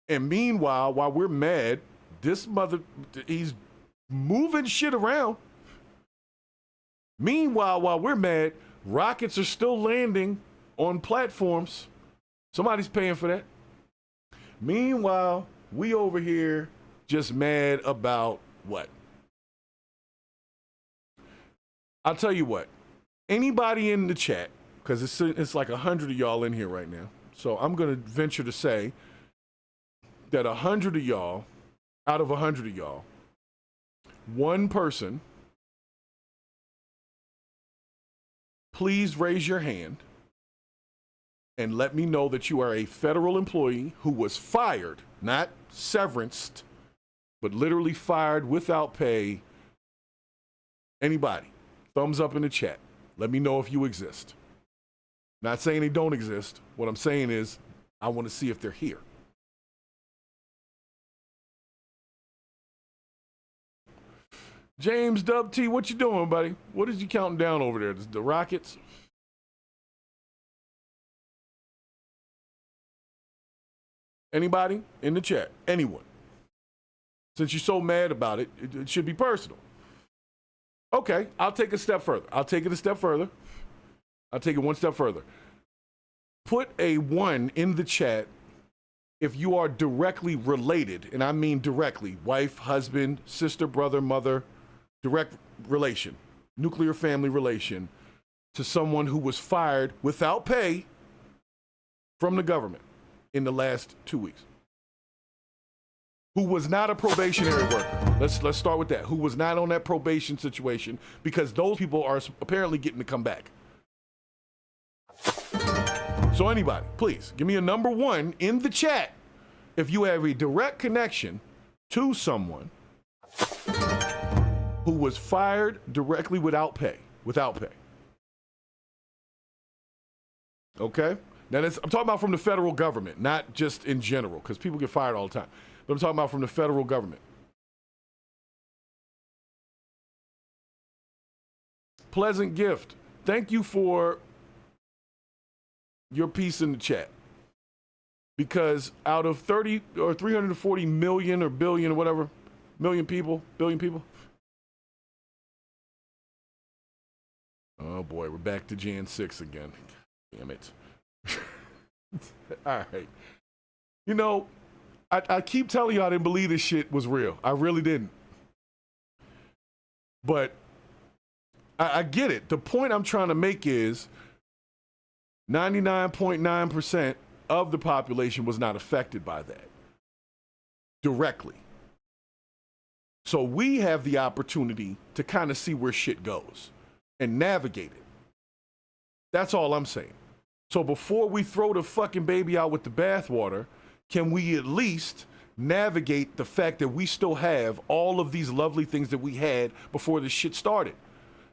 [SPEAKER 5] And meanwhile, while we're mad, he's moving shit around. Meanwhile, while we're mad, rockets are still landing on platforms. Somebody's paying for that. Meanwhile, we over here just mad about what? I'll tell you what. Anybody in the chat, because it's like 100 of y'all in here right now. So I'm going to venture to say that 100 of y'all, out of 100 of y'all, one person, please raise your hand and let me know that you are a federal employee who was fired, not severanced, but literally fired without pay. Anybody? Thumbs up in the chat. Let me know if you exist. Not saying they don't exist. What I'm saying is I want to see if they're here. James Dub T, what you doing, buddy? What is you counting down over there? The Rockets? Anybody in the chat? Anyone? Since you're so mad about it, it should be personal. Okay, I'll take a step further. I'll take it a step further. I'll take it one step further. Put a 1 in the chat if you are directly related, and I mean directly, wife, husband, sister, brother, mother, direct relation, nuclear family relation to someone who was fired without pay from the government in the last 2 weeks who was not a probationary worker. Let's start with that. Who was not on that probation situation, because those people are apparently getting to come back. So anybody, please give me a number one in the chat if you have a direct connection to someone who was fired directly without pay. Okay? Now, I'm talking about from the federal government, not just in general, because people get fired all the time. But I'm talking about from the federal government. Pleasant Gift, thank you for your piece in the chat. Because out of 30 or 340 million or billion or whatever, billion people. Oh boy, we're back to Jan 6 again. Damn it. All right. You know, I keep telling you I didn't believe this shit was real. I really didn't. But I get it. The point I'm trying to make is 99.9% of the population was not affected by that directly. So we have the opportunity to kind of see where shit goes and navigate it. That's all I'm saying. So before we throw the fucking baby out with the bathwater, can we at least navigate the fact that we still have all of these lovely things that we had before this shit started?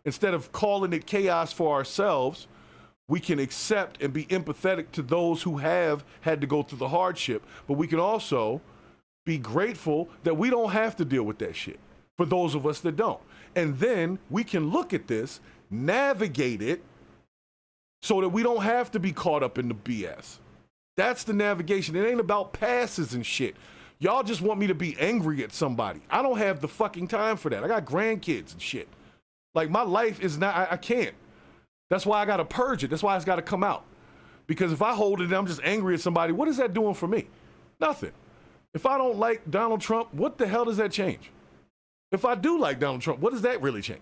[SPEAKER 5] Instead of calling it chaos for ourselves, we can accept and be empathetic to those who have had to go through the hardship, but we can also be grateful that we don't have to deal with that shit for those of us that don't. And then we can look at this, navigate it, so that we don't have to be caught up in the BS. That's the navigation. It ain't about passes and shit. Y'all just want me to be angry at somebody. I don't have the fucking time for that. I got grandkids and shit. Like, my life is not, I can't. That's why I got to purge it. That's why it's got to come out. Because if I hold it and I'm just angry at somebody, what is that doing for me? Nothing. If I don't like Donald Trump, what the hell does that change? If I do like Donald Trump, what does that really change?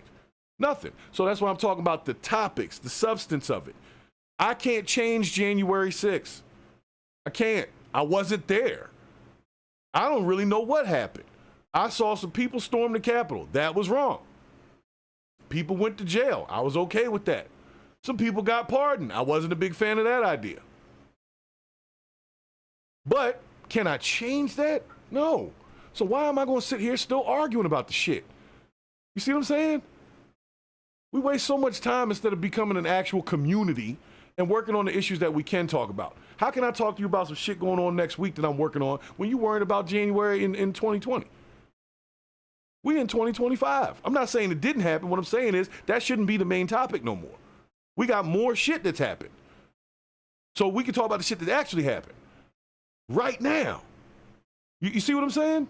[SPEAKER 5] Nothing. So that's why I'm talking about the topics, the substance of it. I can't change January 6th. I can't. I wasn't there. I don't really know what happened. I saw some people storm the Capitol. That was wrong. People went to jail. I was okay with that. Some people got pardoned. I wasn't a big fan of that idea. But can I change that? No. So why am I going to sit here still arguing about the shit? You see what I'm saying? We waste so much time instead of becoming an actual community and working on the issues that we can talk about. How can I talk to you about some shit going on next week that I'm working on when you're worried about January in 2020? We in 2025. I'm not saying it didn't happen. What I'm saying is that shouldn't be the main topic no more. We got more shit that's happened. So we can talk about the shit that actually happened right now. You see what I'm saying?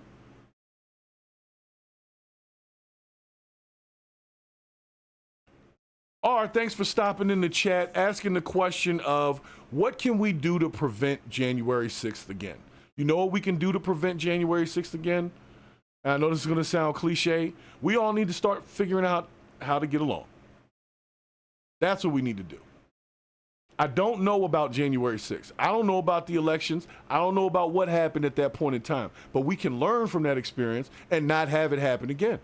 [SPEAKER 5] R, thanks for stopping in the chat, asking the question of what can we do to prevent January 6th again? You know what we can do to prevent January 6th again? And I know this is going to sound cliche. We all need to start figuring out how to get along. That's what we need to do. I don't know about January 6th. I don't know about the elections. I don't know about what happened at that point in time. But we can learn from that experience and not have it happen again.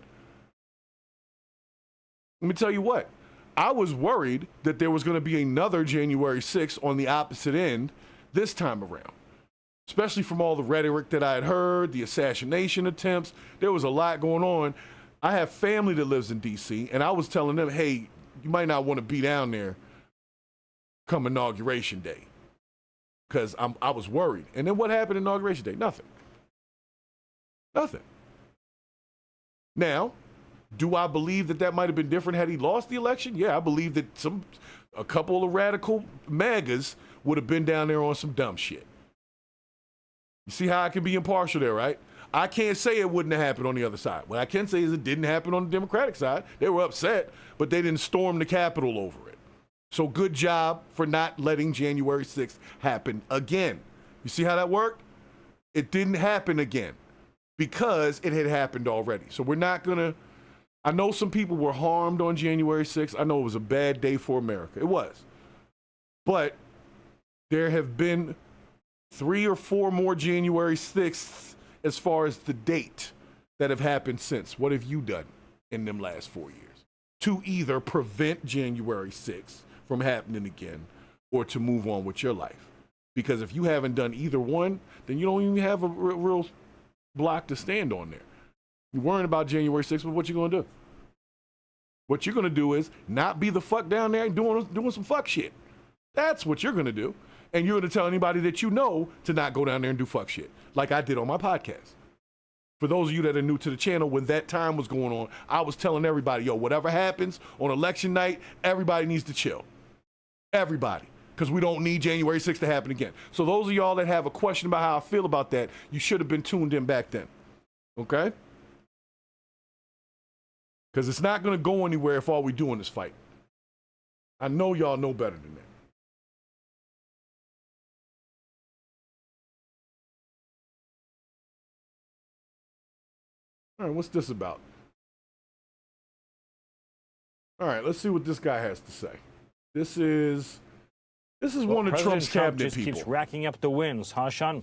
[SPEAKER 5] Let me tell you what. I was worried that there was going to be another January 6th on the opposite end this time around, especially from all the rhetoric that I had heard, the assassination attempts. There was a lot going on. I have family that lives in D.C., and I was telling them, hey, you might not want to be down there come Inauguration Day, because I was worried. And then what happened Inauguration Day? Nothing. Nothing. Now, do I believe that that might have been different had he lost the election? Yeah, I believe that a couple of radical MAGAs would have been down there on some dumb shit. You see how I can be impartial there, right? I can't say it wouldn't have happened on the other side. What I can say is it didn't happen on the Democratic side. They were upset, but they didn't storm the Capitol over it. So good job for not letting January 6th happen again. You see how that worked? It didn't happen again because it had happened already. So we're not going to... I know some people were harmed on January 6th. I know it was a bad day for America. It was. But There have been 3 or 4 more January 6th as far as the date that have happened since. What have you done in them last 4 years to either prevent January 6th from happening again or to move on with your life? Because if you haven't done either one, then you don't even have a real block to stand on there. You're worrying about January 6th, but what you going to do? What you're going to do is not be the fuck down there and doing some fuck shit. That's what you're going to do. And you're going to tell anybody that you know to not go down there and do fuck shit, like I did on my podcast. For those of you that are new to the channel, when that time was going on, I was telling everybody, yo, whatever happens on election night, everybody needs to chill. Everybody. Because we don't need January 6th to happen again. So those of y'all that have a question about how I feel about that, you should have been tuned in back then. Okay? Because it's not going to go anywhere if all we do in this fight. I know y'all know better than that. All right, what's this about? All right, let's see what this guy has to say. This is one of Trump's cabinet
[SPEAKER 19] just
[SPEAKER 5] people.
[SPEAKER 19] Keeps racking up the wins, huh, Sean?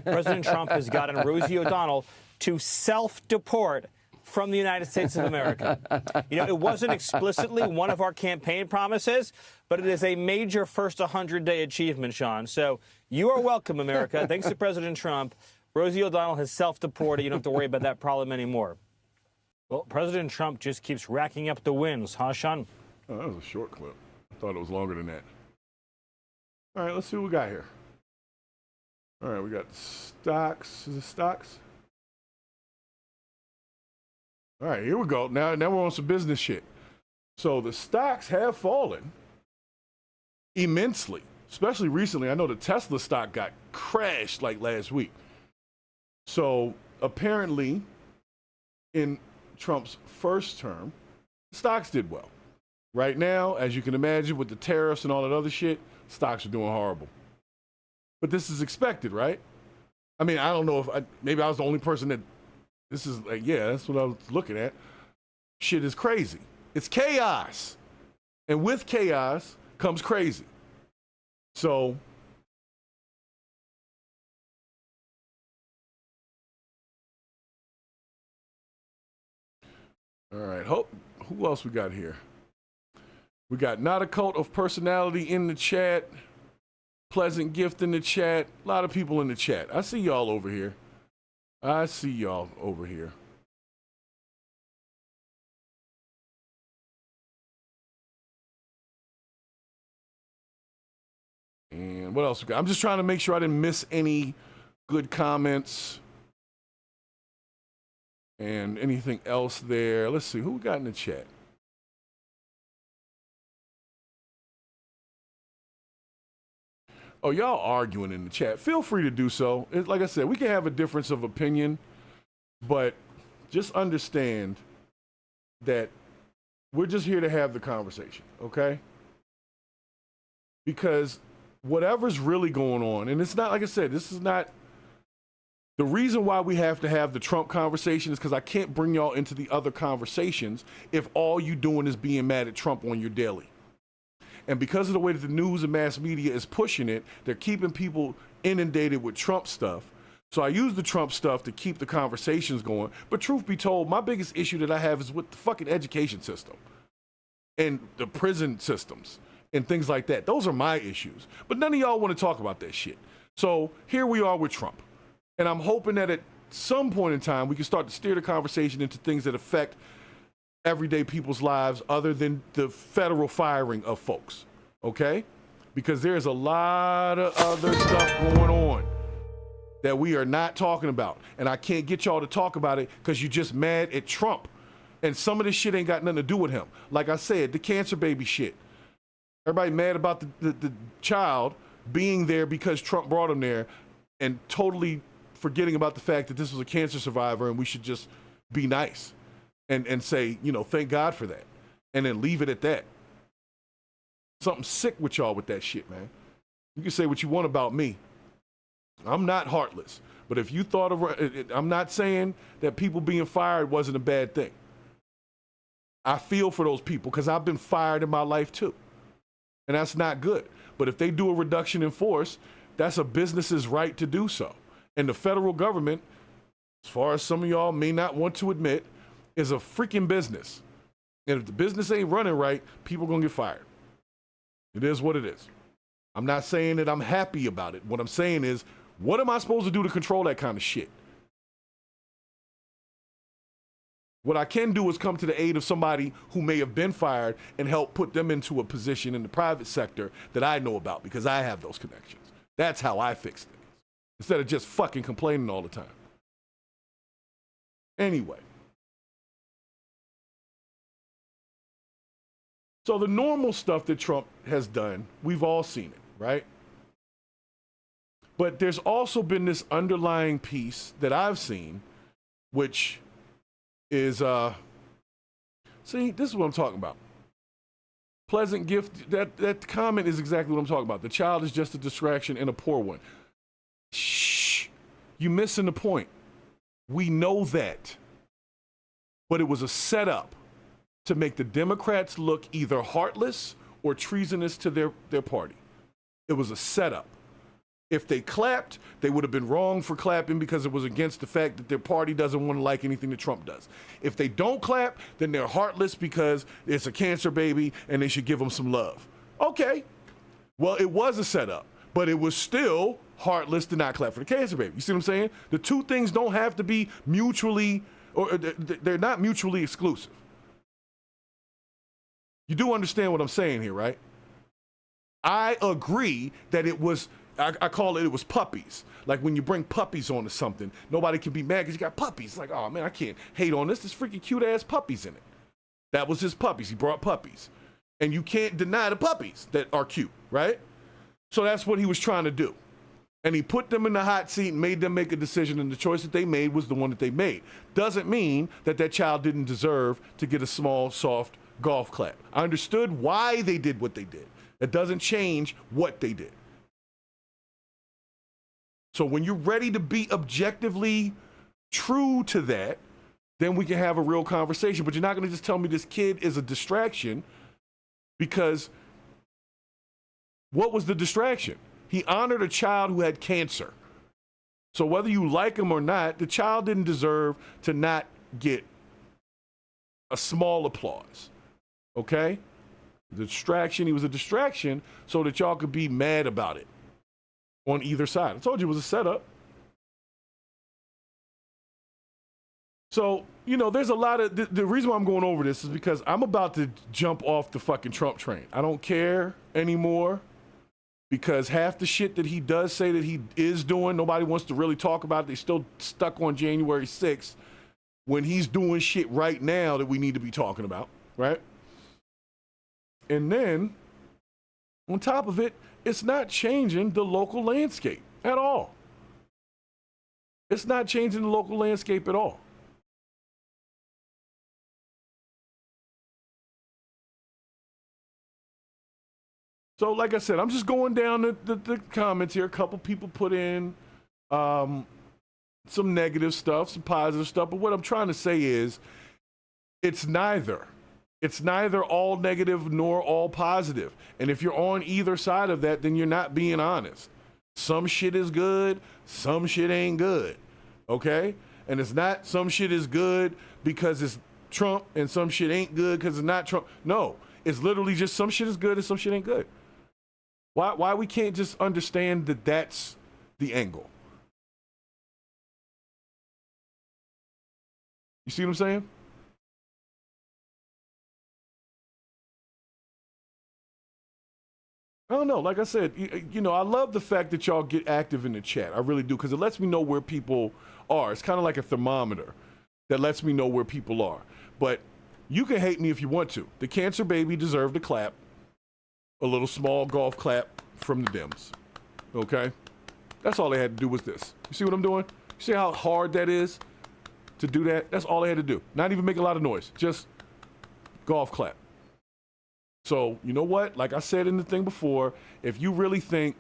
[SPEAKER 19] President Trump has gotten Rosie O'Donnell to self-deport from the United States of America. You know, it wasn't explicitly one of our campaign promises, but it is a major first 100-day achievement, Sean. So you are welcome, America. Thanks to President Trump, Rosie O'Donnell has self-deported. You don't have to worry about that problem anymore. Well, President Trump just keeps racking up the wins, huh, Sean?
[SPEAKER 5] Oh, that was a short clip. I thought it was longer than that. All right, let's see what we got here. All right, we got stocks. Is it stocks? All right, here we go. Now we're on some business shit. So the stocks have fallen immensely, especially recently. I know the Tesla stock got crashed like last week. So apparently in Trump's first term, stocks did well. Right now, as you can imagine, with the tariffs and all that other shit, stocks are doing horrible. But this is expected, right? I mean, I don't know if maybe I was the only person that this is like, yeah, that's what I was looking at. Shit is crazy. It's chaos. And with chaos comes crazy. So all right, who else we got here? We got Not a Cult of Personality in the chat. Pleasant Gift in the chat. A lot of people in the chat. I see y'all over here. I see y'all over here. And what else we got? I'm just trying to make sure I didn't miss any good comments and anything else there. Let's see, who we got in the chat? Oh, y'all arguing in the chat. Feel free to do so. Like I said, we can have a difference of opinion, but just understand that we're just here to have the conversation, okay? Because whatever's really going on, and it's not, like I said, this is not, the reason why we have to have the Trump conversation is because I can't bring y'all into the other conversations if all you doing is being mad at Trump on your daily. And because of the way that the news and mass media is pushing it, they're keeping people inundated with Trump stuff. So I use the Trump stuff to keep the conversations going. But truth be told, my biggest issue that I have is with the fucking education system and the prison systems and things like that. Those are my issues. But none of y'all want to talk about that shit. So here we are with Trump. And I'm hoping that at some point in time, we can start to steer the conversation into things that affect everyday people's lives other than the federal firing of folks, okay? Because there's a lot of other stuff going on that we are not talking about. And I can't get y'all to talk about it because you're just mad at Trump. And some of this shit ain't got nothing to do with him. Like I said, the cancer baby shit. Everybody mad about the child being there because Trump brought him there and totally forgetting about the fact that this was a cancer survivor and we should just be nice. And say, you know, thank God for that. And then leave it at that. Something sick with y'all with that shit, man. You can say what you want about me. I'm not heartless. But if you thought of, I'm not saying that people being fired wasn't a bad thing. I feel for those people because I've been fired in my life too. And that's not good. But if they do a reduction in force, that's a business's right to do so. And the federal government, as far as some of y'all may not want to admit, is a freaking business. And if the business ain't running right, people are going to get fired. It is what it is. I'm not saying that I'm happy about it. What I'm saying is, what am I supposed to do to control that kind of shit? What I can do is come to the aid of somebody who may have been fired and help put them into a position in the private sector that I know about because I have those connections. That's how I fix things, instead of just fucking complaining all the time. Anyway. So the normal stuff that Trump has done, we've all seen it, right? But there's also been this underlying piece that I've seen, which is, see, this is what I'm talking about. Pleasant gift, that comment is exactly what I'm talking about. The child is just a distraction and a poor one. Shh, you're missing the point. We know that. But it was a setup to make the Democrats look either heartless or treasonous to their party. It was a setup. If they clapped, they would have been wrong for clapping because it was against the fact that their party doesn't want to like anything that Trump does. If they don't clap, then they're heartless because it's a cancer baby and they should give them some love. Okay. Well, it was a setup, but it was still heartless to not clap for the cancer baby. You see what I'm saying? The two things don't have to be mutually, or they're not mutually exclusive. You do understand what I'm saying here, right? I agree that it was, I call it was puppies. Like when you bring puppies onto something, nobody can be mad because you got puppies. It's like, oh man, I can't hate on this. There's freaking cute ass puppies in it. That was his puppies. He brought puppies. And you can't deny the puppies that are cute, right? So that's what he was trying to do. And he put them in the hot seat and made them make a decision, and the choice that they made was the one that they made. Doesn't mean that that child didn't deserve to get a small, soft golf clap. I understood why they did what they did. It doesn't change what they did. So when you're ready to be objectively true to that, then we can have a real conversation. But you're not going to just tell me this kid is a distraction, because what was the distraction? He honored a child who had cancer. So whether you like him or not, the child didn't deserve to not get a small applause. Okay? The distraction, he was a distraction so that y'all could be mad about it on either side. I told you it was a setup. So, you know, there's a lot of, the reason why I'm going over this is because I'm about to jump off the fucking Trump train. I don't care anymore, because half the shit that he does say that he is doing, nobody wants to really talk about it. They're still stuck on January 6th when he's doing shit right now that we need to be talking about, right? And then, on top of it, it's not changing the local landscape at all. It's not changing the local landscape at all. So, like I said, I'm just going down the comments here. A couple people put in some negative stuff, some positive stuff. But what I'm trying to say is it's neither. It's neither all negative nor all positive. And if you're on either side of that, then you're not being honest. Some shit is good, some shit ain't good. Okay? And it's not some shit is good because it's Trump and some shit ain't good because it's not Trump. No, it's literally just some shit is good and some shit ain't good. Why we can't just understand that that's the angle? You see what I'm saying? I don't know. Like I said, you know, I love the fact that y'all get active in the chat. I really do, because it lets me know where people are. It's kind of like a thermometer that lets me know where people are. But you can hate me if you want to. The cancer baby deserved a clap. A little small golf clap from the Dems. Okay? That's all they had to do was this. You see what I'm doing? You see how hard that is to do that? That's all they had to do. Not even make a lot of noise. Just golf clap. So, you know what? Like I said in the thing before, if you really think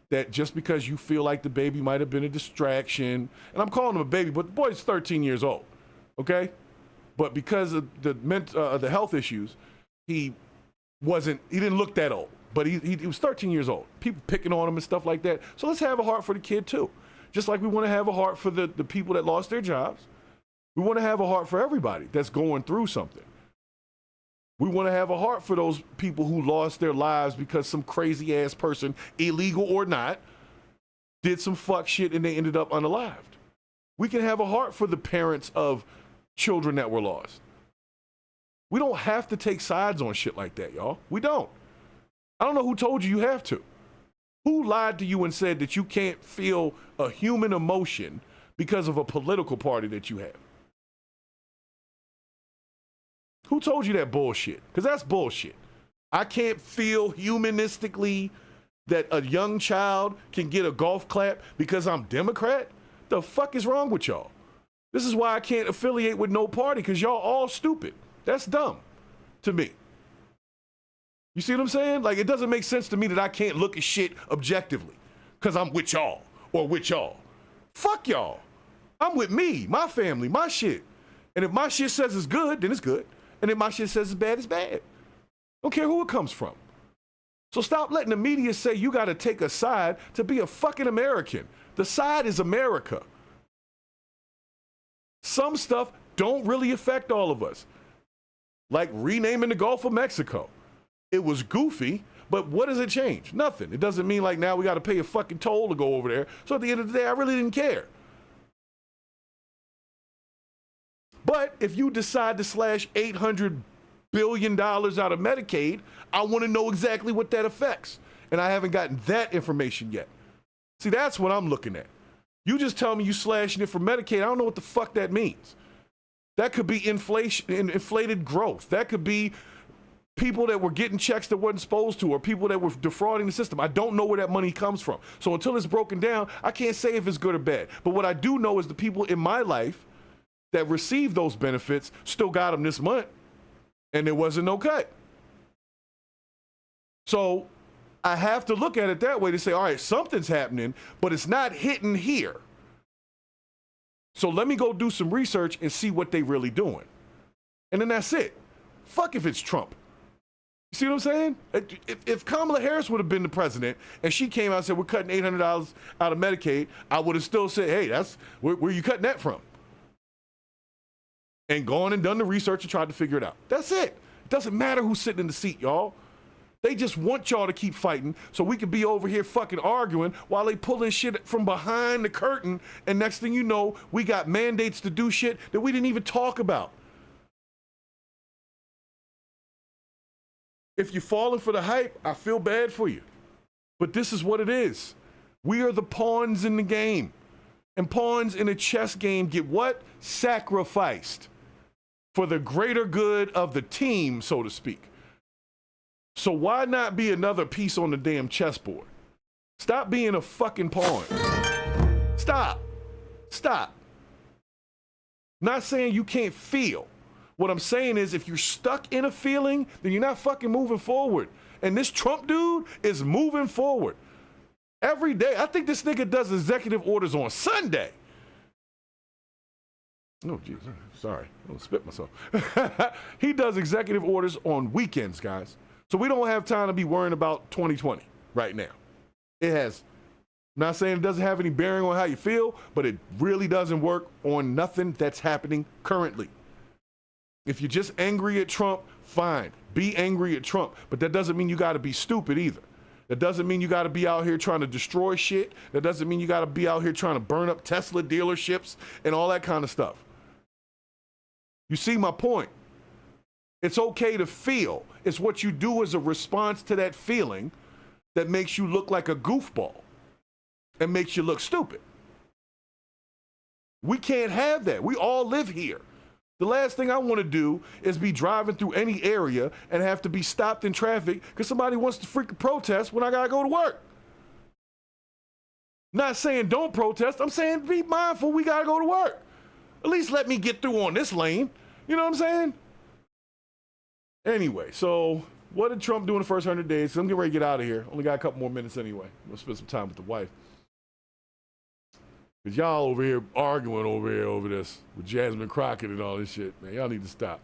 [SPEAKER 5] that just because you feel like the baby might have been a distraction, and I'm calling him a baby, but the boy's 13 years old, okay? But because of the health issues, he didn't look that old. But he was 13 years old. People picking on him and stuff like that. So let's have a heart for the kid too. Just like we want to have a heart for the people that lost their jobs. We want to have a heart for everybody that's going through something. We want to have a heart for those people who lost their lives because some crazy ass person, illegal or not, did some fuck shit and they ended up unalived. We can have a heart for the parents of children that were lost. We don't have to take sides on shit like that, y'all. We don't. I don't know who told you have to. Who lied to you and said that you can't feel a human emotion because of a political party that you have? Who told you that bullshit? Because that's bullshit. I can't feel humanistically that a young child can get a golf clap because I'm Democrat? The fuck is wrong with y'all? This is why I can't affiliate with no party, because y'all all stupid. That's dumb to me. You see what I'm saying? Like, it doesn't make sense to me that I can't look at shit objectively because I'm with y'all or with y'all. Fuck y'all. I'm with me, my family, my shit. And if my shit says it's good, then it's good. And if my shit says it's bad, it's bad. Don't care who it comes from. So stop letting the media say you got to take a side to be a fucking American. The side is America. Some stuff don't really affect all of us. Like renaming the Gulf of Mexico. It was goofy, but what does it change? Nothing. It doesn't mean like now we got to pay a fucking toll to go over there. So at the end of the day, I really didn't care. But if you decide to slash $800 billion out of Medicaid, I want to know exactly what that affects. And I haven't gotten that information yet. See, that's what I'm looking at. You just tell me you slashing it for Medicaid. I don't know what the fuck that means. That could be inflation and inflated growth. That could be people that were getting checks that wasn't supposed to, or people that were defrauding the system. I don't know where that money comes from. So until it's broken down, I can't say if it's good or bad. But what I do know is the people in my life that received those benefits still got them this month, and there wasn't no cut. So I have to look at it that way to say, all right, something's happening, but it's not hitting here. So let me go do some research and see what they really doing. And then that's it. Fuck if it's Trump. You see what I'm saying? If Kamala Harris would have been the president and she came out and said, we're cutting $800 out of Medicaid, I would have still said, hey, that's where you cutting that from? And gone and done the research and tried to figure it out. That's it. It doesn't matter who's sitting in the seat, y'all. They just want y'all to keep fighting so we can be over here fucking arguing while they pulling shit from behind the curtain. And next thing you know, we got mandates to do shit that we didn't even talk about. If you're falling for the hype, I feel bad for you. But this is what it is. We are the pawns in the game. And pawns in a chess game get what? Sacrificed for the greater good of the team, so to speak. So why not be another piece on the damn chessboard? Stop being a fucking pawn. Stop. Stop. Not saying you can't feel. What I'm saying is if you're stuck in a feeling, then you're not fucking moving forward. And this Trump dude is moving forward. Every day. I think this nigga does executive orders on Sunday. Oh, geez. Sorry. I'm going to spit myself. He does executive orders on weekends, guys. So we don't have time to be worrying about 2020 right now. It has. I'm not saying it doesn't have any bearing on how you feel, but it really doesn't work on nothing that's happening currently. If you're just angry at Trump, fine. Be angry at Trump. But that doesn't mean you got to be stupid either. That doesn't mean you got to be out here trying to destroy shit. That doesn't mean you got to be out here trying to burn up Tesla dealerships and all that kind of stuff. You see my point? It's okay to feel. It's what you do as a response to that feeling that makes you look like a goofball and makes you look stupid. We can't have that. We all live here. The last thing I want to do is be driving through any area and have to be stopped in traffic because somebody wants to freaking protest when I got to go to work. Not saying don't protest. I'm saying be mindful. We got to go to work. At least let me get through on this lane. You know what I'm saying? Anyway, so what did Trump do in the first 100 days? I'm getting ready to get out of here. Only got a couple more minutes anyway. We'll spend some time with the wife. Because y'all over here arguing over this with Jasmine Crockett and all this shit. Man, y'all need to stop.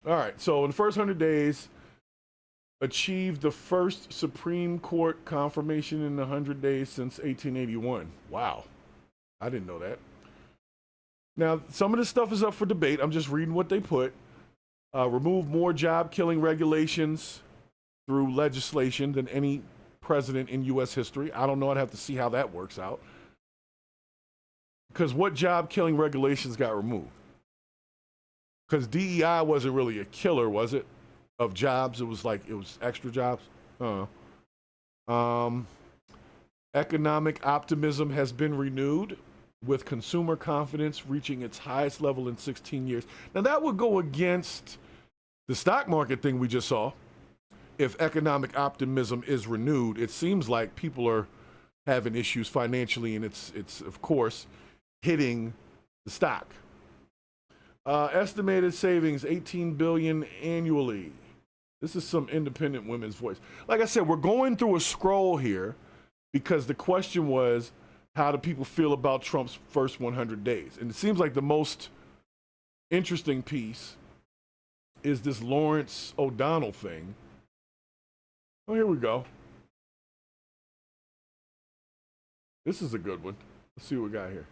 [SPEAKER 5] All right, so in the first 100 days, achieved the first Supreme Court confirmation in 100 days since 1881. Wow, I didn't know that. Now, some of this stuff is up for debate. I'm just reading what they put. Remove more job-killing regulations through legislation than any president in U.S. history. I don't know. I'd have to see how that works out. Because what job-killing regulations got removed? Because DEI wasn't really a killer, was it? Of jobs, it was extra jobs. Economic optimism has been renewed, with consumer confidence reaching its highest level in 16 years. Now that would go against the stock market thing we just saw. If economic optimism is renewed, it seems like people are having issues financially, and it's of course hitting the stock. Estimated savings, $18 billion annually. This is some independent women's voice. Like I said, we're going through a scroll here because the question was, how do people feel about Trump's first 100 days? And it seems like the most interesting piece is this Lawrence O'Donnell thing. Oh, here we go. This is a good one. Let's see what we got here.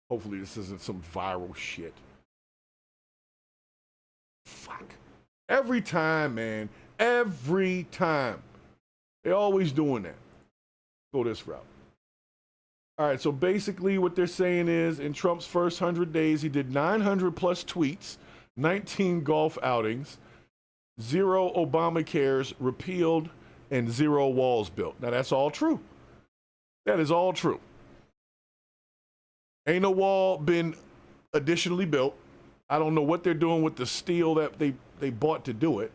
[SPEAKER 5] Hopefully this isn't some viral shit. Fuck. Every time, man. Every time. They're always doing that. Go this route. All right, so basically what they're saying is in Trump's first 100 days, he did 900 plus tweets, 19 golf outings, 0 Obamacares repealed, and 0 walls built. Now, that's all true. That is all true. Ain't no wall been additionally built. I don't know what they're doing with the steel that they bought to do it.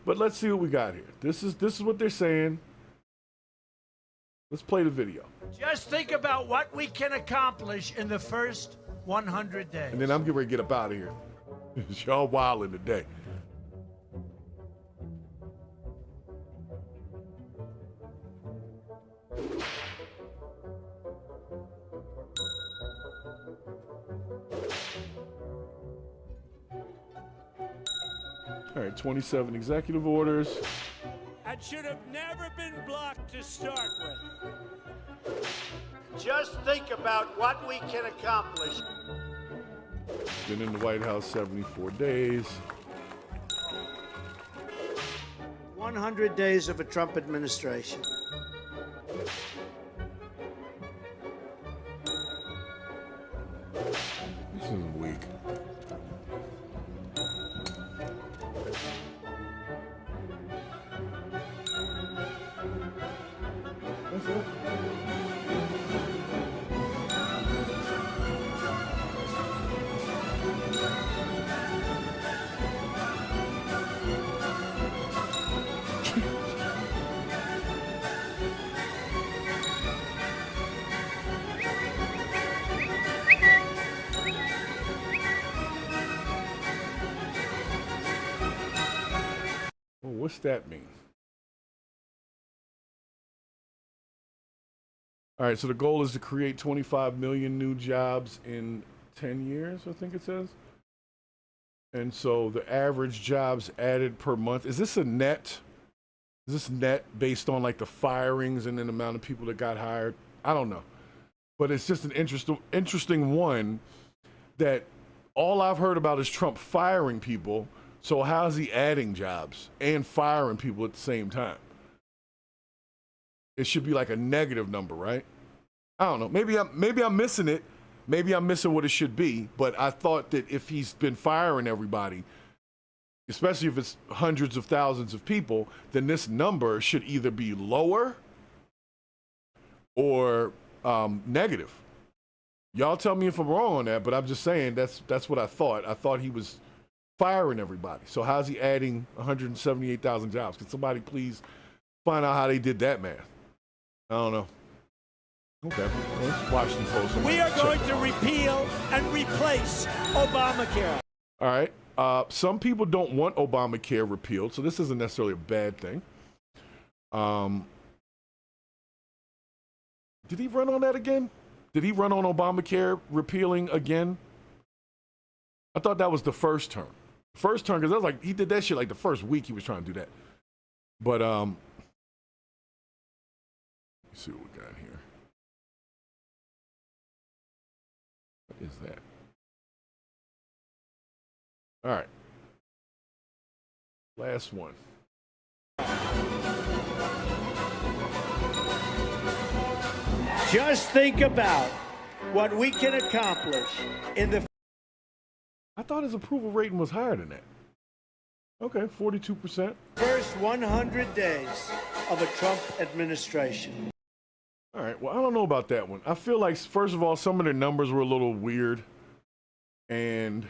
[SPEAKER 5] But let's see what we got here. This is what they're saying. Let's play the video.
[SPEAKER 18] Just think about what we can accomplish in the first 100 days.
[SPEAKER 5] And then I'm getting ready to get up out of here. Y'all wilding today. All right, 27 executive orders.
[SPEAKER 18] That should have never been blocked to start with. Just think about what we can accomplish.
[SPEAKER 5] Been in the White House 74 days.
[SPEAKER 18] 100 days of a Trump administration.
[SPEAKER 5] This is weak. That's it. Well, what's that mean? All right, so the goal is to create 25 million new jobs in 10 years, I think it says. And so the average jobs added per month, is this net based on like the firings and then the amount of people that got hired? I don't know. But it's just an interesting one that all I've heard about is Trump firing people. So how's he adding jobs and firing people at the same time? It should be like a negative number, right? I don't know. Maybe I'm missing it. Maybe I'm missing what it should be. But I thought that if he's been firing everybody, especially if it's hundreds of thousands of people, then this number should either be lower or negative. Y'all tell me if I'm wrong on that, but I'm just saying that's what I thought. I thought he was firing everybody. So how's he adding 178,000 jobs? Can somebody please find out how they did that math? I don't know. Okay, let's watch the post.
[SPEAKER 18] We are going to repeal and replace Obamacare.
[SPEAKER 5] All right. Some people don't want Obamacare repealed, so this isn't necessarily a bad thing. Did he run on that again? Did he run on Obamacare repealing again? I thought that was the first term. First term, because I was like, he did that shit like the first week he was trying to do that. But, let's see what we got here. What is that? All right. Last one.
[SPEAKER 18] Just think about what we can accomplish in the.
[SPEAKER 5] I thought his approval rating was higher than that. Okay, 42%.
[SPEAKER 18] First 100 days of a Trump administration.
[SPEAKER 5] All right, well, I don't know about that one. I feel like, first of all, some of their numbers were a little weird. And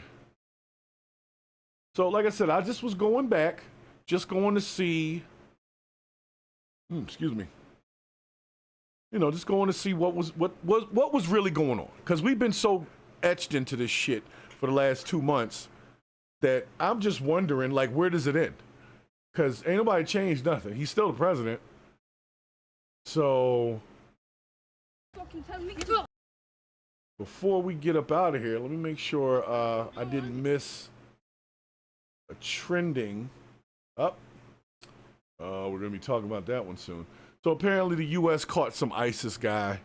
[SPEAKER 5] so, like I said, I just was going back, just going to see, excuse me, you know, just going to see what was really going on. Because we've been so etched into this shit for the last 2 months that I'm just wondering, like, where does it end? Because ain't nobody changed nothing. He's still the president. So before we get up out of here, let me make sure I didn't miss a trending up. We're going to be talking about that one soon. So apparently the U.S. caught some ISIS guy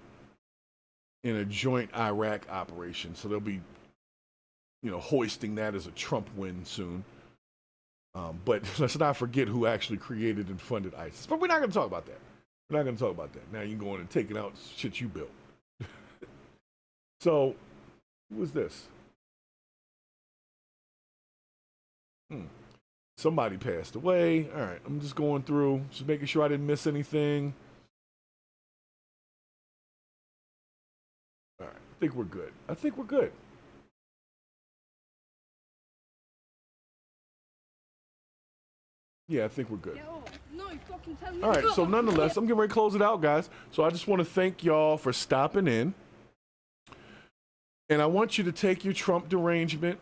[SPEAKER 5] in a joint Iraq operation. So they'll be, you know, hoisting that as a Trump win soon. But let's not forget who actually created and funded ISIS. But we're not going to talk about that. We're not going to talk about that. Now you can go in and take it out shit you built. So, who was this? Somebody passed away. All right, I'm just going through, just making sure I didn't miss anything. All right, I think we're good. I think we're good. Yeah, I think we're good. All right, so nonetheless, I'm getting ready to close it out, guys. So I just want to thank y'all for stopping in. And I want you to take your Trump derangement,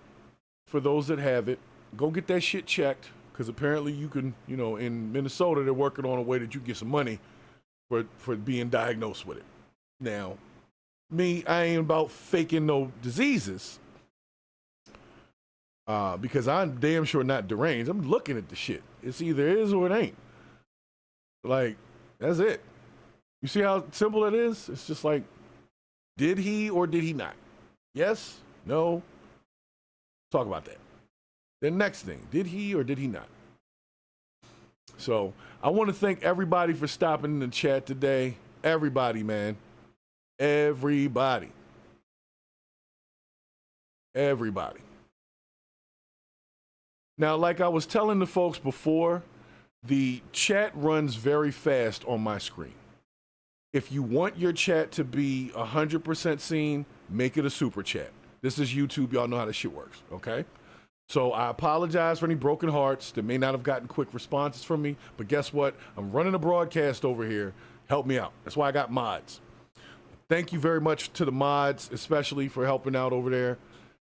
[SPEAKER 5] for those that have it. Go get that shit checked, because apparently you can, you know, in Minnesota, they're working on a way that you get some money for being diagnosed with it. Now, me, I ain't about faking no diseases, because I'm damn sure not deranged. I'm looking at the shit. It's either is or it ain't. Like, that's it. You see how simple it is? It's just like, did he or did he not? Yes? No? Talk about that. The next thing, did he or did he not? So I want to thank everybody for stopping in the chat today. Everybody, man. Everybody. Everybody. Now, like I was telling the folks before, the chat runs very fast on my screen. If you want your chat to be 100% seen, make it a super chat. This is YouTube. Y'all know how this shit works, okay? So I apologize for any broken hearts that may not have gotten quick responses from me, but guess what? I'm running a broadcast over here. Help me out. That's why I got mods. Thank you very much to the mods, especially for helping out over there.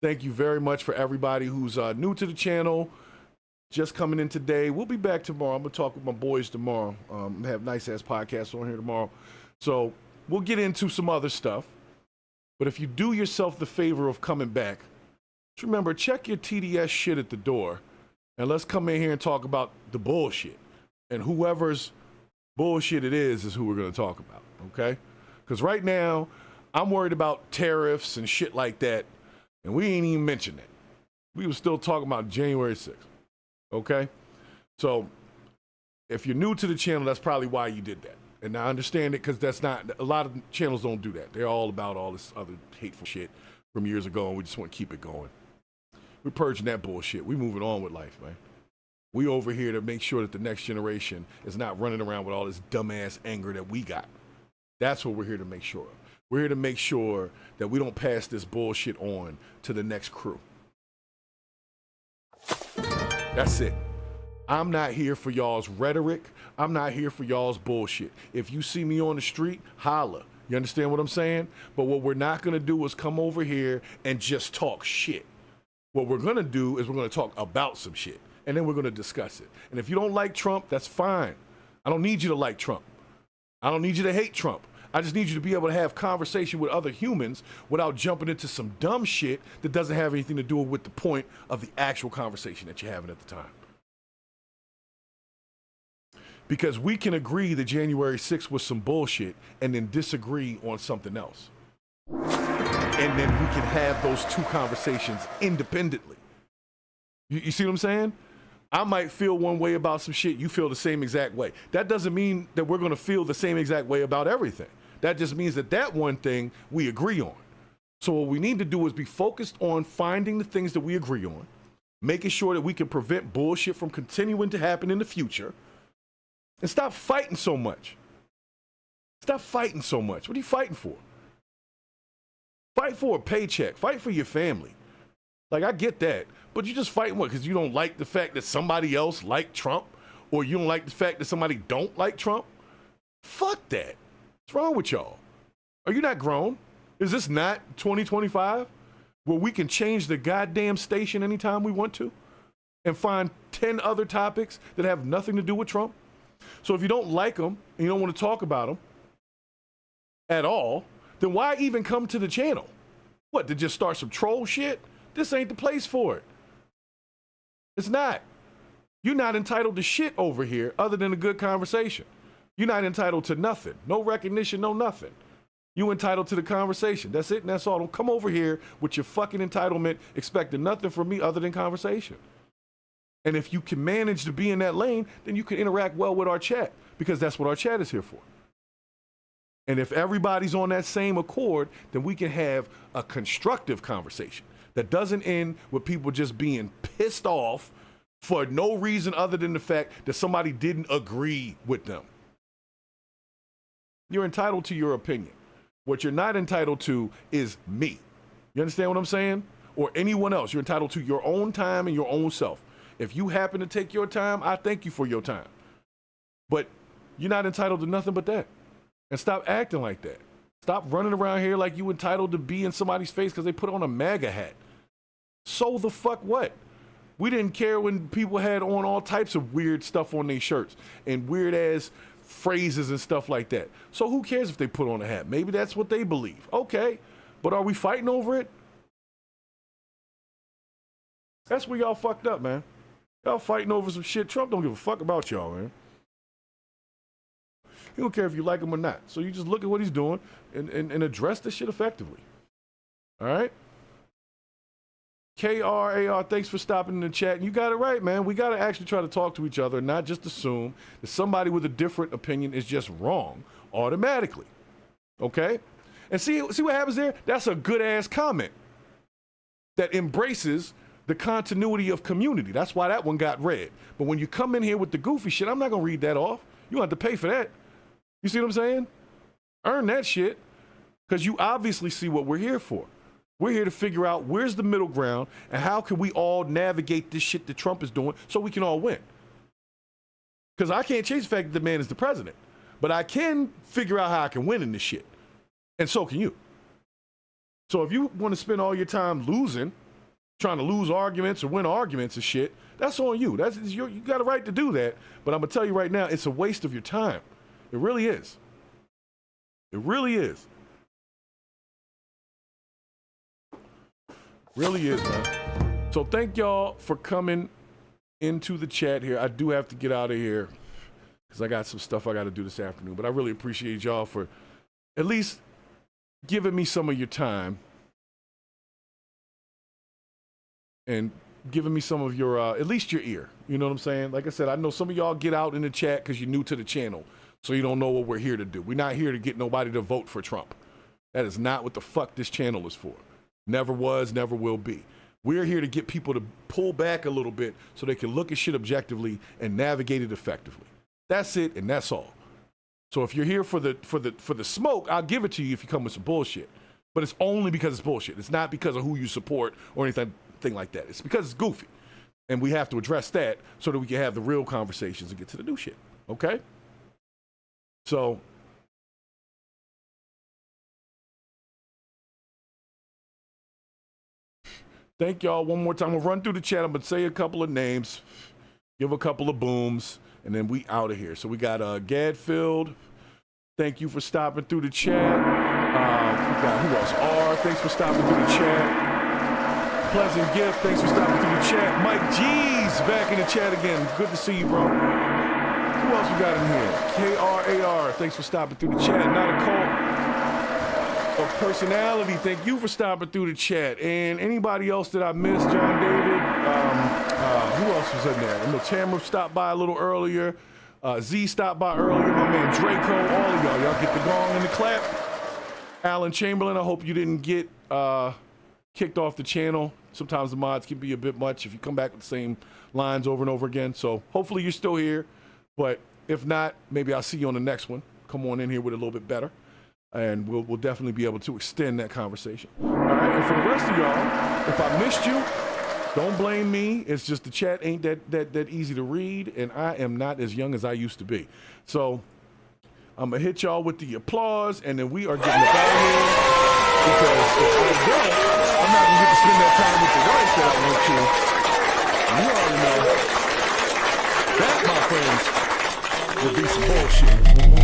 [SPEAKER 5] Thank you very much for everybody who's new to the channel, just coming in today. We'll be back tomorrow. I'm going to talk with my boys tomorrow. Have nice-ass podcasts on here tomorrow. So we'll get into some other stuff. But if you do yourself the favor of coming back, just remember, check your TDS shit at the door, and let's come in here and talk about the bullshit. And whoever's bullshit it is who we're going to talk about, okay? Because right now, I'm worried about tariffs and shit like that, and we ain't even mentioned that. We were still talking about January 6th, okay? So if you're new to the channel, that's probably why you did that. And I understand it, because that's not, a lot of channels don't do that. They're all about all this other hateful shit from years ago, and we just want to keep it going. We're purging that bullshit. We're moving on with life, man. We over here to make sure that the next generation is not running around with all this dumbass anger that we got. That's what we're here to make sure of. We're here to make sure that we don't pass this bullshit on to the next crew. That's it. I'm not here for y'all's rhetoric. I'm not here for y'all's bullshit. If you see me on the street, holla. You understand what I'm saying? But what we're not going to do is come over here and just talk shit. What we're going to do is we're going to talk about some shit, and then we're going to discuss it. And if you don't like Trump, that's fine. I don't need you to like Trump. I don't need you to hate Trump. I just need you to be able to have conversation with other humans without jumping into some dumb shit that doesn't have anything to do with the point of the actual conversation that you're having at the time. Because we can agree that January 6th was some bullshit and then disagree on something else. And then we can have those two conversations independently. You see what I'm saying? I might feel one way about some shit, you feel the same exact way. That doesn't mean that we're going to feel the same exact way about everything. That just means that one thing we agree on. So what we need to do is be focused on finding the things that we agree on, making sure that we can prevent bullshit from continuing to happen in the future, and stop fighting so much. Stop fighting so much. What are you fighting for? Fight for a paycheck. Fight for your family. Like, I get that. But you just fighting what? Because you don't like the fact that somebody else liked Trump? Or you don't like the fact that somebody don't like Trump? Fuck that. What's wrong with y'all? Are you not grown? Is this not 2025? Where we can change the goddamn station anytime we want to? And find 10 other topics that have nothing to do with Trump? So if you don't like them and you don't want to talk about them at all, then why even come to the channel? What, to just start some troll shit? This ain't the place for it. It's not. You're not entitled to shit over here other than a good conversation. You're not entitled to nothing. No recognition, no nothing. You entitled to the conversation. That's it and that's all. Don't come over here with your fucking entitlement expecting nothing from me other than conversation. And if you can manage to be in that lane, then you can interact well with our chat, because that's what our chat is here for. And if everybody's on that same accord, then we can have a constructive conversation that doesn't end with people just being pissed off for no reason other than the fact that somebody didn't agree with them. You're entitled to your opinion. What you're not entitled to is me. You understand what I'm saying? Or anyone else. You're entitled to your own time and your own self. If you happen to take your time, I thank you for your time. But you're not entitled to nothing but that. And stop acting like that. Stop running around here like you entitled to be in somebody's face because they put on a MAGA hat. So the fuck what? We didn't care when people had on all types of weird stuff on their shirts and weird ass phrases and stuff like that. So who cares if they put on a hat? Maybe that's what they believe. Okay, but are we fighting over it? That's where y'all fucked up, man. Y'all fighting over some shit. Trump don't give a fuck about y'all, man. He don't care if you like him or not. So you just look at what he's doing and address this shit effectively. All right? KRAR, thanks for stopping in the chat. And you got it right, man. We got to actually try to talk to each other and not just assume that somebody with a different opinion is just wrong automatically. Okay? And see what happens there? That's a good-ass comment that embraces the continuity of community. That's why that one got read. But when you come in here with the goofy shit, I'm not going to read that off. You have to pay for that. You see what I'm saying? Earn that shit, because you obviously see what we're here for. We're here to figure out where's the middle ground and how can we all navigate this shit that Trump is doing so we can all win. Because I can't change the fact that the man is the president, but I can figure out how I can win in this shit. And so can you. So if you want to spend all your time losing, trying to lose arguments or win arguments and shit, that's on you. You got a right to do that. But I'm going to tell you right now, it's a waste of your time. It really is. It really is. Really is, man. So thank y'all for coming into the chat here. I do have to get out of here because I got some stuff I got to do this afternoon. But I really appreciate y'all for at least giving me some of your time and giving me some of your, at least your ear. You know what I'm saying? Like I said, I know some of y'all get out in the chat because you're new to the channel, so you don't know what we're here to do. We're not here to get nobody to vote for Trump. That is not what the fuck this channel is for. Never was, never will be. We're here to get people to pull back a little bit so they can look at shit objectively and navigate it effectively. That's it, and that's all. So if you're here for the smoke, I'll give it to you if you come with some bullshit. But it's only because it's bullshit. It's not because of who you support or anything like that. It's because it's goofy. And we have to address that so that we can have the real conversations and get to the new shit. Okay? So thank y'all one more time. We'll run through the chat. I'm going to say a couple of names, give a couple of booms, and then we out of here. So we got Gadfield. Thank you for stopping through the chat. We got who else? R. Thanks for stopping through the chat. Pleasant Gift. Thanks for stopping through the chat. Mike G's back in the chat again. Good to see you, bro. Who else we got in here? KRAR. Thanks for stopping through the chat. Not a cult of personality. Thank you for stopping through the chat. And anybody else that I missed, John David. Who else was in there? I know Tamara stopped by a little earlier. Z stopped by earlier. My man Draco. All of y'all. Y'all get the gong and the clap. Alan Chamberlain, I hope you didn't get kicked off the channel. Sometimes the mods can be a bit much if you come back with the same lines over and over again. So hopefully you're still here. But if not, maybe I'll see you on the next one. Come on in here with a little bit better. And we'll definitely be able to extend that conversation. All right, and for the rest of y'all, if I missed you, don't blame me. It's just the chat ain't that easy to read, and I am not as young as I used to be. So I'm going to hit y'all with the applause, and then we are getting up out of here. Because if I don't, I'm not going to get to spend that time with the wife that I want to. You already know. That, my friends, would be some bullshit.